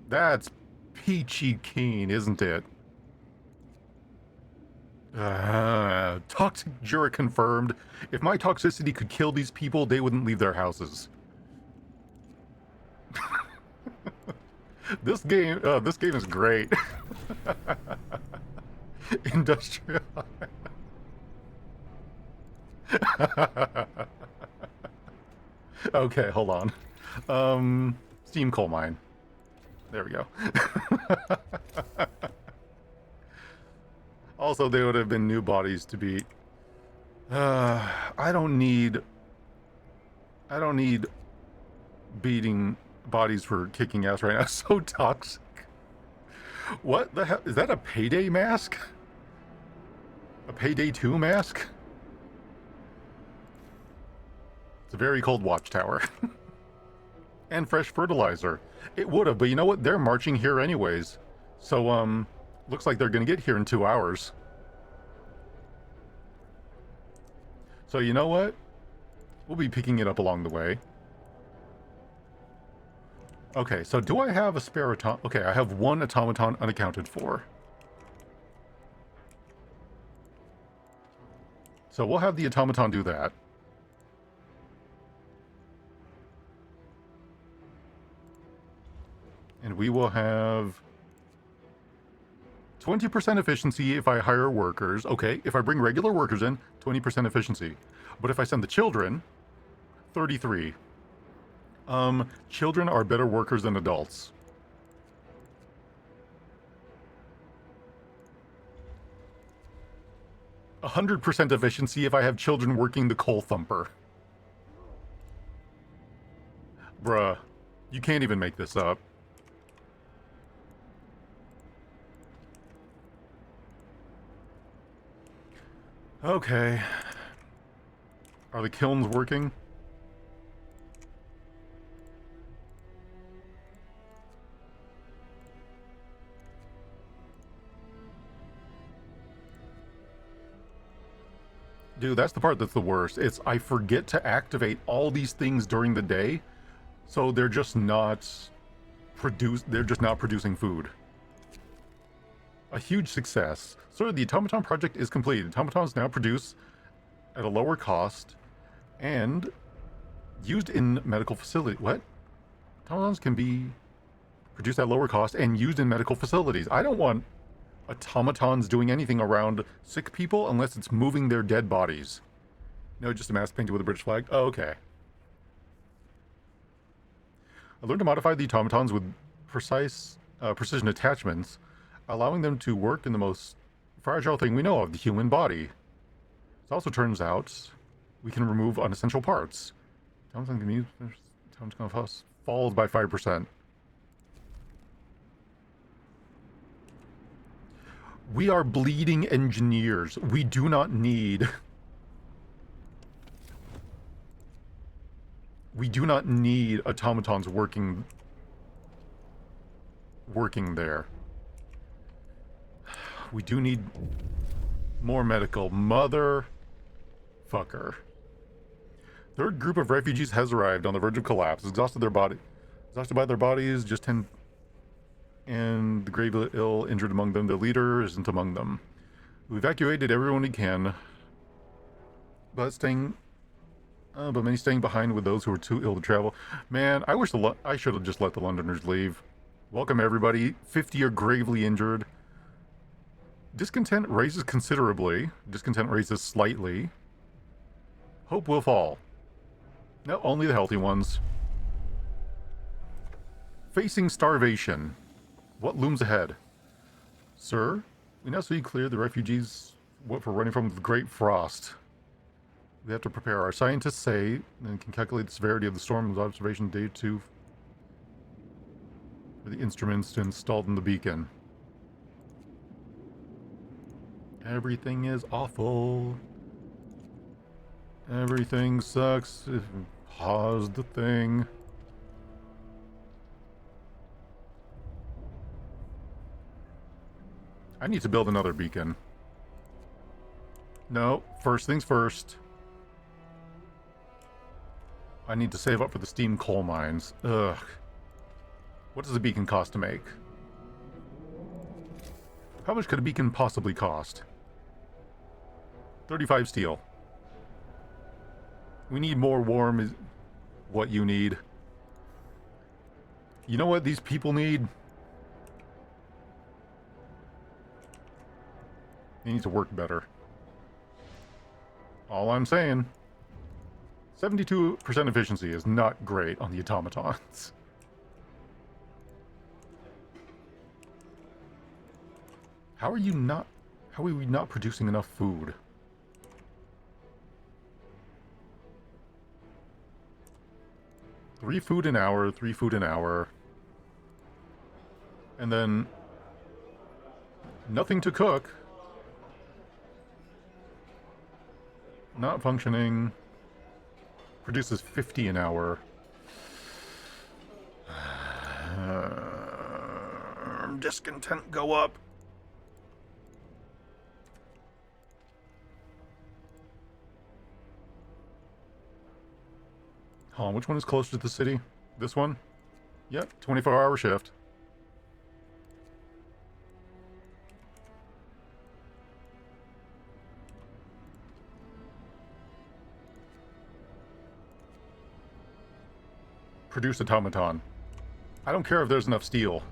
That's peachy keen, isn't it? Toxic Jura confirmed. If my toxicity could kill these people, they wouldn't leave their houses. This game is great. Industrial. Okay, hold on. Steam coal mine. There we go. Also, they would have been new bodies to beat. I don't need beating bodies for kicking ass right now. So toxic. What the hell? Is that a Payday mask? A Payday 2 mask? It's a very cold watchtower. And fresh fertilizer. It would have, but you know what? They're marching here anyways. So, looks like they're gonna get here in 2 hours. So you know what? We'll be picking it up along the way. Okay, so do I have a spare automaton? Okay, I have one automaton unaccounted for. So we'll have the automaton do that. And we will have 20% efficiency if I hire workers. Okay, if I bring regular workers in, 20% efficiency. But if I send the children, 33. Children are better workers than adults. A 100% efficiency if I have children working the coal thumper. Bruh, you can't even make this up. Okay. Are the kilns working? Dude, that's the part that's the worst. It's I forget to activate all these things during the day, so they're just not producing food. A huge success. So the automaton project is complete. Automatons now produce at a lower cost and used in medical facility. What? Automatons can be produced at lower cost and used in medical facilities. I don't want automatons doing anything around sick people unless it's moving their dead bodies. No, just a mask painted with a British flag. Oh, okay. I learned to modify the automatons with precision attachments, allowing them to work in the most fragile thing we know of, the human body. It also turns out we can remove unessential parts. Automaton can use falls by 5%. We are bleeding engineers. We do not need... We do not need automatons working there. We do need more medical. Motherfucker. Third group of refugees has arrived on the verge of collapse. Exhausted by their bodies, just 10... and the gravely ill, injured among them. The leader isn't among them. We evacuated everyone we can, but many staying behind with those who are too ill to travel. Man, I wish I should have just let the Londoners leave. Welcome everybody. 50 are gravely injured. Discontent raises considerably. Discontent raises slightly. Hope will fall. No, only the healthy ones. Facing starvation. What looms ahead? Sir, we now see clear the refugees for running from the Great Frost. We have to prepare. Our scientists say and can calculate the severity of the storm with observation day 2 for the instruments installed in the beacon. Everything is awful. Everything sucks. Pause the thing. I need to build another beacon. No, first things first. I need to save up for the steam coal mines. Ugh. What does a beacon cost to make? How much could a beacon possibly cost? 35 steel. We need more warm is what you need. You know what these people need? They need to work better. All I'm saying. 72% efficiency is not great on the automatons. How are we not producing enough food? Three food an hour. And then nothing to cook. Not functioning. Produces 50 an hour. Discontent go up. Hold on, which one is closer to the city? This one? Yep, 24-hour shift. Produce automaton. I don't care if there's enough steel.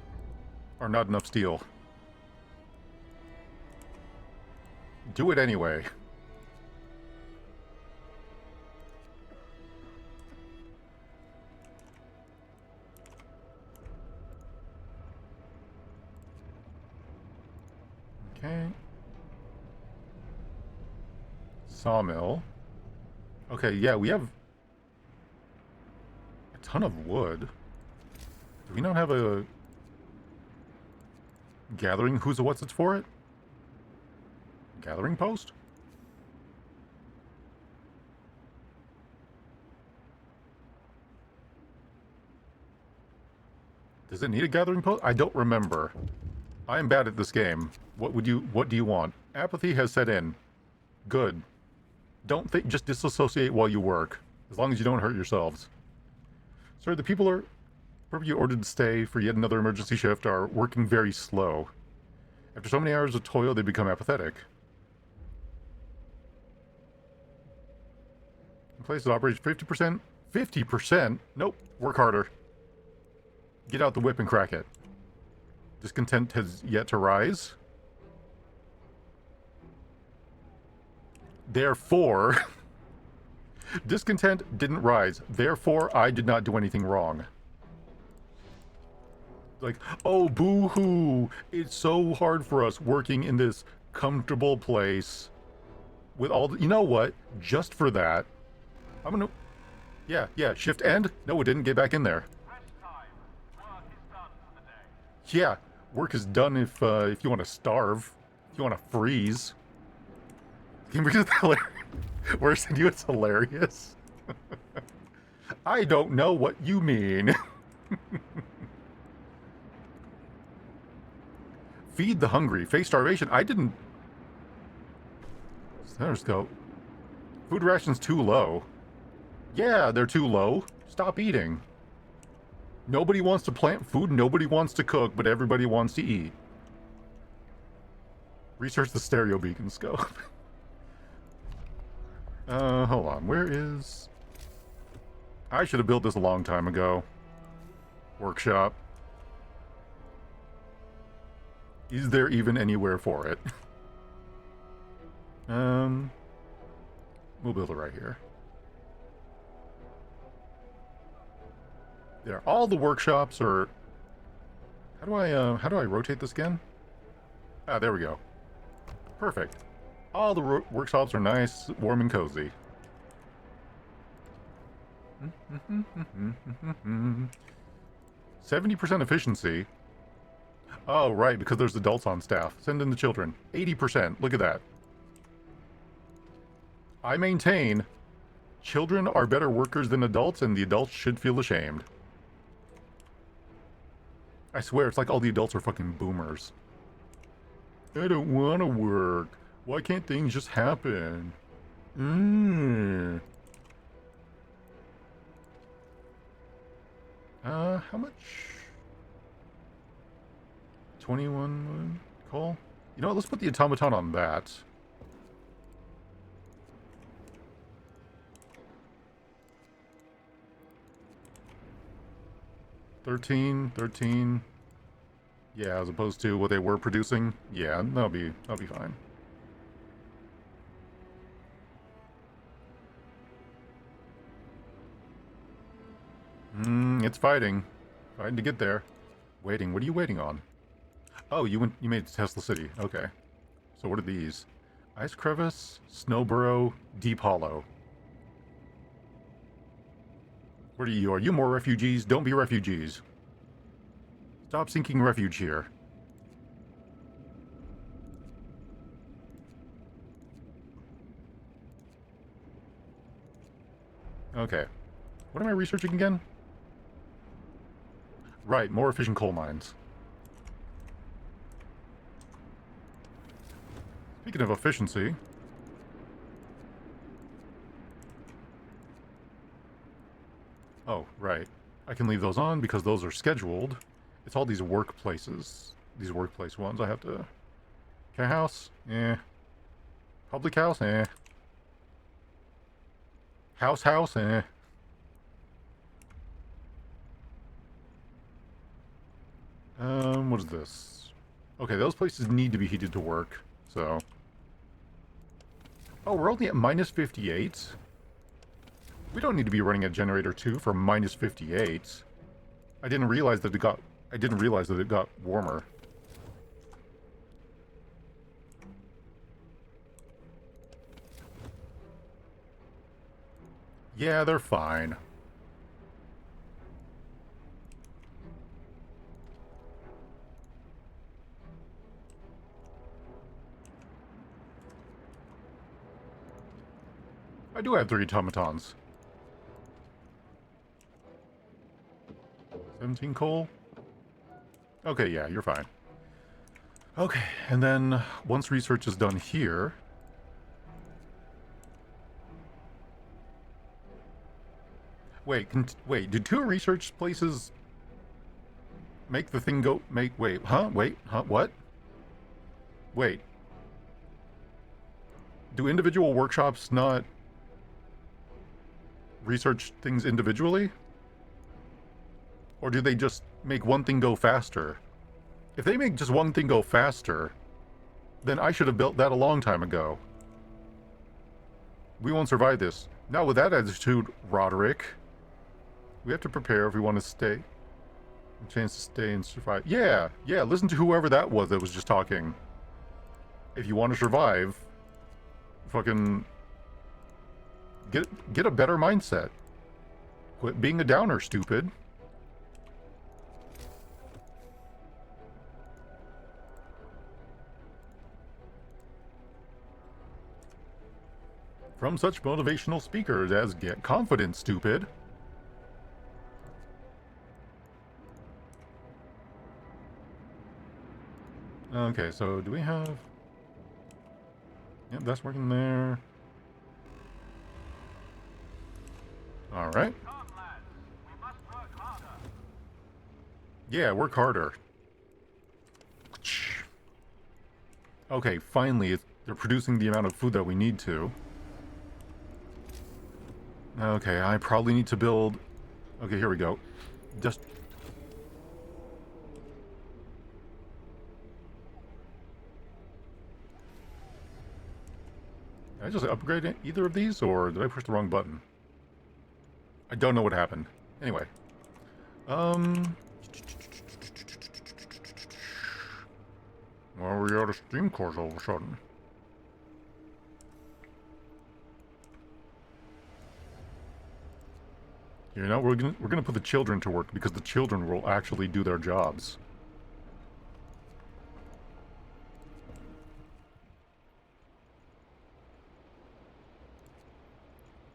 Or not enough steel. Do it anyway. Okay. Sawmill. Okay, yeah, we have a ton of wood. Do we not have a gathering who's a what's it's for it? Gathering post? Does it need a gathering post? I don't remember. I am bad at this game. What do you want? Apathy has set in. Good. Don't think, just disassociate while you work. As long as you don't hurt yourselves. Sir, the people whoever you ordered to stay for yet another emergency shift are working very slow. After so many hours of toil, they become apathetic. In place that operates 50%? 50%? Nope. Work harder. Get out the whip and crack it. Discontent has yet to rise. Therefore, discontent didn't rise. Therefore, I did not do anything wrong. Like, oh, boo-hoo. It's so hard for us working in this comfortable place with all the... You know what? Just for that, I'm gonna... Yeah, shift end? No, it didn't. Get back in there. Rest time. Work is done for the day. Yeah, work is done if you want to starve. If you want to freeze. Worse than you, it's hilarious. I don't know what you mean. Feed the hungry. Face starvation. I didn't... Stethoscope. Food rations too low. Yeah, they're too low. Stop eating. Nobody wants to plant food, nobody wants to cook, but everybody wants to eat. Research the stereo beacon scope. Hold on. Where is... I should have built this a long time ago. Workshop. Is there even anywhere for it? We'll build it right here. There. All the workshops are... how do I rotate this again? Ah, there we go. Perfect. All the workshops are nice, warm, and cozy. 70% efficiency. Oh, right, because there's adults on staff. Send in the children. 80%. Look at that. I maintain children are better workers than adults, and the adults should feel ashamed. I swear, it's like all the adults are fucking boomers. I don't want to work. Why can't things just happen? How much? 21 coal? You know what, let's put the automaton on that. $13. Yeah, as opposed to what they were producing. Yeah, that'll be fine. It's fighting. Fighting to get there. Waiting. What are you waiting on? Oh, you made Tesla City. Okay. So what are these? Ice Crevice, Snow Burrow, Deep Hollow. What are you? Are you more refugees? Don't be refugees. Stop seeking refuge here. Okay. What am I researching again? Right, more efficient coal mines. Speaking of efficiency... oh, right. I can leave those on because those are scheduled. It's all these workplaces. These workplace ones I have to... Okay, house? Eh. Public house? Eh. House? Eh. What is this? Okay, those places need to be heated to work, so... Oh, we're only at minus 58? We don't need to be running a generator 2 for minus 58. I didn't realize that it got warmer. Yeah, they're fine. I do have 3 automatons. 17 coal? Okay, yeah, you're fine. Okay, and then once research is done here... Wait, did 2 research places make the thing go... what? Wait. Do individual workshops not research things individually? Or do they just make one thing go faster? If they make just one thing go faster, then I should have built that a long time ago. We won't survive this. Not with that attitude, Roderick. We have to prepare if we want to stay. A chance to stay and survive. Yeah, listen to whoever that was just talking. If you want to survive, fucking get a better mindset. Quit being a downer, stupid. From such motivational speakers as get confident, stupid. Okay, so do we have... Yep, that's working there. Alright. Yeah, work harder. Okay, finally, they're producing the amount of food that we need to. Okay, I probably need to build... Okay, here we go. Just... Did I just upgrade either of these, or did I push the wrong button? I don't know what happened. Anyway. Why are we out of steam cores all of a sudden? You know, we're gonna put the children to work because the children will actually do their jobs.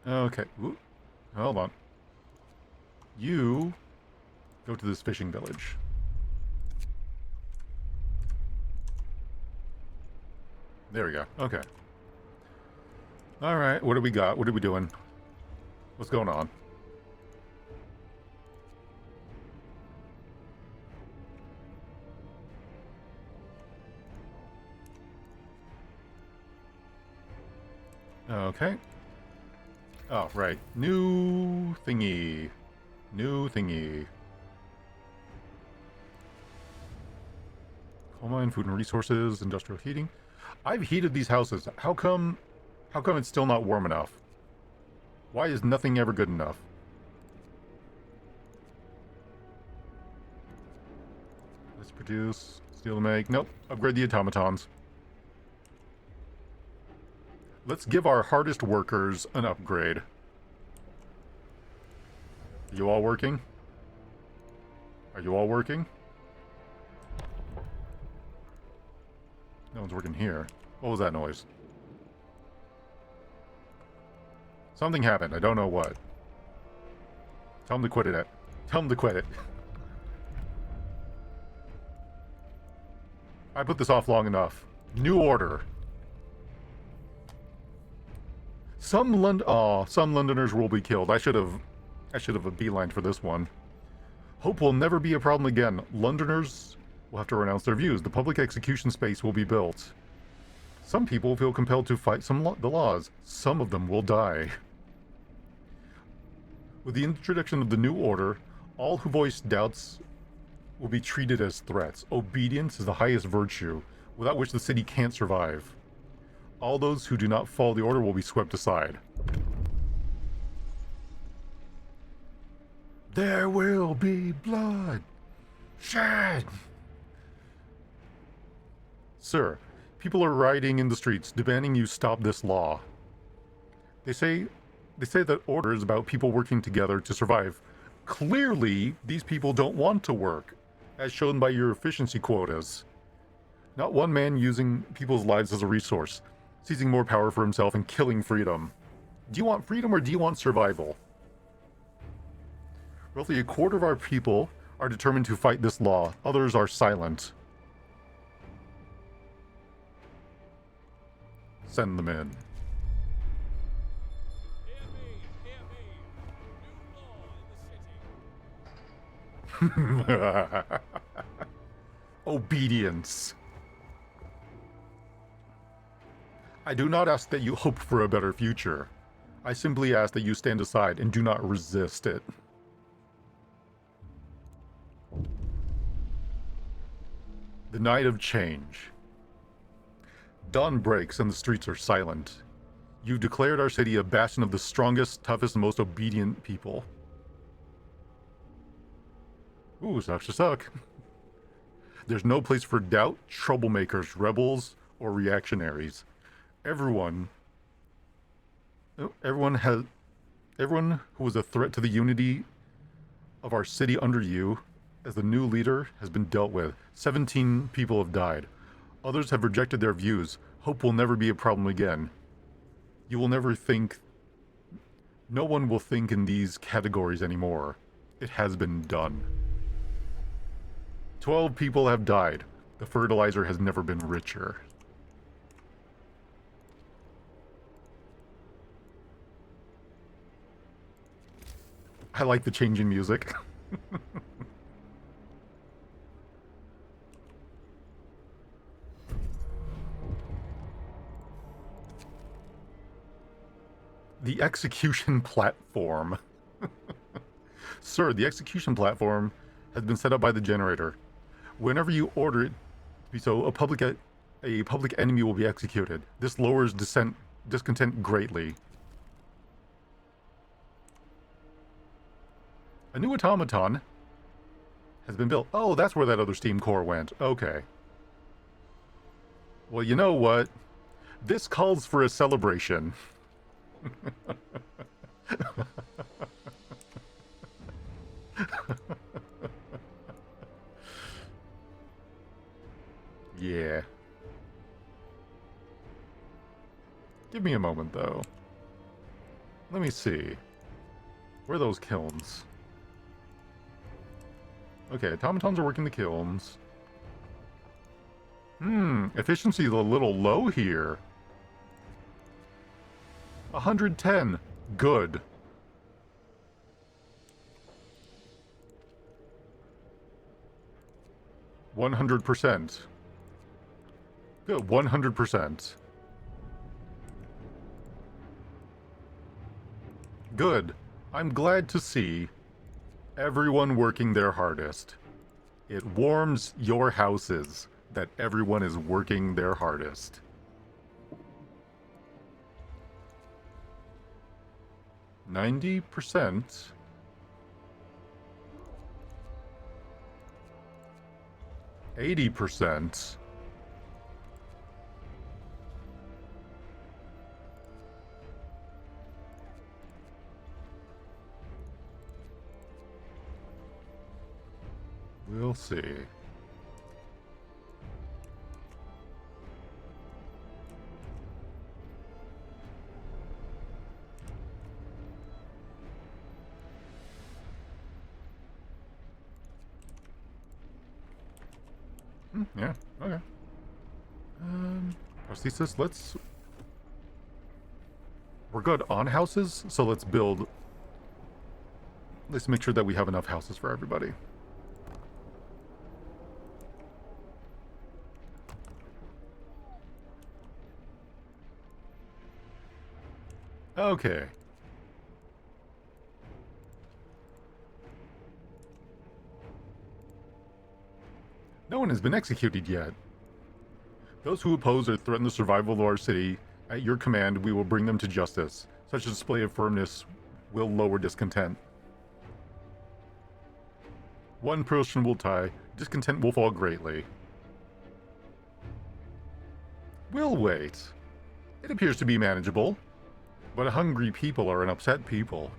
Okay. Ooh. Hold on. You go to this fishing village. There we go. Okay. Alright, what do we got? What are we doing? What's going on? Okay. Oh, right. New thingy. New thingy. Coal mine, food and resources, industrial heating. I've heated these houses. How come it's still not warm enough? Why is nothing ever good enough? Let's produce, steel to make. Nope. Upgrade the automatons. Let's give our hardest workers an upgrade. Are you all working? Are you all working? No one's working here. What was that noise? Something happened. I don't know what. Tell them to quit it. Tell them to quit it. I put this off long enough. New order. Some Londoners will be killed. I should have a beeline for this one. Hope will never be a problem again. Londoners will have to renounce their views. The public execution space will be built. Some people feel compelled to fight the laws. Some of them will die. With the introduction of the new order, all who voice doubts will be treated as threats. Obedience is the highest virtue, without which the city can't survive. All those who do not follow the order will be swept aside. There will be blood shed. Sir, people are rioting in the streets, demanding you stop this law. They say that order is about people working together to survive. Clearly, these people don't want to work, as shown by your efficiency quotas. Not one man using people's lives as a resource, seizing more power for himself and killing freedom. Do you want freedom or do you want survival? Roughly a quarter of our people are determined to fight this law. Others are silent. Send them in. Hear me, new law in the city. Obedience. I do not ask that you hope for a better future. I simply ask that you stand aside and do not resist it. The night of change. Dawn breaks and the streets are silent. You've declared our city a bastion of the strongest, toughest, and most obedient people. Ooh, suck. There's no place for doubt, troublemakers, rebels, or reactionaries. Everyone who was a threat to the unity of our city under you as the new leader has been dealt with. 17 people have died. Others have rejected their views. Hope will never be a problem again. You will never think... No one will think in these categories anymore. It has been done. 12 people have died. The fertilizer has never been richer. I like the change in music. The execution platform. Sir, the execution platform has been set up by the generator. Whenever you order it to be so, a public enemy will be executed. This lowers discontent greatly. A new automaton has been built. Oh, that's where that other steam core went. Okay. Well, you know what? This calls for a celebration. Yeah. Give me a moment, though. Let me see. Where are those kilns? Okay, automatons are working the kilns. Efficiency is a little low here. 110. Good. %. Good, 100%. Good. I'm glad to see everyone working their hardest. It warms your houses that everyone is working their hardest. %. 80%. We'll see. Yeah, okay. Prosthesis, we're good on houses, so let's make sure that we have enough houses for everybody. Okay. No one has been executed yet. Those who oppose or threaten the survival of our city, at your command, we will bring them to justice. Such a display of firmness will lower discontent. One person will die, discontent will fall greatly. We'll wait. It appears to be manageable, but hungry people are an upset people.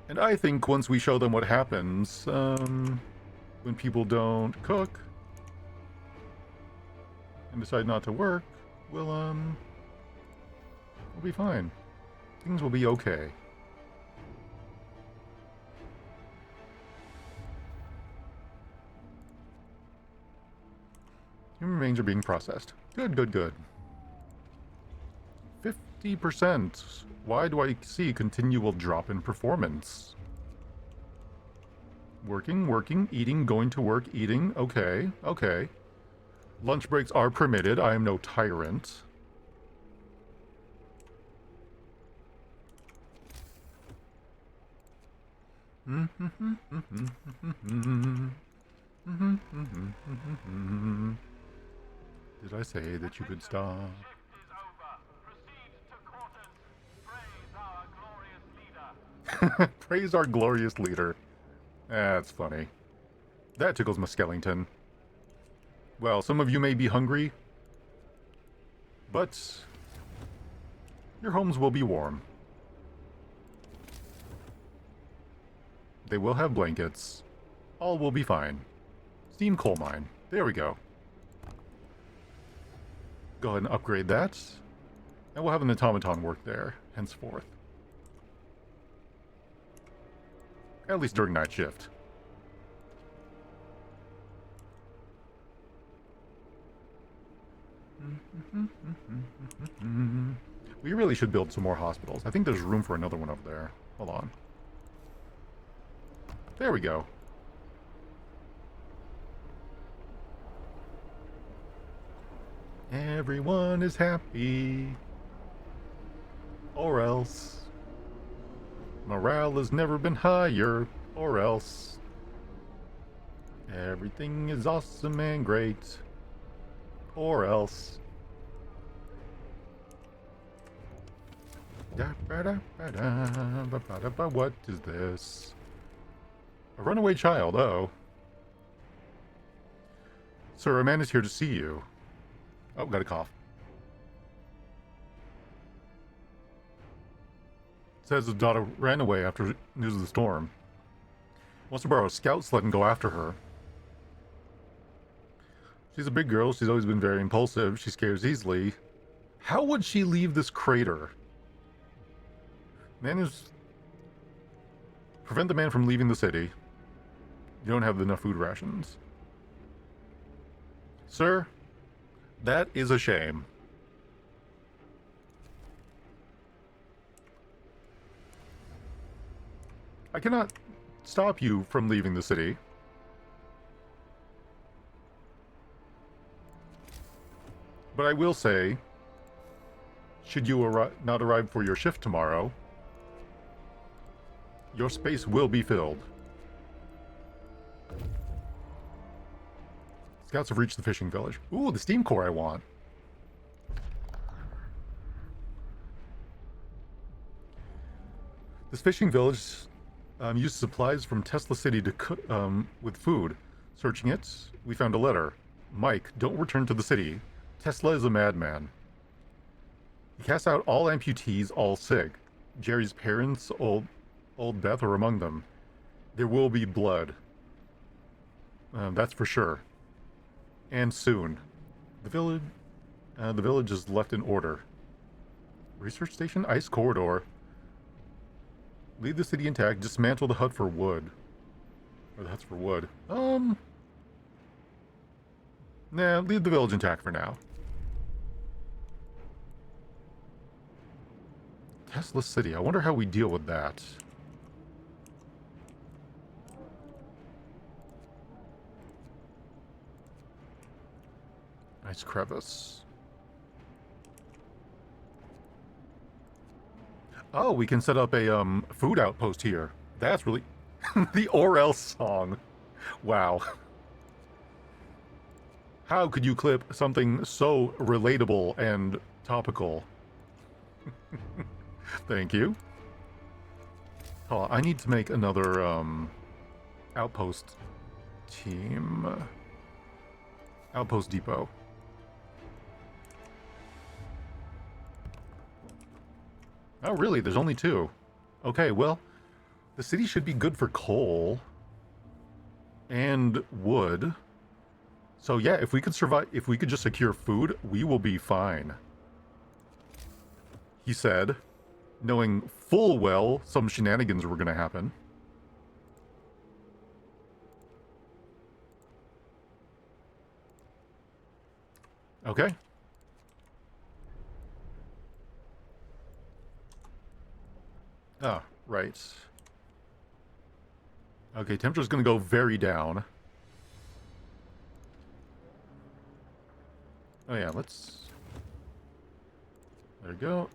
And I think once we show them what happens, when people don't cook and decide not to work, we'll be fine. Things will be okay. Human remains are being processed. Good, good, good. 50%. Why do I see a continual drop in performance? Working, working, eating, going to work, eating. Okay, okay. Lunch breaks are permitted. I am no tyrant. Did I say that you could stop? Shift is over. Proceed to quarters. Praise our glorious leader. Praise our glorious leader. That's funny. That tickles my skeleton. Well, some of you may be hungry, but your homes will be warm. They will have blankets. All will be fine. Steam coal mine. There we go. Go ahead and upgrade that. And we'll have an automaton work there, henceforth. At least during night shift. We really should build some more hospitals. I think there's room for another one over there. Hold on. There we go. Everyone is happy. Or else. Morale has never been higher. Or else. Everything is awesome and great. Or else. What is this? A runaway child, oh. Sir, a man is here to see you. Oh, got a cough. Says his daughter ran away after news of the storm. Wants to borrow a scout sled and go after her. She's a big girl. She's always been very impulsive. She scares easily. How would she leave this crater? Prevent the man from leaving the city. You don't have enough food rations. Sir, that is a shame. I cannot stop you from leaving the city. But I will say, should you not arrive for your shift tomorrow, your space will be filled. Scouts have reached the fishing village. Ooh, the steam core I want. This fishing village used supplies from Tesla City to cook with food. Searching it, we found a letter. Mike, don't return to the city. Tesla is a madman. He casts out all amputees, all sick. Jerry's parents, old Beth, are among them. There will be blood. That's for sure. And soon. The village is left in order. Research station? Ice corridor. Leave the city intact. Dismantle the hut for wood. Or the huts for wood. Nah, leave the village intact for now. Tesla City. I wonder how we deal with that. Nice crevice. Oh, we can set up a food outpost here. That's really the or else song. Wow. How could you clip something so relatable and topical? Thank you. Oh, I need to make another outpost team. Outpost depot. Oh, really? There's only 2. Okay, well, the city should be good for coal and wood. So yeah, if we could survive, if we could just secure food, we will be fine. He said, knowing full well some shenanigans were going to happen. Okay. Ah, right. Okay, temperature's going to go very down. Oh yeah, let's... There you go.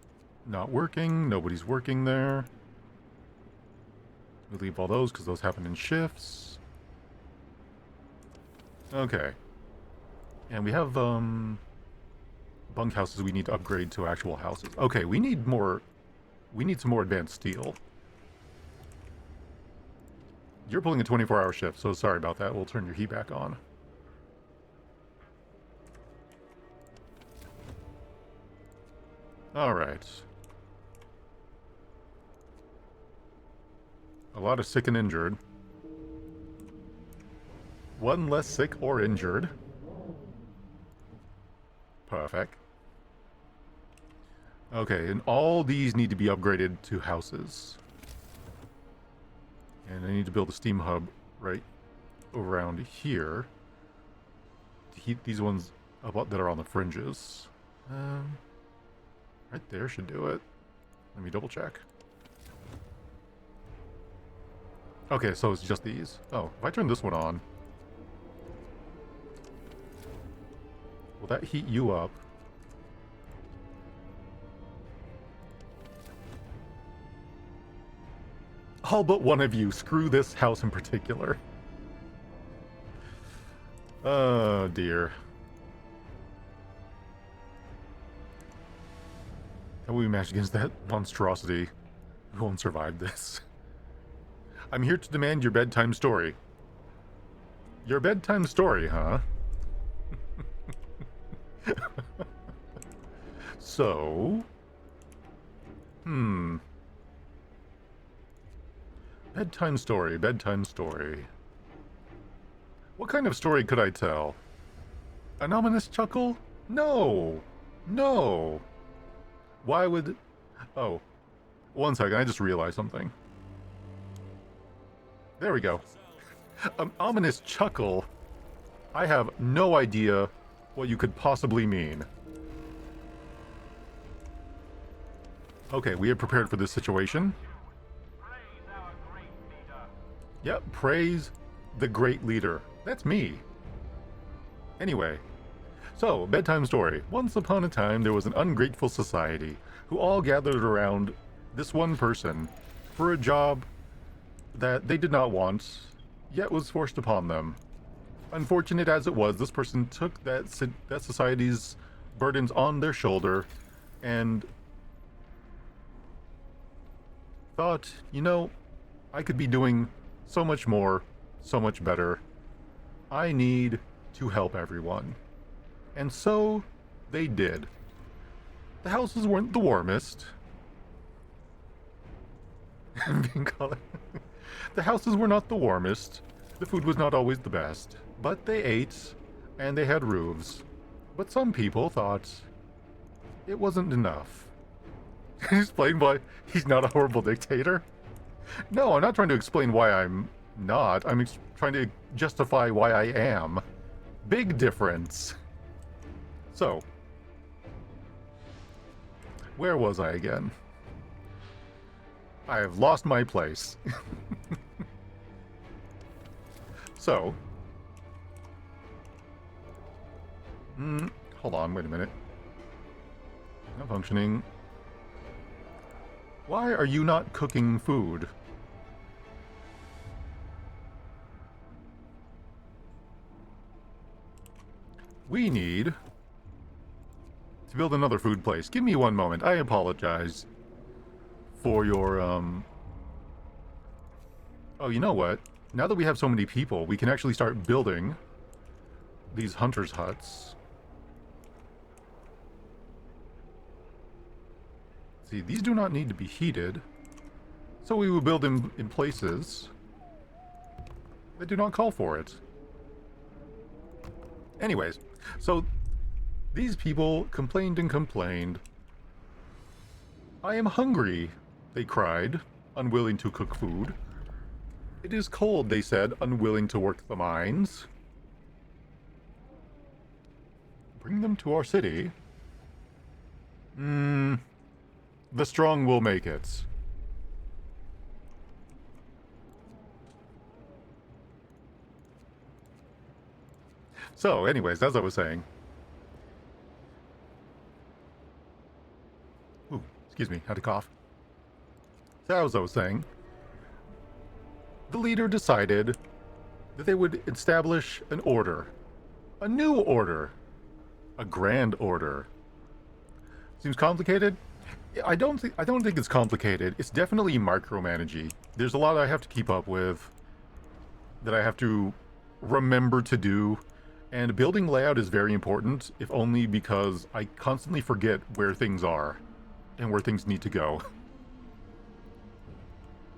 Not working. Nobody's working there. We leave all those because those happen in shifts. Okay. And we have bunkhouses we need to upgrade to actual houses. Okay, we need more... We need some more advanced steel. You're pulling a 24-hour shift, so sorry about that. We'll turn your heat back on. Alright. A lot of sick and injured. One less sick or injured. Perfect. Okay, and all these need to be upgraded to houses. And I need to build a steam hub right around here to heat these ones up that are on the fringes. Right there should do it. Let me double check. Okay, so it's just these. Oh, if I turn this one on, will that heat you up? All but one of you. Screw this house in particular. Oh, dear. How will we match against that monstrosity? We won't survive this. I'm here to demand your bedtime story. Your bedtime story, huh? So... Bedtime story, bedtime story. What kind of story could I tell? An ominous chuckle? No! No! Why would... Oh. 1 second, I just realized something. There we go. An ominous chuckle? I have no idea what you could possibly mean. Okay, we are prepared for this situation. Praise our great leader. Yep, praise the great leader. That's me. Anyway, so, bedtime story. Once upon a time, there was an ungrateful society who all gathered around this one person for a job that they did not want, yet was forced upon them. Unfortunate as it was, this person took that society's burdens on their shoulder and thought, you know, I could be doing so much more, so much better. I need to help everyone. And so they did. The houses weren't the warmest. The houses were not the warmest. The food was not always the best. But they ate, and they had roofs. But some people thought it wasn't enough. Explain why he's not a horrible dictator? No, I'm not trying to explain why I'm not. I'm trying to justify why I am. Big difference. So, where was I again? I have lost my place. So, hold on, wait a minute. Not functioning. Why are you not cooking food? We need to build another food place. Give me one moment. I apologize for your, Oh, you know what? Now that we have so many people, we can actually start building these hunters' huts. See, these do not need to be heated, so we will build them in places that do not call for it. Anyways, so these people complained and complained. I am hungry, they cried, unwilling to cook food. It is cold, they said, unwilling to work the mines. Bring them to our city. The strong will make it. So, anyways, as I was saying. Ooh, excuse me, had a cough. So, as I was saying, the leader decided that they would establish an order. A new order. A grand order. Seems complicated? I don't think it's complicated. It's definitely micromanaging. There's a lot I have to keep up with that I have to remember to do. And building layout is very important, if only because I constantly forget where things are and where things need to go.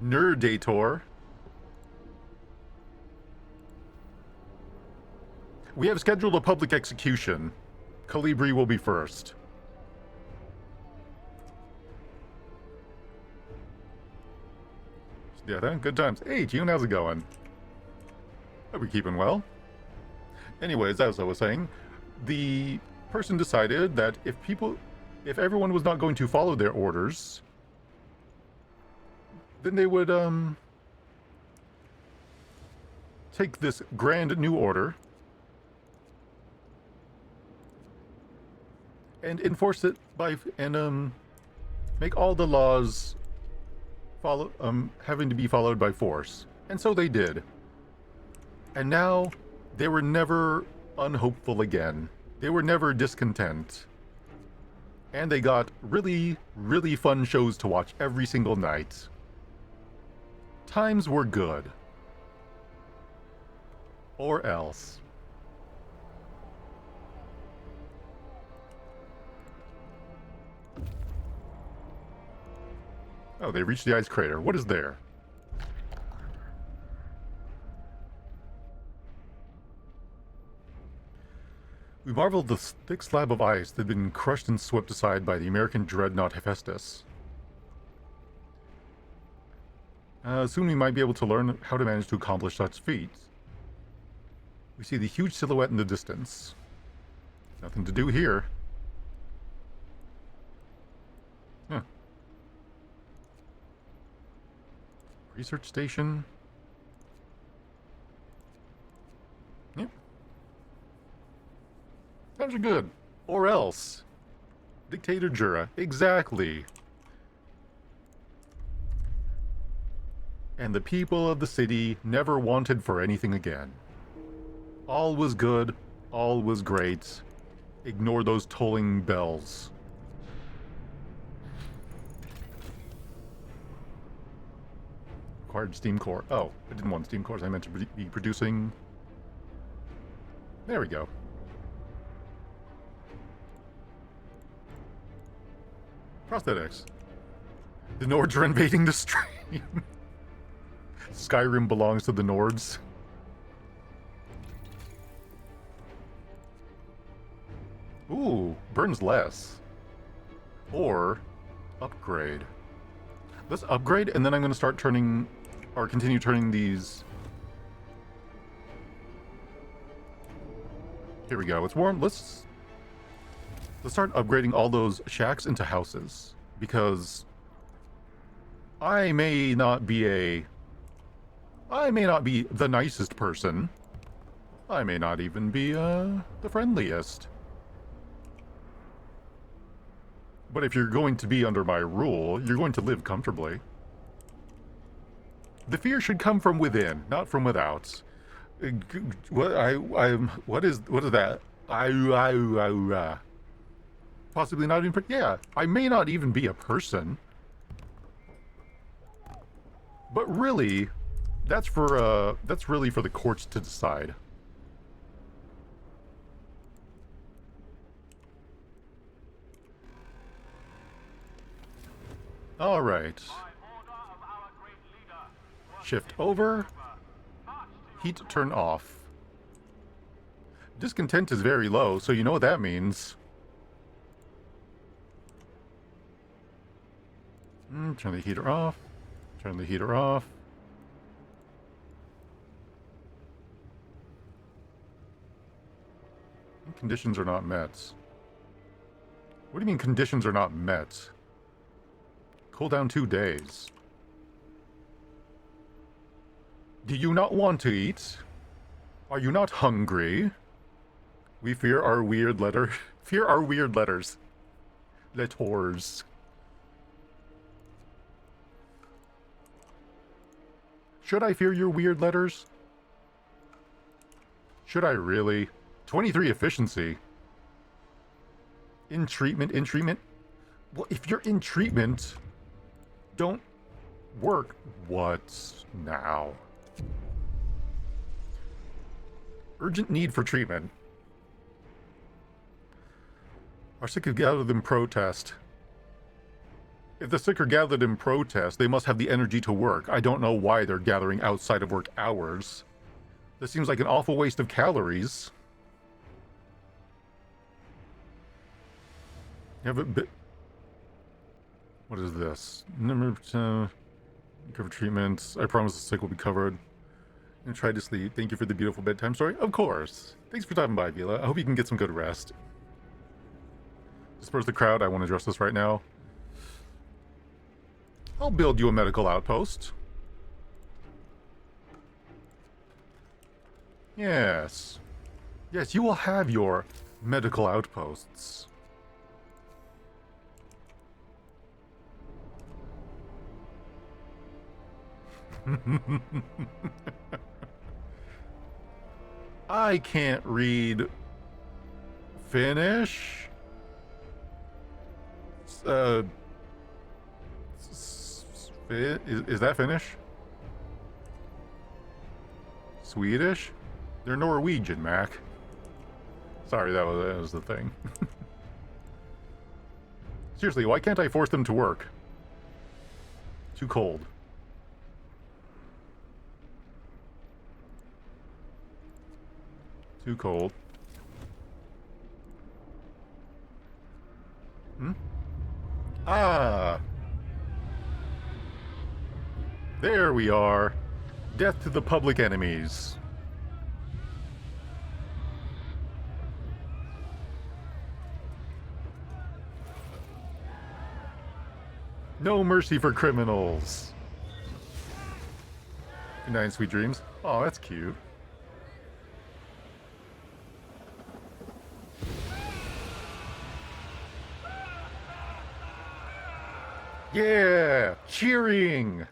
Nerdator. We have scheduled a public execution. Calibri will be first. Yeah, then good times. Hey, June, how's it going? Hope you're keeping well. Anyways, as I was saying, the person decided that if everyone was not going to follow their orders, then they would take this grand new order and enforce it and make all the laws having to be followed by force. And so they did. And now they were never unhopeful again. They were never discontent. And they got really, really fun shows to watch every single night. Times were good. Or else. Oh, they reached the ice crater. What is there? We marveled at the thick slab of ice that had been crushed and swept aside by the American dreadnought Hephaestus. Soon we might be able to learn how to manage to accomplish such feats. We see the huge silhouette in the distance. Nothing to do here. Huh. Research station. Yep. Times are good. Or else. Dictator Jura. Exactly. And the people of the city never wanted for anything again. All was good. All was great. Ignore those tolling bells. Required steam core. Oh, I didn't want steam cores. I meant to be producing. There we go. Prosthetics. The Nords are invading the stream. Skyrim belongs to the Nords. Ooh, burns less. Or upgrade. Let's upgrade, and then I'm going to start turning, or continue turning these. Here we go. It's warm. Let's start upgrading all those shacks into houses, because I may not be the nicest person. I may not even be the friendliest. But if you're going to be under my rule, you're going to live comfortably. The fear should come from within, not from without. What is that? Possibly not even. Yeah, I may not even be a person. But really, that's really for the courts to decide. All right. Shift over. Heat turn off. Discontent is very low, so you know what that means. Turn the heater off. Turn the heater off. Conditions are not met. What do you mean conditions are not met? Cool down 2 days. Do you not want to eat? Are you not hungry? We fear our weird letter. Fear our weird letters. Letters. Should I fear your weird letters? Should I really? 23 efficiency. In treatment, in treatment? Well, if you're in treatment, don't work. What now? Urgent need for treatment. Our sick have gathered in protest. If the sick are gathered in protest, they must have the energy to work. I don't know why they're gathering outside of work hours. This seems like an awful waste of calories. You have a bit... What is this? Number cover treatments. I promise the sick will be covered. And try to sleep. Thank you for the beautiful bedtime story. Of course. Thanks for stopping by, Vila. I hope you can get some good rest. Disperse the crowd. I want to address this right now. I'll build you a medical outpost. Yes. Yes, you will have your medical outposts. I can't read Finnish. Is that Finnish? Swedish? They're Norwegian, Mac. Sorry, that was the thing. Seriously, why can't I force them to work? Too cold. Too cold. Ah! There we are. Death to the public enemies. No mercy for criminals. Good night, sweet dreams. Oh, that's cute. Yeah! Cheering!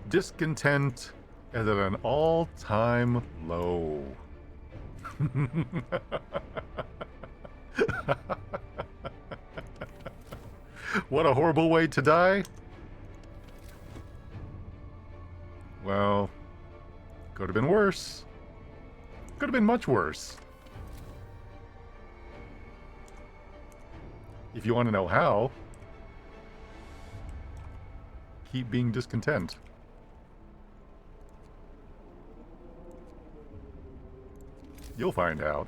Discontent is at an all-time low. What a horrible way to die. Well, could have been worse. Could have been much worse. If you want to know how, keep being discontent. You'll find out.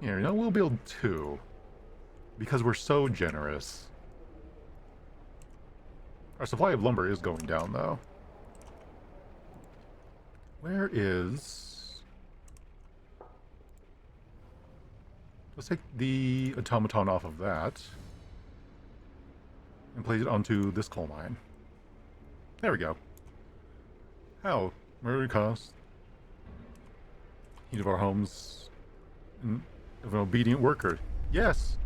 Here, we'll build 2. Because we're so generous. Our supply of lumber is going down, though. Where is... Let's take the automaton off of that. and place it onto this coal mine. There we go. How? Murder cost. Heat of our homes of an obedient worker. Yes.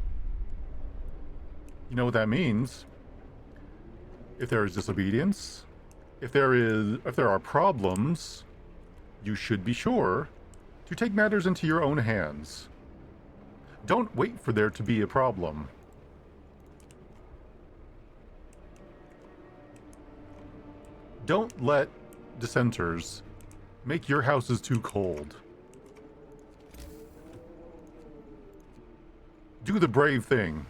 You know what that means? If there is disobedience, if there are problems, you should be sure to take matters into your own hands. Don't wait for there to be a problem. Don't let dissenters make your houses too cold. Do the brave thing.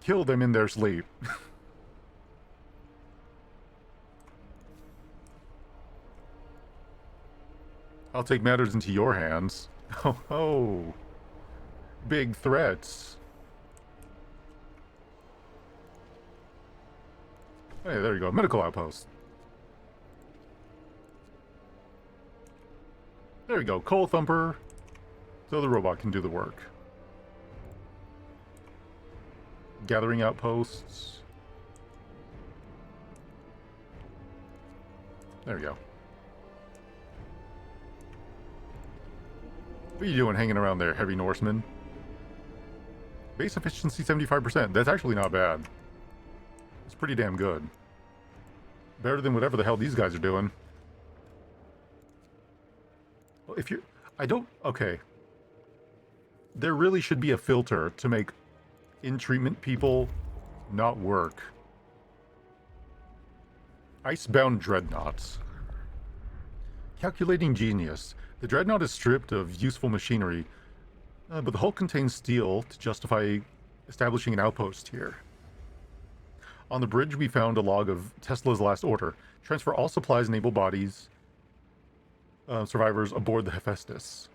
Kill them in their sleep. I'll take matters into your hands. Oh. Big threats. Hey, there you go. Medical outpost. There we go. Coal thumper. So the robot can do the work. Gathering outposts. There we go. What are you doing hanging around there, heavy Norseman? Base efficiency 75%. That's actually not bad. It's pretty damn good. Better than whatever the hell these guys are doing. Well, if you're... I don't... Okay. There really should be a filter to make in-treatment people not work. Icebound dreadnoughts. Calculating genius. The dreadnought is stripped of useful machinery, but the hull contains steel to justify establishing an outpost here. On the bridge, we found a log of Tesla's last order. Transfer all supplies and able bodies, survivors aboard the Hephaestus.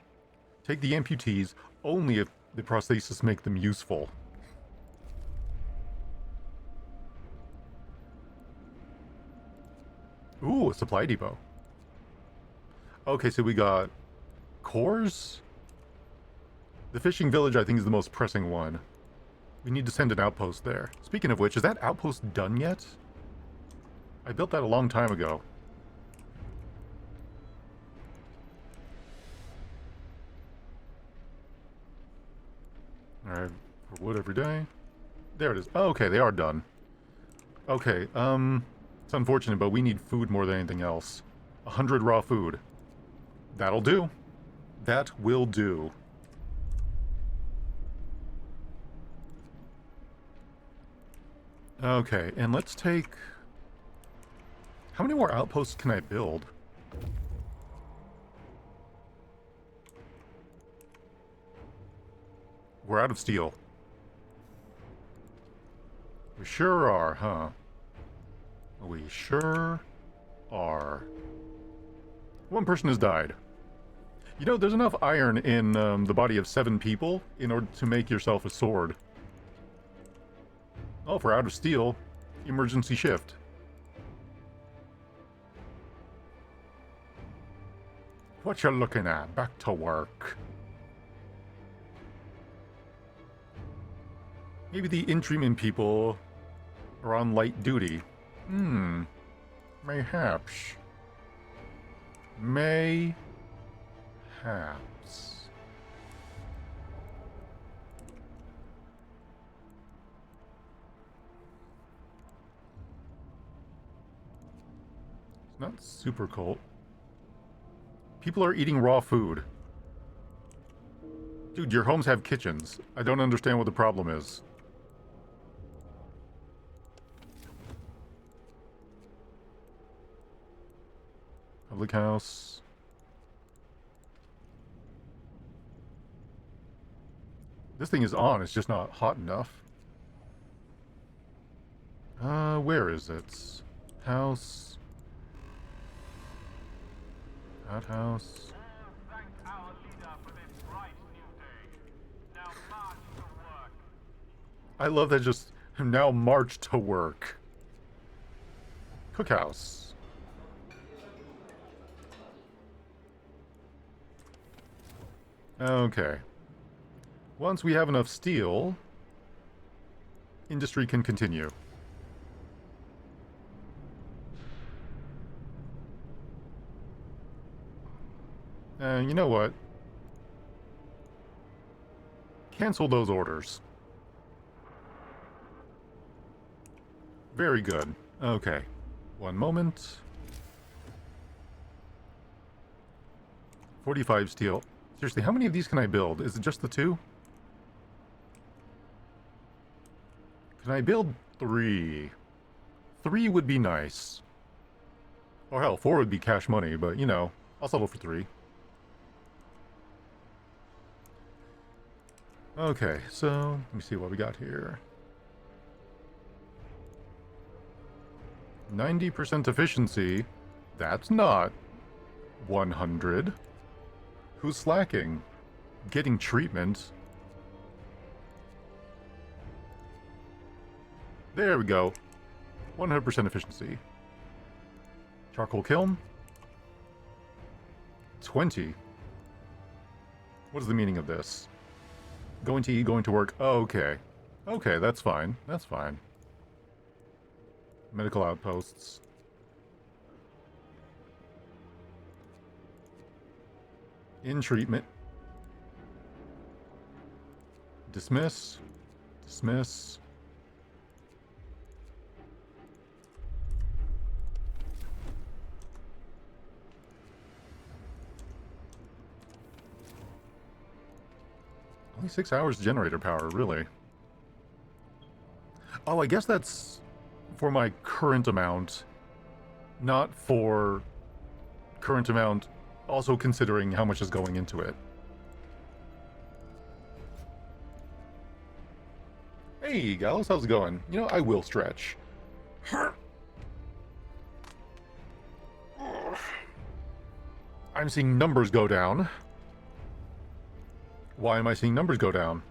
Take the amputees only if the prostheses make them useful. Ooh, a supply depot. Okay, so we got cores? The fishing village, I think, is the most pressing one. We need to send an outpost there. Speaking of which, is that outpost done yet? I built that a long time ago. Alright, for wood every day. There it is. Oh, okay, they are done. Okay, it's unfortunate, but we need food more than anything else. 100 raw food. That'll do. That will do. Okay, and let's take... How many more outposts can I build? We're out of steel. We sure are, huh? We sure are. One person has died. You know, there's enough iron in the body of 7 people in order to make yourself a sword. Oh, if we're out of steel, emergency shift. What you looking at? Back to work. Maybe the in-treatment people are on light duty. Mayhaps. Mayhaps. It's not super cold. People are eating raw food. Dude, your homes have kitchens. I don't understand what the problem is. Public house. This thing is on, it's just not hot enough. Where is it? House. Hot house. Thank our leader for this bright new day. Now march to work. I love that just now march to work. Cookhouse. Okay. Once we have enough steel, industry can continue. You know what? Cancel those orders. Very good. Okay. One moment. 45 steel. Seriously, how many of these can I build? Is it just the 2? Can I build 3? 3 would be nice. Or hell, 4 would be cash money, but you know, I'll settle for 3. Okay, so let me see what we got here. 90% efficiency. That's not 100. Who's slacking? Getting treatment. There we go. 100% efficiency. Charcoal kiln. 20. What is the meaning of this? Going to eat, going to work. Oh, okay. Okay, that's fine. That's fine. Medical outposts. In treatment. Dismiss. Dismiss. Only 6 hours generator power, really. Oh, I guess that's for my current amount, not for current amount, also considering how much is going into it. Hey, Gallus, how's it going? You know, I will stretch. I'm seeing numbers go down. Why am I seeing numbers go down?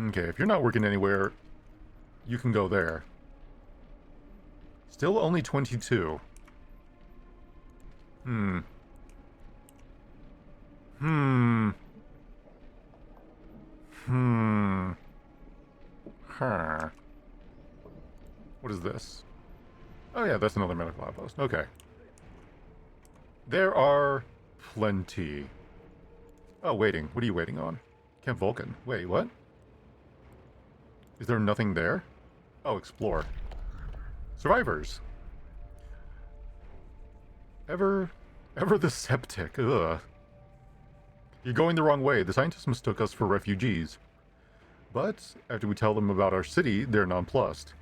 Okay, if you're not working anywhere, you can go there. Still only 22. Hmm. Huh. What is this? Oh yeah, that's another medical outpost. Okay. There are plenty. Oh, waiting. What are you waiting on? Camp Vulcan. Wait, what? Is there nothing there? Oh, explore. Survivors. Ever the septic. Ugh. You're going the wrong way. The scientists mistook us for refugees. But after we tell them about our city, they're nonplussed.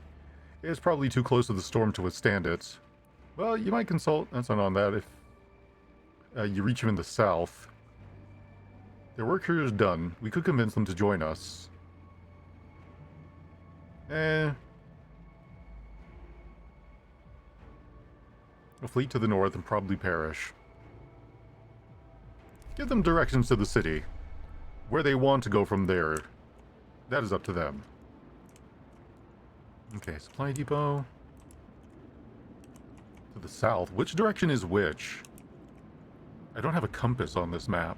It's probably too close to the storm to withstand it. Well, you might consult Ensign on that if you reach him in the south. Their work here is done. We could convince them to join us. A fleet to the north and probably perish. Give them directions to the city. Where they want to go from there, that is up to them. Okay, supply depot. To the south. Which direction is which? I don't have a compass on this map.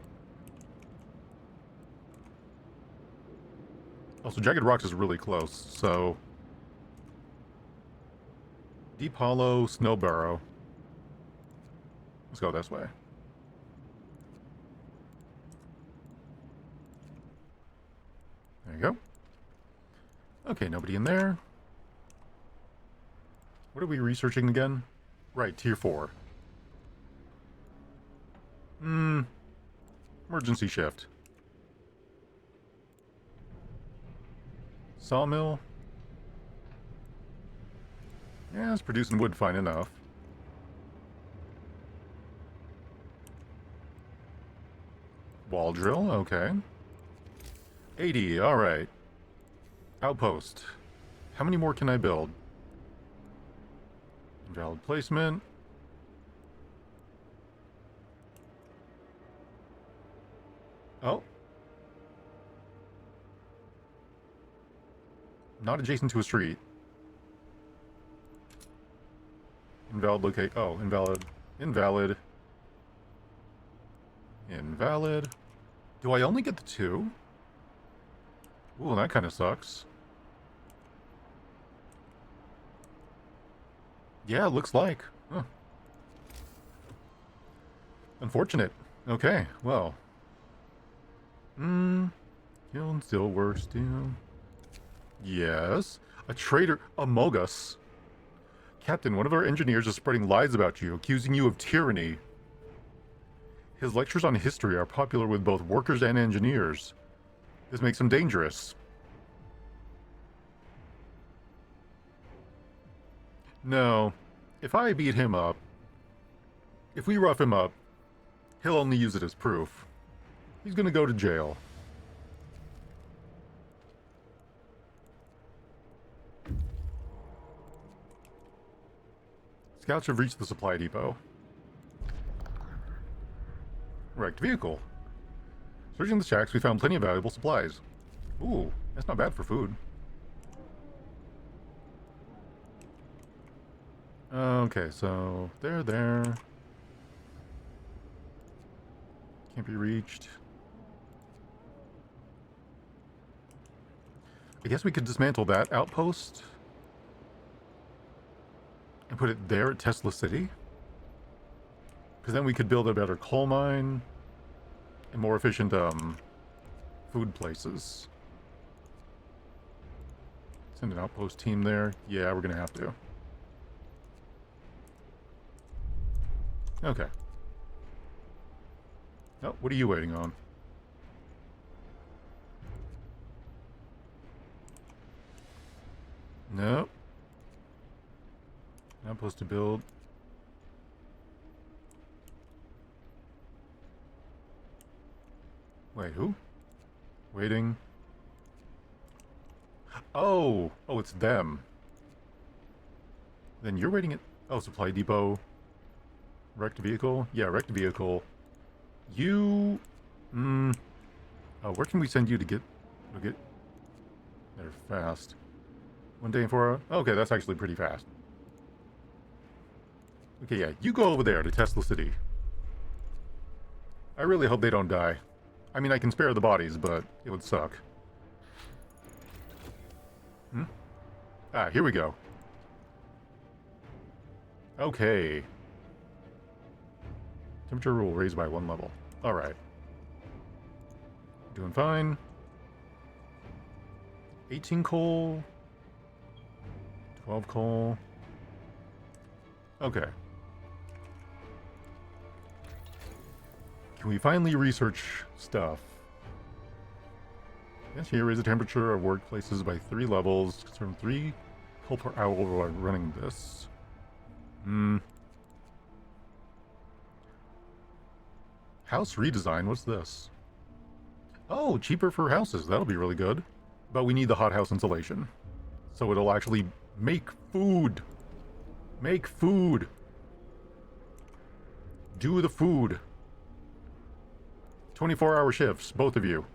Also, Jagged Rocks is really close, so... Deep Hollow, Snow Barrow. Let's go this way. There you go. Okay, nobody in there. What are we researching again? Right, Tier 4. Emergency shift. Sawmill. Yeah, it's producing wood fine enough. Wall drill, okay. 80, alright. Outpost. How many more can I build? Invalid placement. Oh. Not adjacent to a street. Invalid locate. Oh, invalid. Invalid. Invalid. Do I only get the 2? Ooh, that kind of sucks. Yeah, looks like. Huh. Unfortunate. Okay, well. Kiln still works, too. Yes. A traitor. A Mogus. Captain, one of our engineers is spreading lies about you, accusing you of tyranny. His lectures on history are popular with both workers and engineers. This makes him dangerous. No. If I beat him up, if we rough him up, he'll only use it as proof. He's gonna go to jail. Scouts have reached the supply depot. Wrecked vehicle. Searching the shacks, we found plenty of valuable supplies. Ooh, that's not bad for food. Okay, so they're there. Can't be reached. I guess we could dismantle that outpost and put it there at Tesla City. Because then we could build a better coal mine and more efficient food places. Send an outpost team there. Yeah, we're gonna have to. Okay. Oh, what are you waiting on? Nope. Outpost to build. Wait, who? Waiting. Oh! Oh, it's them. Then you're waiting at... Oh, supply depot. Wrecked vehicle? Yeah, wrecked vehicle. You... where can we send you to get... there fast? 1 day and 4 hours? Okay, that's actually pretty fast. Okay, yeah, you go over there to Tesla City. I really hope they don't die. I mean, I can spare the bodies, but it would suck. Ah, here we go. Okay. Temperature will raise by 1 level. Alright. Doing fine. 18 coal. 12 coal. Okay. Can we finally research stuff? Yes, here raise the temperature of workplaces by 3 levels. Consume 3 coal per hour while running this. House redesign, what's this? Oh, cheaper for houses, that'll be really good. But we need the hothouse insulation. So it'll actually make food. Make food. Do the food. 24-hour shifts, both of you.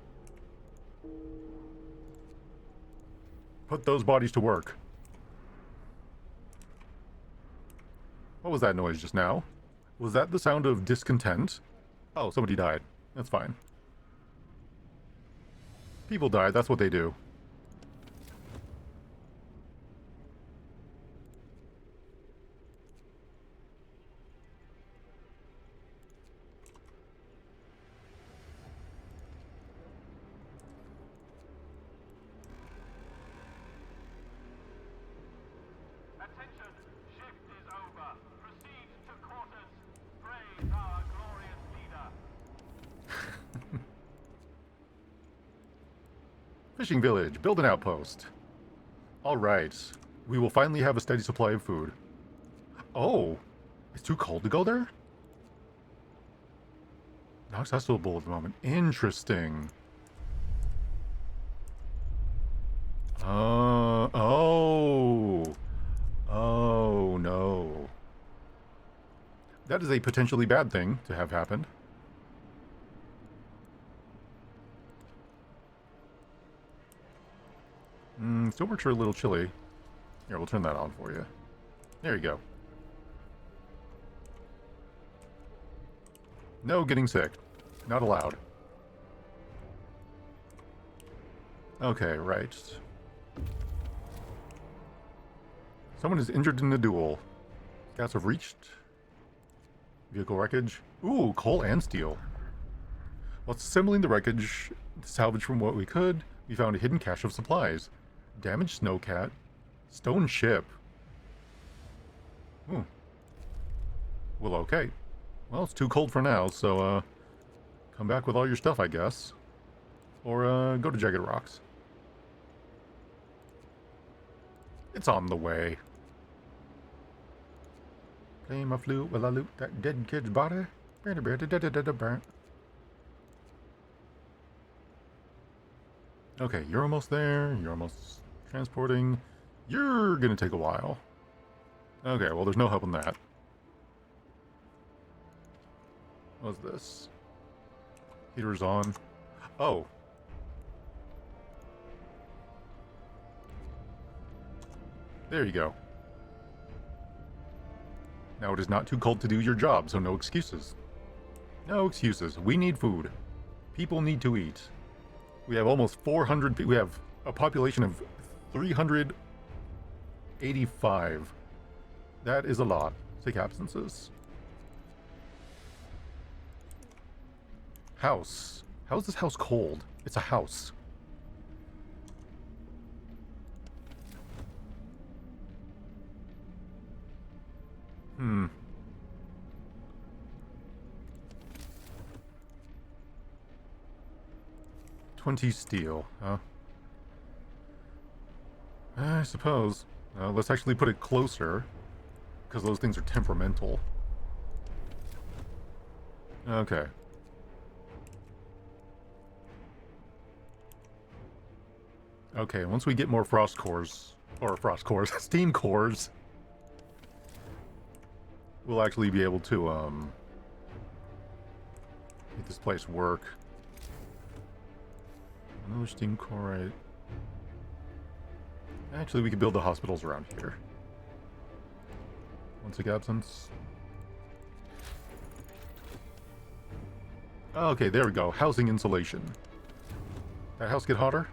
Put those bodies to work. What was that noise just now? Was that the sound of discontent? Oh, somebody died. That's fine. People die, that's what they do. Attention, shift is over. Proceed to quarters. Praise our glorious leader. Fishing village, build an outpost. Alright, we will finally have a steady supply of food. Oh, it's too cold to go there? Not accessible at the moment. Interesting. Oh. Oh, no. That is a potentially bad thing to have happened. Still works are a little chilly. Here, we'll turn that on for you. There you go. No getting sick. Not allowed. Okay, right. Someone is injured in a duel. Scouts have reached. Vehicle wreckage. Ooh, coal and steel. While assembling the wreckage to salvage from what we could, we found a hidden cache of supplies. Damaged snowcat. Stone ship. Ooh. Well, okay. Well, it's too cold for now, so, come back with all your stuff, I guess. Or, go to Jagged Rocks. It's on the way. Play my flute while I loot that dead kid's body. Okay, you're almost there. You're almost transporting. You're gonna take a while. Okay, well, there's no help in that. What's this? Heater's on. Oh. There you go. Now it is not too cold to do your job, so no excuses. No excuses. We need food. People need to eat. We have almost 400 people. We have a population of 385. That is a lot. Take absences. House. How is this house cold? It's a house. Hmm. $20 steel, huh? I suppose. Let's actually put it closer, because those things are temperamental. Okay. Okay, once we get more frost cores, or frost cores, steam cores, we'll actually be able to, make this place work. Another steam core, right? Actually, we could build the hospitals around here. One sick absence. Okay, there we go. Housing insulation. That house get hotter?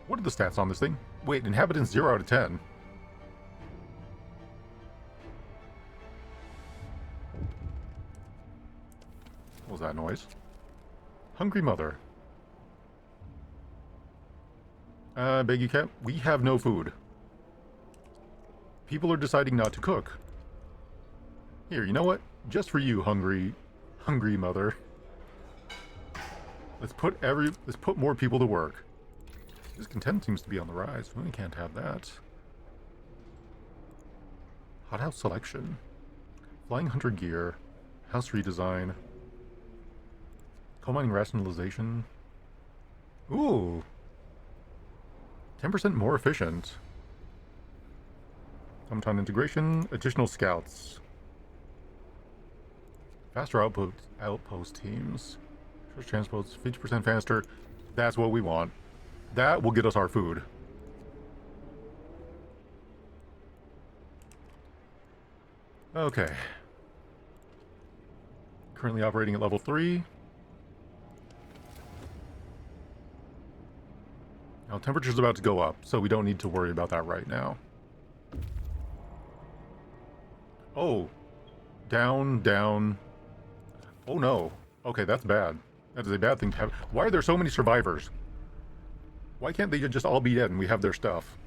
What are the stats on this thing? Wait, inhabitants 0 out of 10. What was that noise? Hungry mother. Beg you, cat. We have no food. People are deciding not to cook. Here, you know what? Just for you, hungry mother. Let's put more people to work. Discontent seems to be on the rise. We can't have that. Hothouse selection. Flying hunter gear. House redesign. Coal mining rationalization. Ooh. 10% more efficient. Automaton integration. Additional scouts. Faster outpost teams. Church transports 50% faster. That's what we want. That will get us our food. Okay. Currently operating at level 3. Now, temperature's about to go up, so we don't need to worry about that right now. Oh. Down, down. Oh no. Okay, that's bad. That is a bad thing to have. Why are there so many survivors? Why can't they just all be dead and we have their stuff?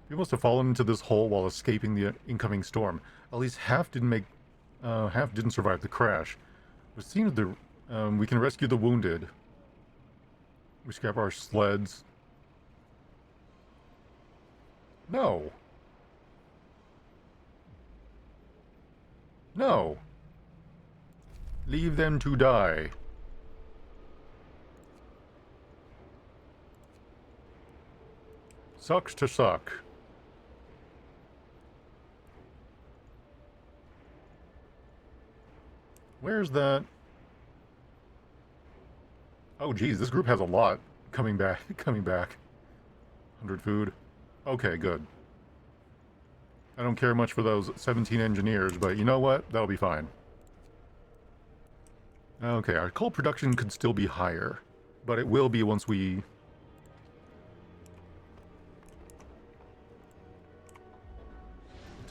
We must have fallen into this hole while escaping the incoming storm. At least half didn't survive the crash. It seems we can rescue the wounded. We scrap our sleds. No. No. Leave them to die. Sucks to suck. Where's that? Oh geez, this group has a lot coming back. 100 food. Okay, good. I don't care much for those 17 engineers, but you know what? That'll be fine. Okay, our coal production could still be higher, but it will be once we...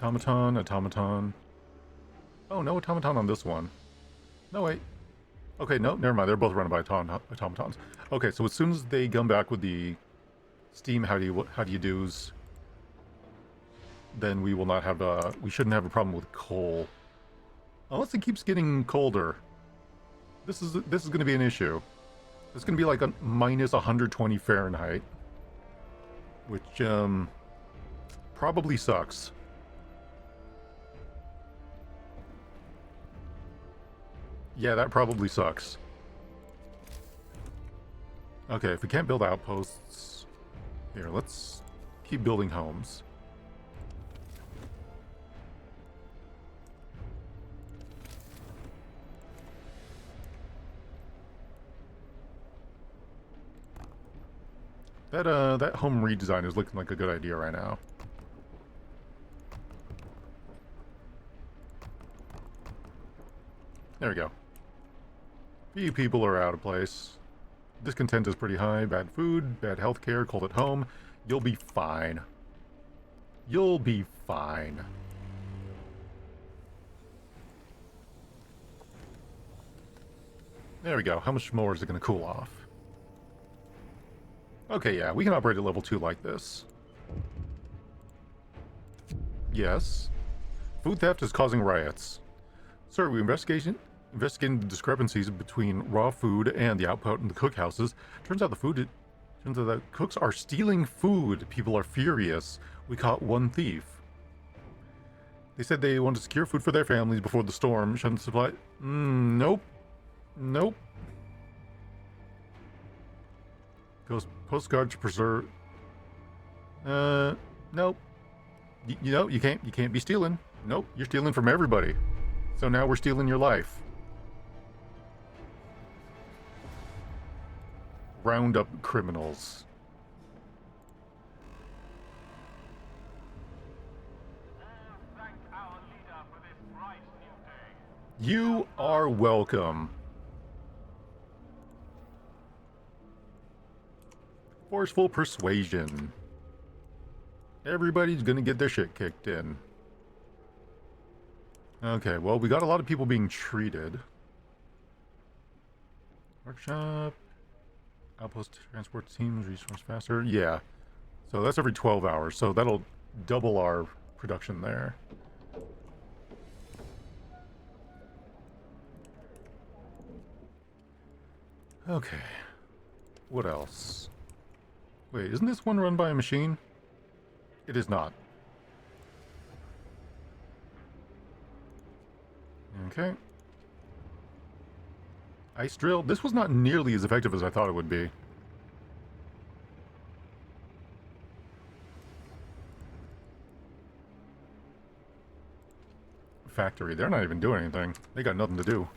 Automaton, automaton. Oh, no automaton on this one. No, wait. Okay, no, never mind. They're both run by automatons. Okay, so as soon as they come back with the steam how do you do's, then we will not have we shouldn't have a problem with coal. Unless it keeps getting colder. This is going to be an issue. It's going to be like a minus 120 Fahrenheit, which probably sucks. Yeah, that probably sucks. Okay, if we can't build outposts, here, let's keep building homes. That home redesign is looking like a good idea right now. There we go. Few people are out of place. Discontent is pretty high. Bad food, bad healthcare, cold at home. You'll be fine. You'll be fine. There we go. How much more is it going to cool off? Okay, yeah, we can operate at level 2 like this. Yes. Food theft is causing riots. Sir, we investigating the discrepancies between raw food and the output in the cookhouses. Turns out the cooks are stealing food. People are furious. We caught one thief. They said they wanted to secure food for their families before the storm. Shouldn't supply... nope. Nope. Postcard to preserve... nope. You know, you can't be stealing. Nope, you're stealing from everybody. So now we're stealing your life. Round up criminals. Thank our leader for this bright new day. You are welcome. Forceful persuasion. Everybody's gonna get their shit kicked in. Okay, well, we got a lot of people being treated. Workshop. Outpost transport teams, resource faster. Yeah. So that's every 12 hours. So that'll double our production there. Okay. What else? Wait, isn't this one run by a machine? It is not. Okay. Ice drill. This was not nearly as effective as I thought it would be. Factory. They're not even doing anything. They got nothing to do.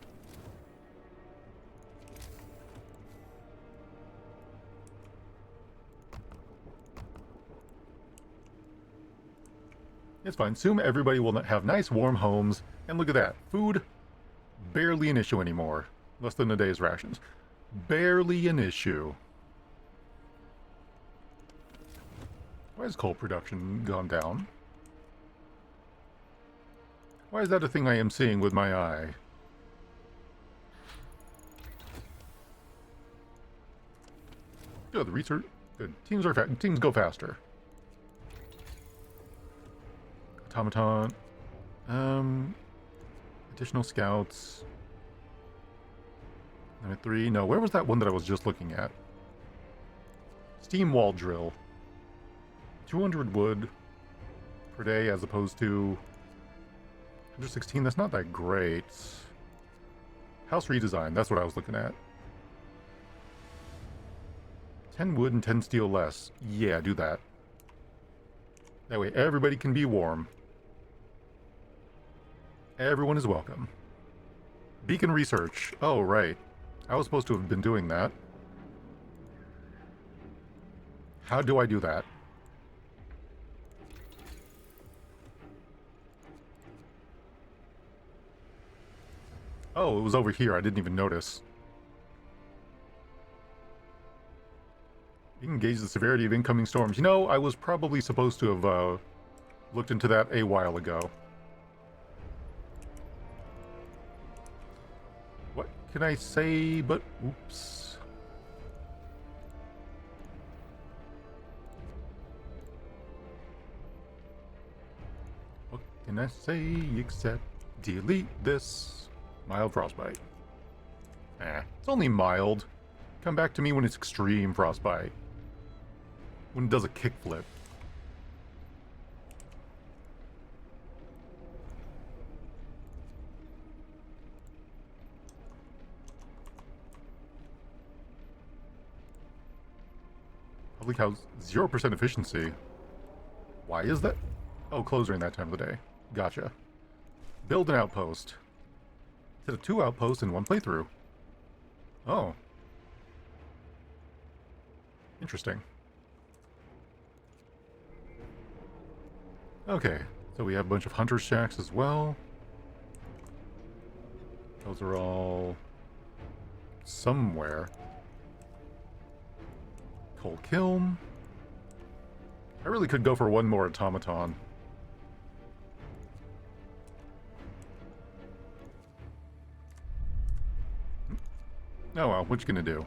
It's fine. Soon everybody will have nice warm homes. And look at that. Food, barely an issue anymore. Less than a day's rations. Barely an issue. Why has coal production gone down? Why is that a thing I am seeing with my eye? Good, the research. Good. Teams go faster. Automaton. Additional scouts. Number 3. No, where was that one that I was just looking at? Steam wall drill. 200 wood per day as opposed to 116. That's not that great. House redesign. That's what I was looking at. 10 wood and 10 steel less. Yeah, do that. That way everybody can be warm. Everyone is welcome. Beacon research. Oh, right. I was supposed to have been doing that. How do I do that? Oh, it was over here. I didn't even notice. You can gauge the severity of incoming storms. You know, I was probably supposed to have looked into that a while ago. What can I say but oops? What can I say except delete this? Mild frostbite. It's only mild. Come back to me when it's extreme frostbite. When it does a kickflip. Public house, 0% efficiency. Why is that? Oh, closed during that time of the day. Gotcha. Build an outpost. Instead of 2 outposts in 1 playthrough. Oh. Interesting. Okay, so we have a bunch of hunter shacks as well. Those are all somewhere. Coal kiln. I really could go for one more automaton. Oh well, what you gonna do?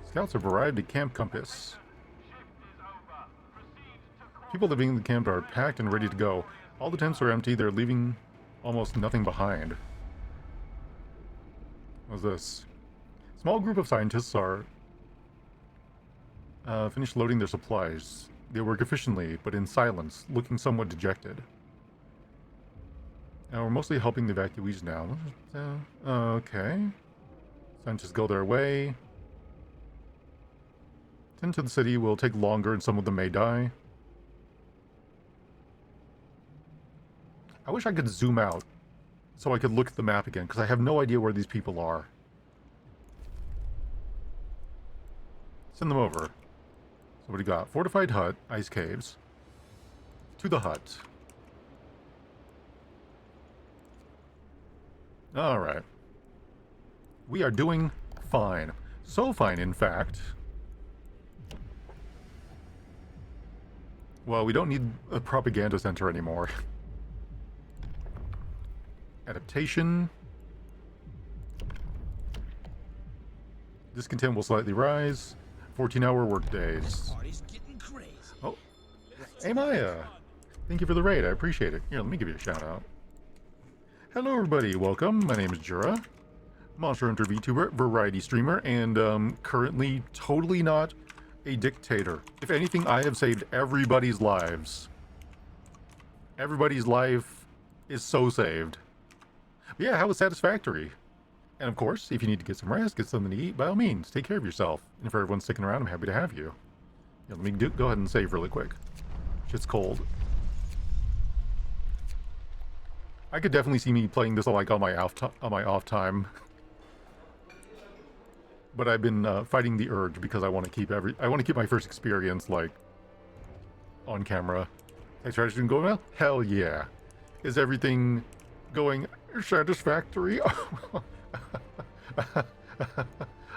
Scouts have arrived at Camp Compass. People living in the camp are packed and ready to go. All the tents are empty, they're leaving almost nothing behind. What's this? Small group of scientists are finished loading their supplies. They work efficiently, but in silence, looking somewhat dejected. Now we're mostly helping the evacuees now. Okay. Scientists go their way. Tend to the city will take longer and some of them may die. I wish I could zoom out so I could look at the map again, because I have no idea where these people are. Send them over. So what do you got? Fortified hut, ice caves. To the hut. Alright. We are doing fine. So fine, in fact. Well, we don't need a propaganda center anymore. Adaptation. Discontent will slightly rise. 14-hour work days. Oh. Hey, Maya. Thank you for the raid. I appreciate it. Here, let me give you a shout out. Hello, everybody. Welcome. My name is Jura. Monster Hunter VTuber, variety streamer, and currently totally not a dictator. If anything, I have saved everybody's lives. Everybody's life is so saved. But yeah, how was Satisfactory? And of course, if you need to get some rest, get something to eat, by all means, take care of yourself. And for everyone sticking around, I'm happy to have you. Yeah, let me go ahead and save really quick. Shit's cold. I could definitely see me playing this like on my off time. But I've been fighting the urge because I want to keep my first experience like on camera. Extraction going well? Hell yeah. Is everything going satisfactory?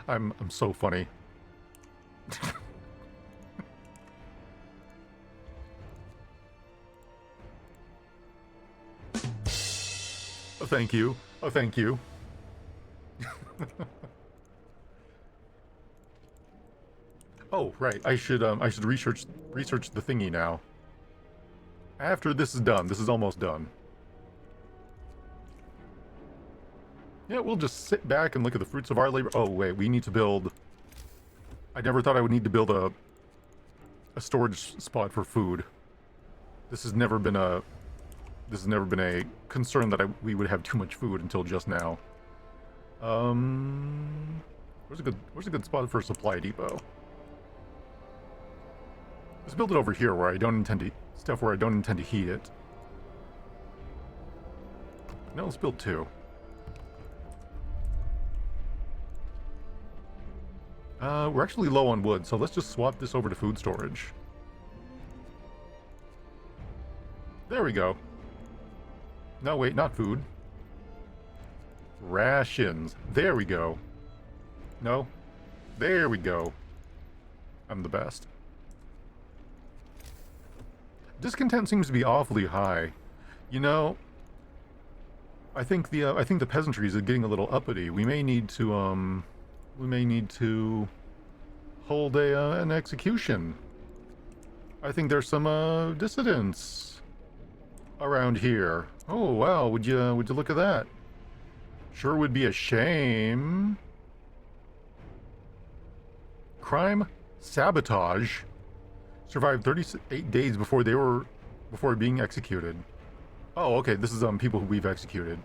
I'm so funny. Oh, thank you. Oh, thank you. Oh, right. I should research the thingy now. After this is done. This is almost done. Yeah, we'll just sit back and look at the fruits of our labor. Oh, wait, we need to build... I never thought I would need to build a storage spot for food. This has never been a concern that we would have too much food until just now. Where's a good spot for a supply depot? Let's build it over here where I don't intend to heat it. No, let's build 2. We're actually low on wood, so let's just swap this over to food storage. There we go. No, wait, not food. Rations. There we go. No. There we go. I'm the best. Discontent seems to be awfully high. You know, I think the peasantry is getting a little uppity. We may need to hold an execution. I think there's some dissidents around here. Oh wow, would you look at that? Sure would be a shame. Crime, sabotage. Survived 38 days before being executed. Oh, okay, this is people who we've executed.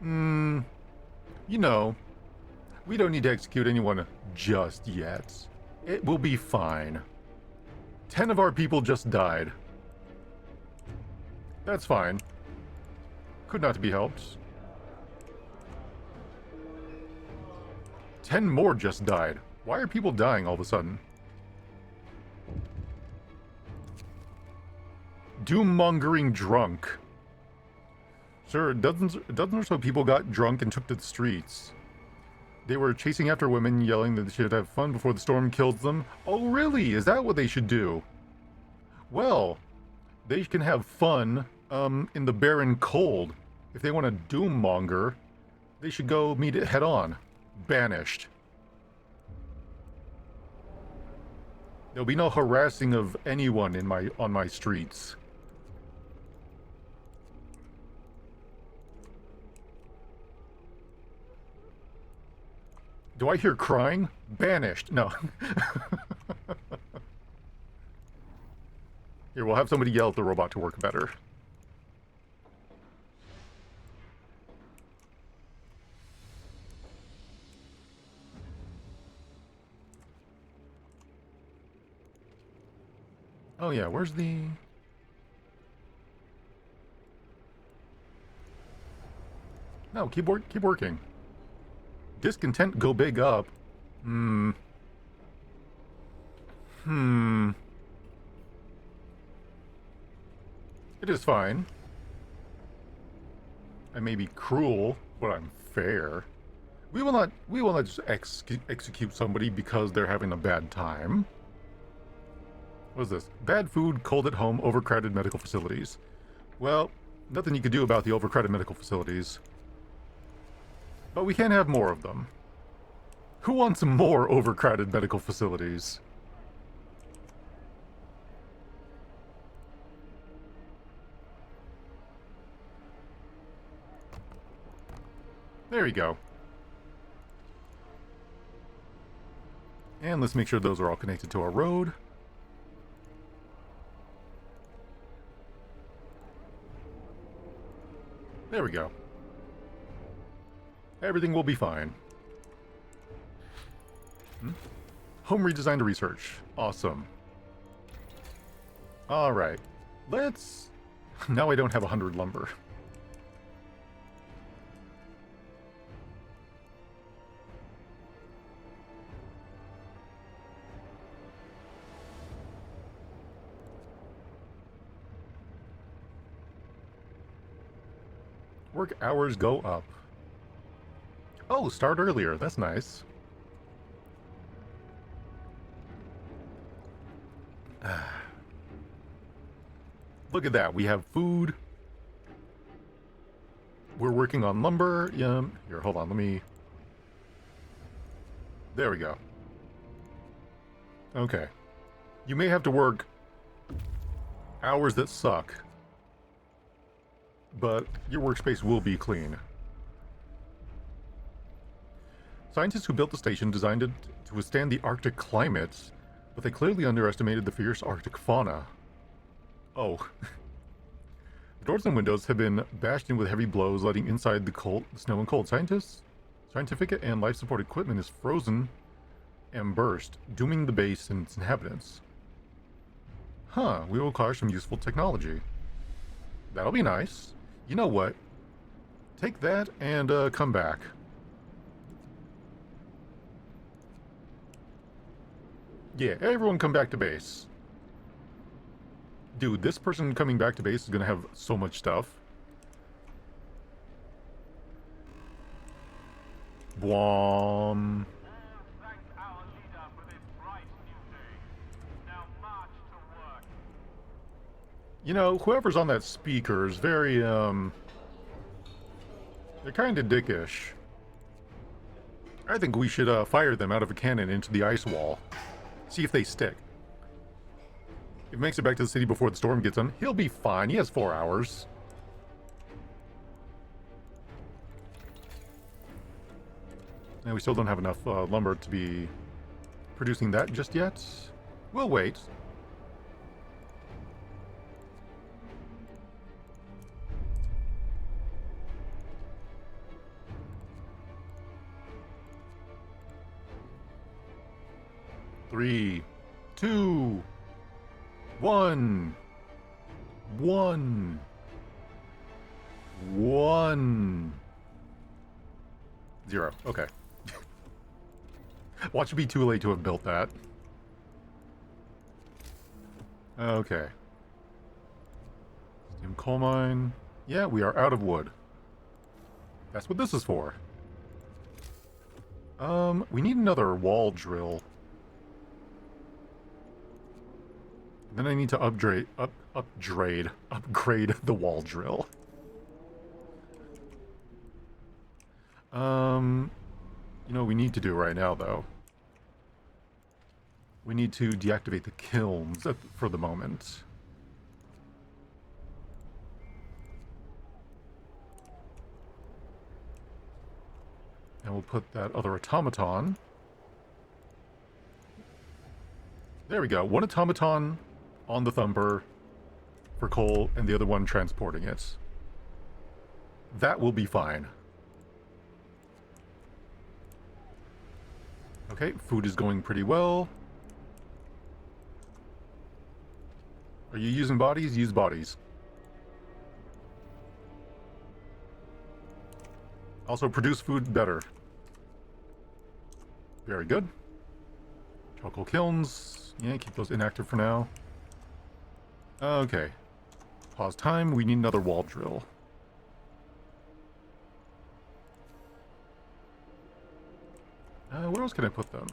You know, we don't need to execute anyone just yet. It will be fine. 10 of our people just died. That's fine. Could not be helped. 10 more just died. Why are people dying all of a sudden? Doom-mongering drunk. Sure, dozens or so people got drunk and took to the streets. They were chasing after women, yelling that they should have fun before the storm kills them. Oh really? Is that what they should do? Well, they can have fun in the barren cold. If they want to doom-monger, they should go meet it head on. Banished. There'll be no harassing of anyone on my streets. Do I hear crying? Banished. No. Here, we'll have somebody yell at the robot to work better. Oh yeah, where's the... No, keep working. Discontent go big up. It is fine. I may be cruel, but I'm fair. We will not just execute somebody because they're having a bad time. What is this? Bad food, cold at home, overcrowded medical facilities. Well, nothing you can do about the overcrowded medical facilities. But we can have more of them. Who wants more overcrowded medical facilities? There you go. And let's make sure those are all connected to our road. There we go. Everything will be fine. Home redesign to research. Awesome. Alright. Let's... Now I don't have 100 lumber. Work hours go up. Oh, start earlier. That's nice. Look at that. We have food. We're working on lumber. Yeah. Here, hold on. Let me... There we go. Okay. You may have to work hours that suck, but your workspace will be clean. Scientists who built the station designed it to withstand the Arctic climate, but they clearly underestimated the fierce Arctic fauna. Oh. The doors and windows have been bashed in with heavy blows, letting inside the snow and cold. Scientific and life support equipment is frozen and burst, dooming the base and its inhabitants. Huh, we will acquire some useful technology. That'll be nice. You know what? Take that and come back. Yeah, everyone come back to base. Dude, this person coming back to base is gonna have so much stuff. Bwom. Thank our leader for this bright new day. Now march to work. You know, whoever's on that speaker is very, they're kinda dickish. I think we should, fire them out of a cannon into the ice wall. See if they stick. If he makes it back to the city before the storm gets on, he'll be fine. He has 4 hours. And we still don't have enough lumber to be producing that just yet. We'll wait. Three, two, one, one, one, zero. Okay. Watch it be too late to have built that. Okay. Steam coal mine. Yeah, we are out of wood. That's what this is for. We need another wall drill. Then I need to upgrade the wall drill. You know what we need to do right now, though? We need to deactivate the kilns for the moment. And we'll put that other automaton. There we go. One automaton on the thumper for coal, and the other one transporting it. That will be fine. Okay, food is going pretty well. Are you using bodies? Use bodies. Also, produce food better. Very good. Charcoal kilns. Yeah, keep those inactive for now. Okay. Pause time. We need another wall drill. Where else can I put them?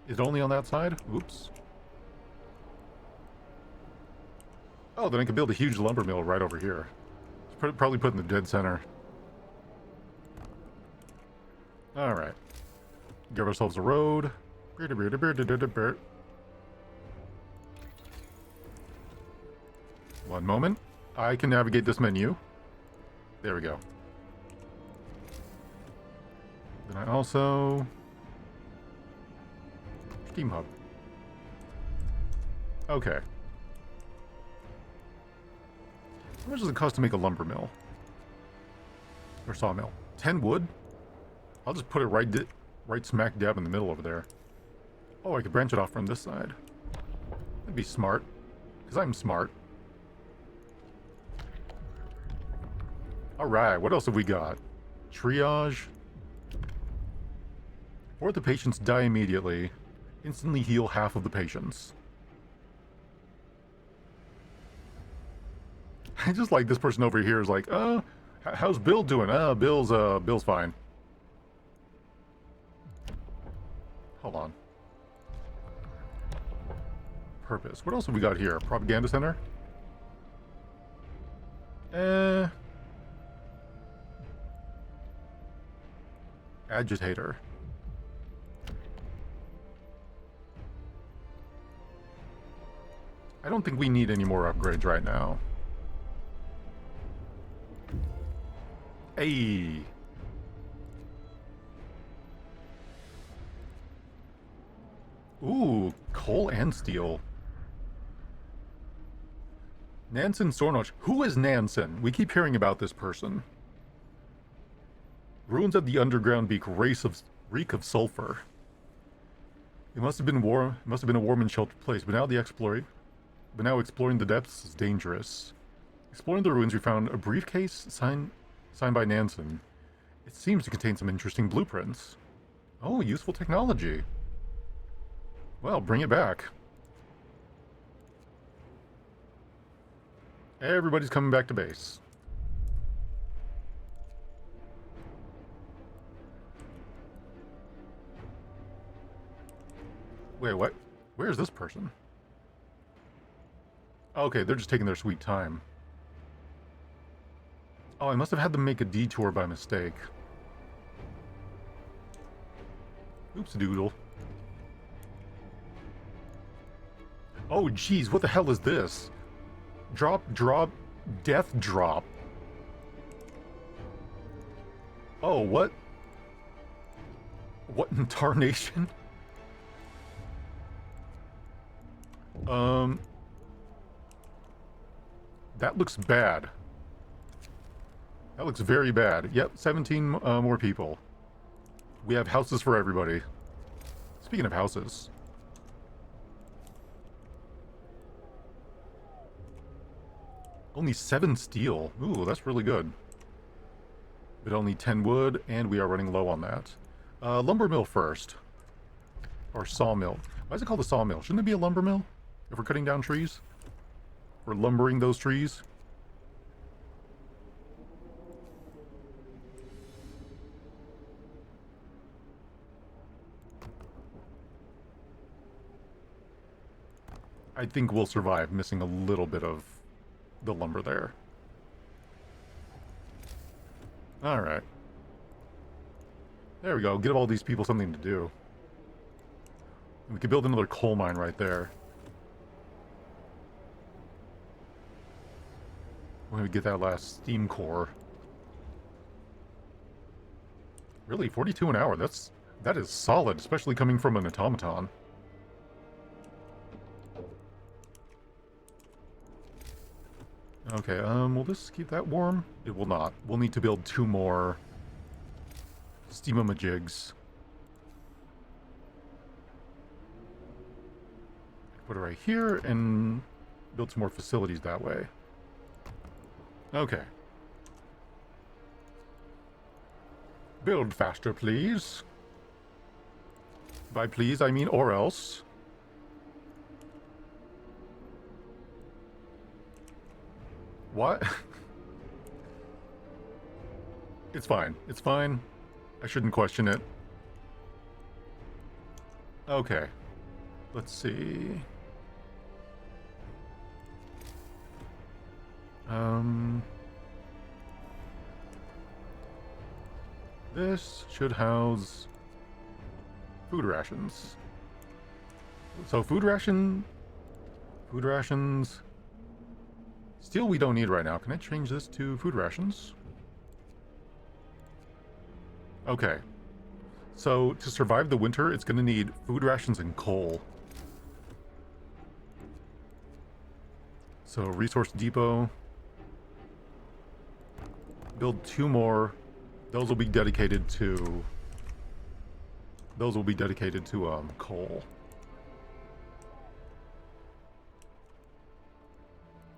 Is it only on that side? Oops. Oh, then I could build a huge lumber mill right over here. Probably put in the dead center. Alright. Give ourselves a road. One moment. I can navigate this menu. There we go. Then I also... Steam hub. Okay. How much does it cost to make a lumber mill? Or sawmill? 10 wood? I'll just put it right smack dab in the middle over there. Oh, I could branch it off from this side. That'd be smart. Because I'm smart. Alright, what else have we got? Triage. Or the patients die immediately. Instantly heal half of the patients. I just like this person over here is like, how's Bill doing? Bill's fine. Hold on. Purpose. What else have we got here? Propaganda center? Agitator. I don't think we need any more upgrades right now. Hey. Ooh, coal and steel. Nansen Sornoch. Who is Nansen? We keep hearing about this person. Ruins of the underground reek of sulfur. It must have been a warm and sheltered place, but now exploring the depths is dangerous. Exploring the ruins, we found a briefcase signed by Nansen. It seems to contain some interesting blueprints. Oh, useful technology. Well, bring it back. Everybody's coming back to base. Wait, what? Where's this person? Okay, they're just taking their sweet time. Oh, I must have had them make a detour by mistake. Oops, doodle. Oh, geez, what the hell is this? Drop, death drop. Oh, what? What in tarnation? That looks bad. That looks very bad. Yep, 17 more people. We have houses for everybody. Speaking of houses. Only 7 steel. Ooh, that's really good. But only 10 wood, and we are running low on that. Lumber mill first. Or sawmill. Why is it called a sawmill? Shouldn't it be a lumber mill? If we're cutting down trees? Or lumbering those trees? I think we'll survive, missing a little bit of the lumber there. Alright. There we go. Give all these people something to do. We could build another coal mine right there. When we get that last steam core. Really, 42 an hour. That is solid, especially coming from an automaton. Okay, will this keep that warm? It will not. We'll need to build 2 more steam-o-majigs. Put it right here and build some more facilities that way. Okay. Build faster, please. By please, I mean or else. What? It's fine. It's fine. I shouldn't question it. Okay. Let's see. This should house food rations. So food rations. Steel we don't need right now. Can I change this to food rations? Okay. So to survive the winter, it's going to need food rations and coal. So resource depot. Build 2 more. Those will be dedicated to coal.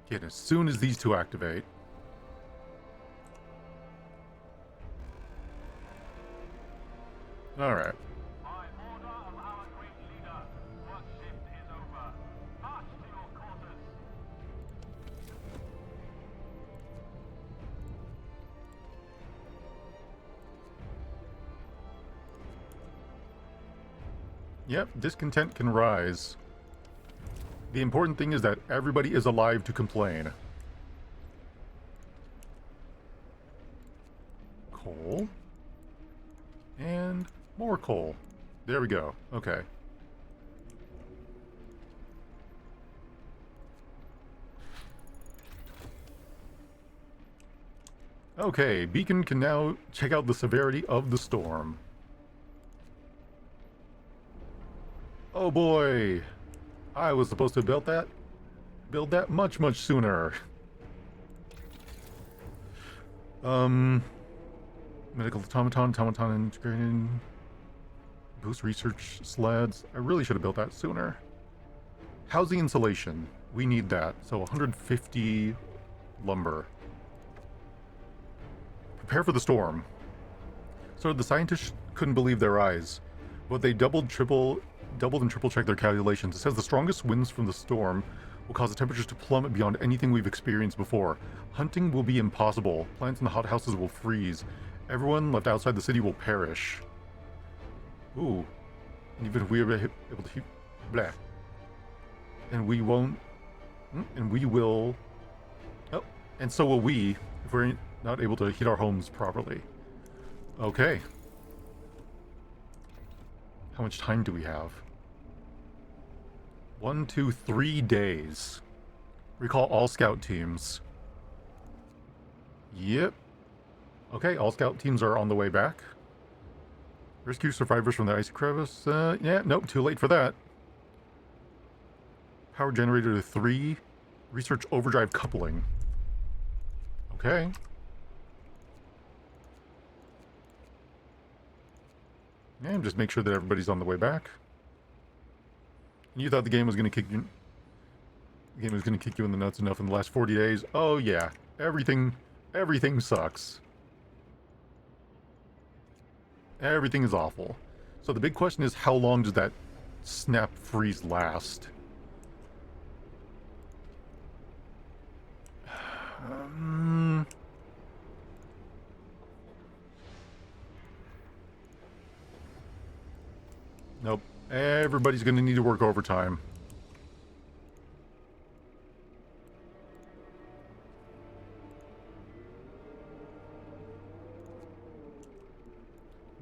Okay, and as soon as these 2 activate, all right. By order of our great leader, work shift is over. March to your quarters. Yep, discontent can rise. The important thing is that everybody is alive to complain. Coal. And more coal. There we go. Okay. Okay, Beacon can now check out the severity of the storm. Oh boy! I was supposed to build that much sooner. Medical automaton integrated, boost research sleds. I really should have built that sooner. Housing insulation, we need that. So 150 lumber. Prepare for the storm. So the scientists couldn't believe their eyes, but they doubled, tripled doubled and triple checked their calculations. It says the strongest winds from the storm will cause the temperatures to plummet beyond anything we've experienced before. Hunting will be impossible. Plants in the hothouses will freeze. Everyone left outside the city will perish. Ooh. And even if we are able to... Blah. And we won't... And we will... Oh. And so will we, if we're not able to heat our homes properly. Okay. How much time do we have? 1, 2, 3 days. Recall all scout teams. Yep. Okay, all scout teams are on the way back. Rescue survivors from the icy crevice. Yeah, nope, too late for that. Power generator to 3. Research overdrive coupling. Okay. And just make sure that everybody's on the way back. You thought the game was going to kick you... The game was going to kick you in the nuts enough in the last 40 days. Oh yeah, everything sucks. Everything is awful. So the big question is, how long does that snap freeze last? Nope. Everybody's going to need to work overtime.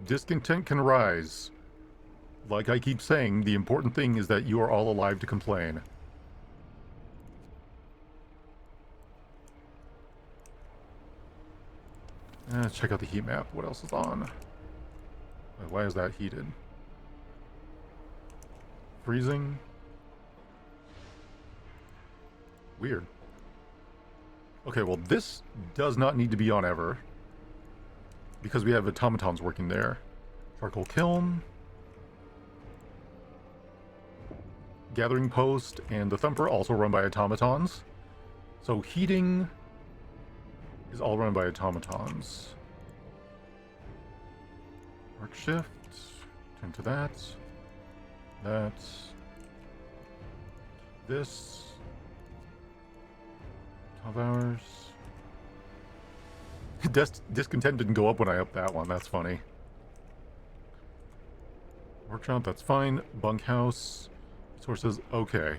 Discontent can rise. Like I keep saying, the important thing is that you are all alive to complain. Check out the heat map. What else is on? Why is that heated? Freezing? Weird. Okay, well this does not need to be on ever, because we have automatons working there. Charcoal kiln, gathering post, and the thumper also run by automatons. So heating is all run by automatons. Work shift, turn to that. This 12 hours. Discontent didn't go up when I upped that one. That's funny. Workshop, that's fine. Bunkhouse. Sources, okay.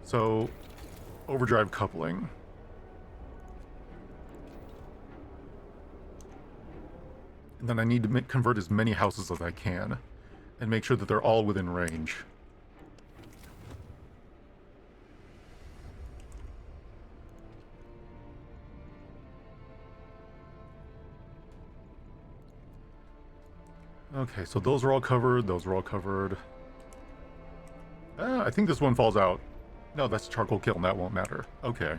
So, overdrive coupling. And then I need to convert as many houses as I can. And make sure that they're all within range. Okay, so those are all covered. Those are all covered. I think this one falls out. No, that's charcoal kiln. That won't matter. Okay.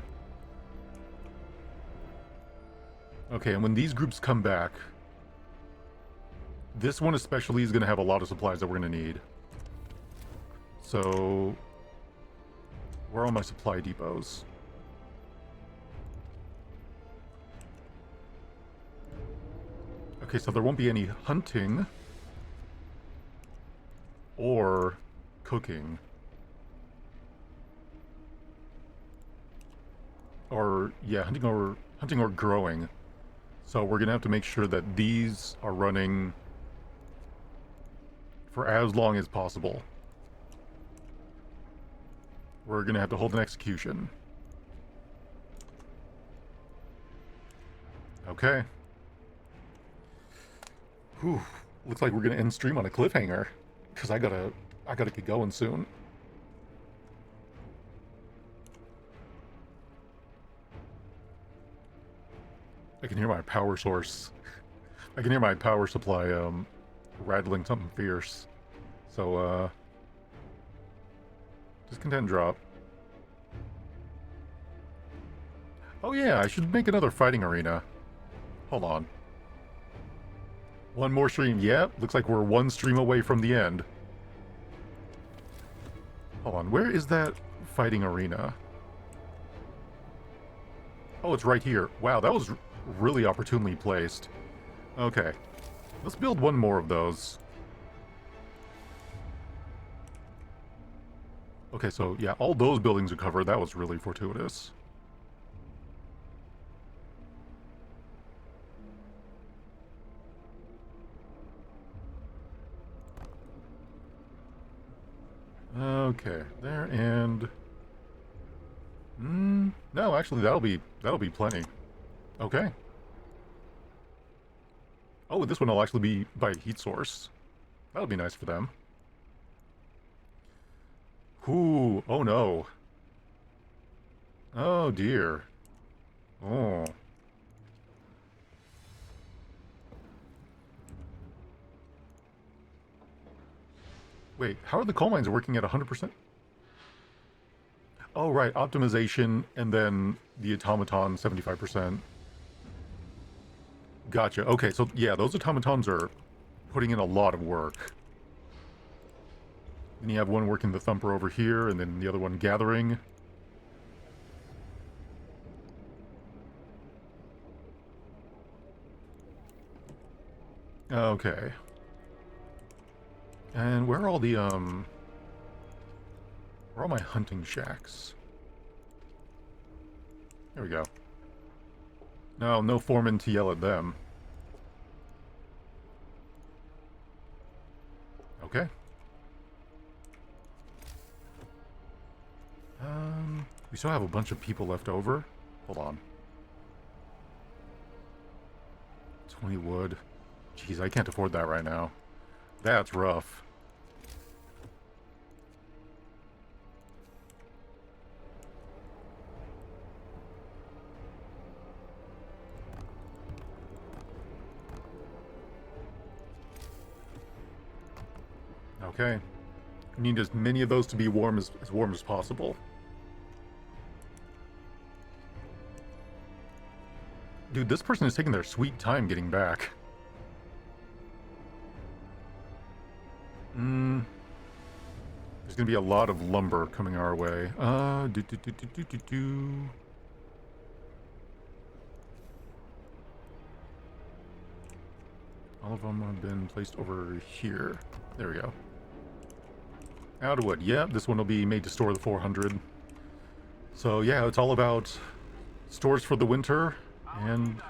Okay, and when these groups come back, this one especially is going to have a lot of supplies that we're going to need. So, where are my supply depots? Okay, so there won't be any hunting or cooking. Or, yeah, hunting or growing. So we're going to have to make sure that these are running for as long as possible. We're going to have to hold an execution. Okay. Whew. Looks like we're going to end stream on a cliffhanger. Because I gotta get going soon. I can hear my power source. I can hear my power supply rattling something fierce. So discontent drop. Oh yeah, I should make another fighting arena. Hold on. One more stream. Yeah, looks like we're one stream away from the end. Hold on, where is that fighting arena? Oh, it's right here. Wow, that was really opportunely placed. Okay, let's build one more of those. Okay, so yeah, all those buildings are covered. That was really fortuitous. Okay, there and... no, actually, that'll be plenty. Okay. Oh, this one will actually be by heat source. That'll be nice for them. Ooh, oh no. Oh dear. Oh. Wait, how are the coal mines working at 100%? Oh, right, optimization and then the automaton 75%. Gotcha. Okay, so yeah, those automatons are putting in a lot of work. Then you have one working the thumper over here, and then the other one gathering. Okay. And where are all the, where are all my hunting shacks? There we go. No, no foreman to yell at them. Okay. We still have a bunch of people left over. Hold on. 20 wood. Jeez, I can't afford that right now. That's rough. Okay. We need as many of those to be warm as warm as possible. Dude, this person is taking their sweet time getting back. There's gonna be a lot of lumber coming our way. All of them have been placed over here. There we go. Out of wood. Yeah, this one will be made to store the 400. So yeah, it's all about stores for the winter and...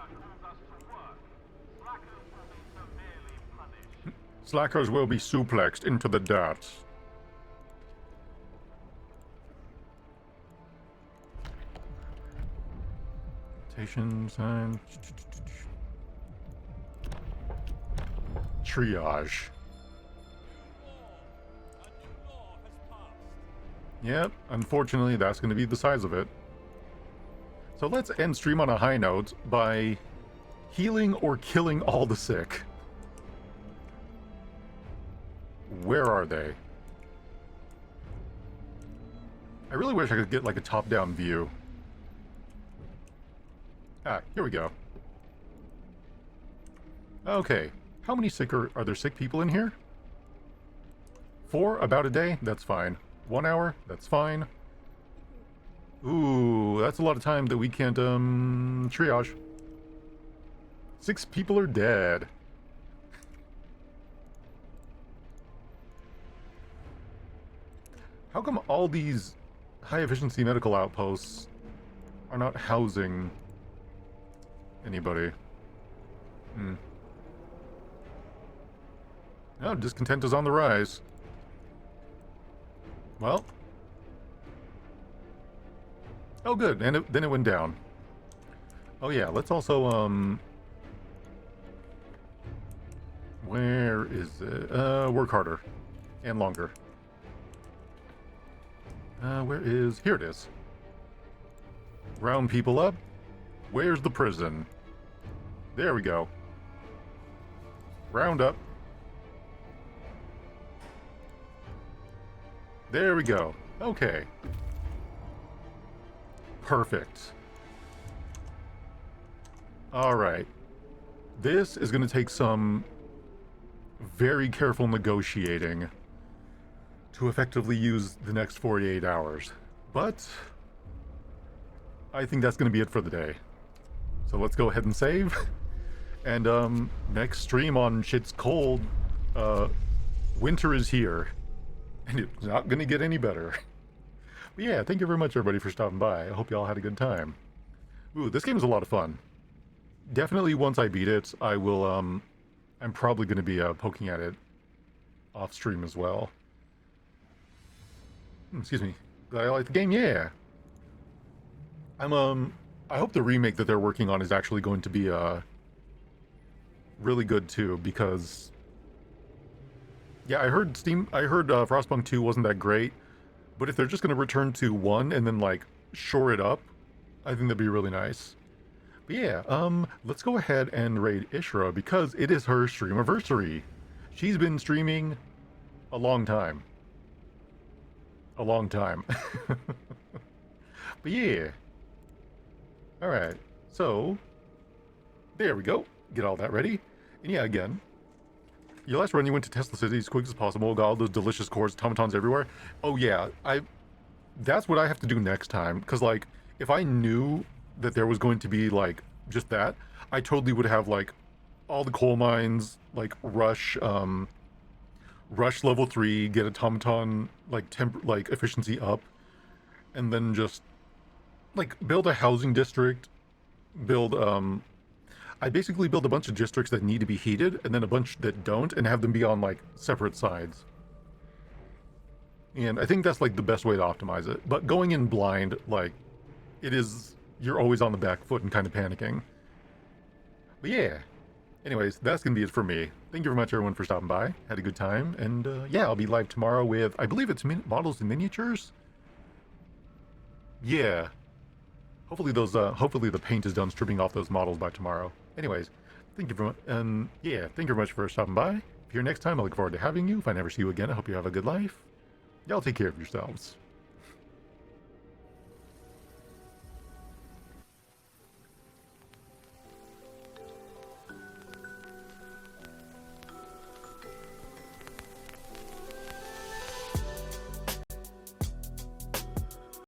slackers will be suplexed into the dirt. Rotation sign. Triage. Yep, unfortunately that's going to be the size of it. So let's end stream on a high note by healing or killing all the sick. Where are they? I really wish I could get like a top-down view. Ah, here we go. Okay, how many sick are there sick people in here? 4 about a day? That's fine. 1 hour? That's fine. Ooh, that's a lot of time that we can't, triage. 6 people are dead. How come all these high-efficiency medical outposts are not housing anybody? Oh, discontent is on the rise. Well. Oh, good. And then it went down. Oh, yeah. Let's also, where is it? Work harder. And longer. Where is... Here it is. Round people up. Where's the prison? There we go. Round up. There we go. Okay. Perfect. Alright. This is going to take some very careful negotiating to effectively use the next 48 hours. But I think that's going to be it for the day. So let's go ahead and save. And next stream on Shit's Cold, winter is here. And it's not going to get any better. But yeah, thank you very much, everybody, for stopping by. I hope you all had a good time. Ooh, this game is a lot of fun. Definitely, once I beat it, I will. I'm probably going to be poking at it off stream as well. Excuse me. Glad I like the game. Yeah. I hope the remake that they're working on is actually going to be really good too, because yeah, I heard Frostpunk 2 wasn't that great, but if they're just going to return to 1 and then like shore it up, I think that'd be really nice. But yeah, let's go ahead and raid Ishra because it is her streamiversary. She's been streaming a long time. A long time. But yeah. Alright, so there we go. Get all that ready. And yeah, again, your last run you went to Tesla City as quick as possible, got all those delicious cores, automatons everywhere. Oh yeah, that's what I have to do next time, because like, if I knew that there was going to be like just that, I totally would have like all the coal mines, like rush level 3, get automaton like like efficiency up, and then just like build a housing district, build I basically build a bunch of districts that need to be heated and then a bunch that don't, and have them be on like separate sides. And I think that's like the best way to optimize it. But going in blind, like, it is, you're always on the back foot and kind of panicking. But yeah. Anyways, that's gonna be it for me. Thank you very much, everyone, for stopping by. Had a good time, and yeah, I'll be live tomorrow with, I believe it's models and miniatures. Yeah. Hopefully hopefully the paint is done stripping off those models by tomorrow. Anyways, thank you very much, and yeah, thank you very much for stopping by. If you're here next time, I look forward to having you. If I never see you again, I hope you have a good life. Y'all take care of yourselves.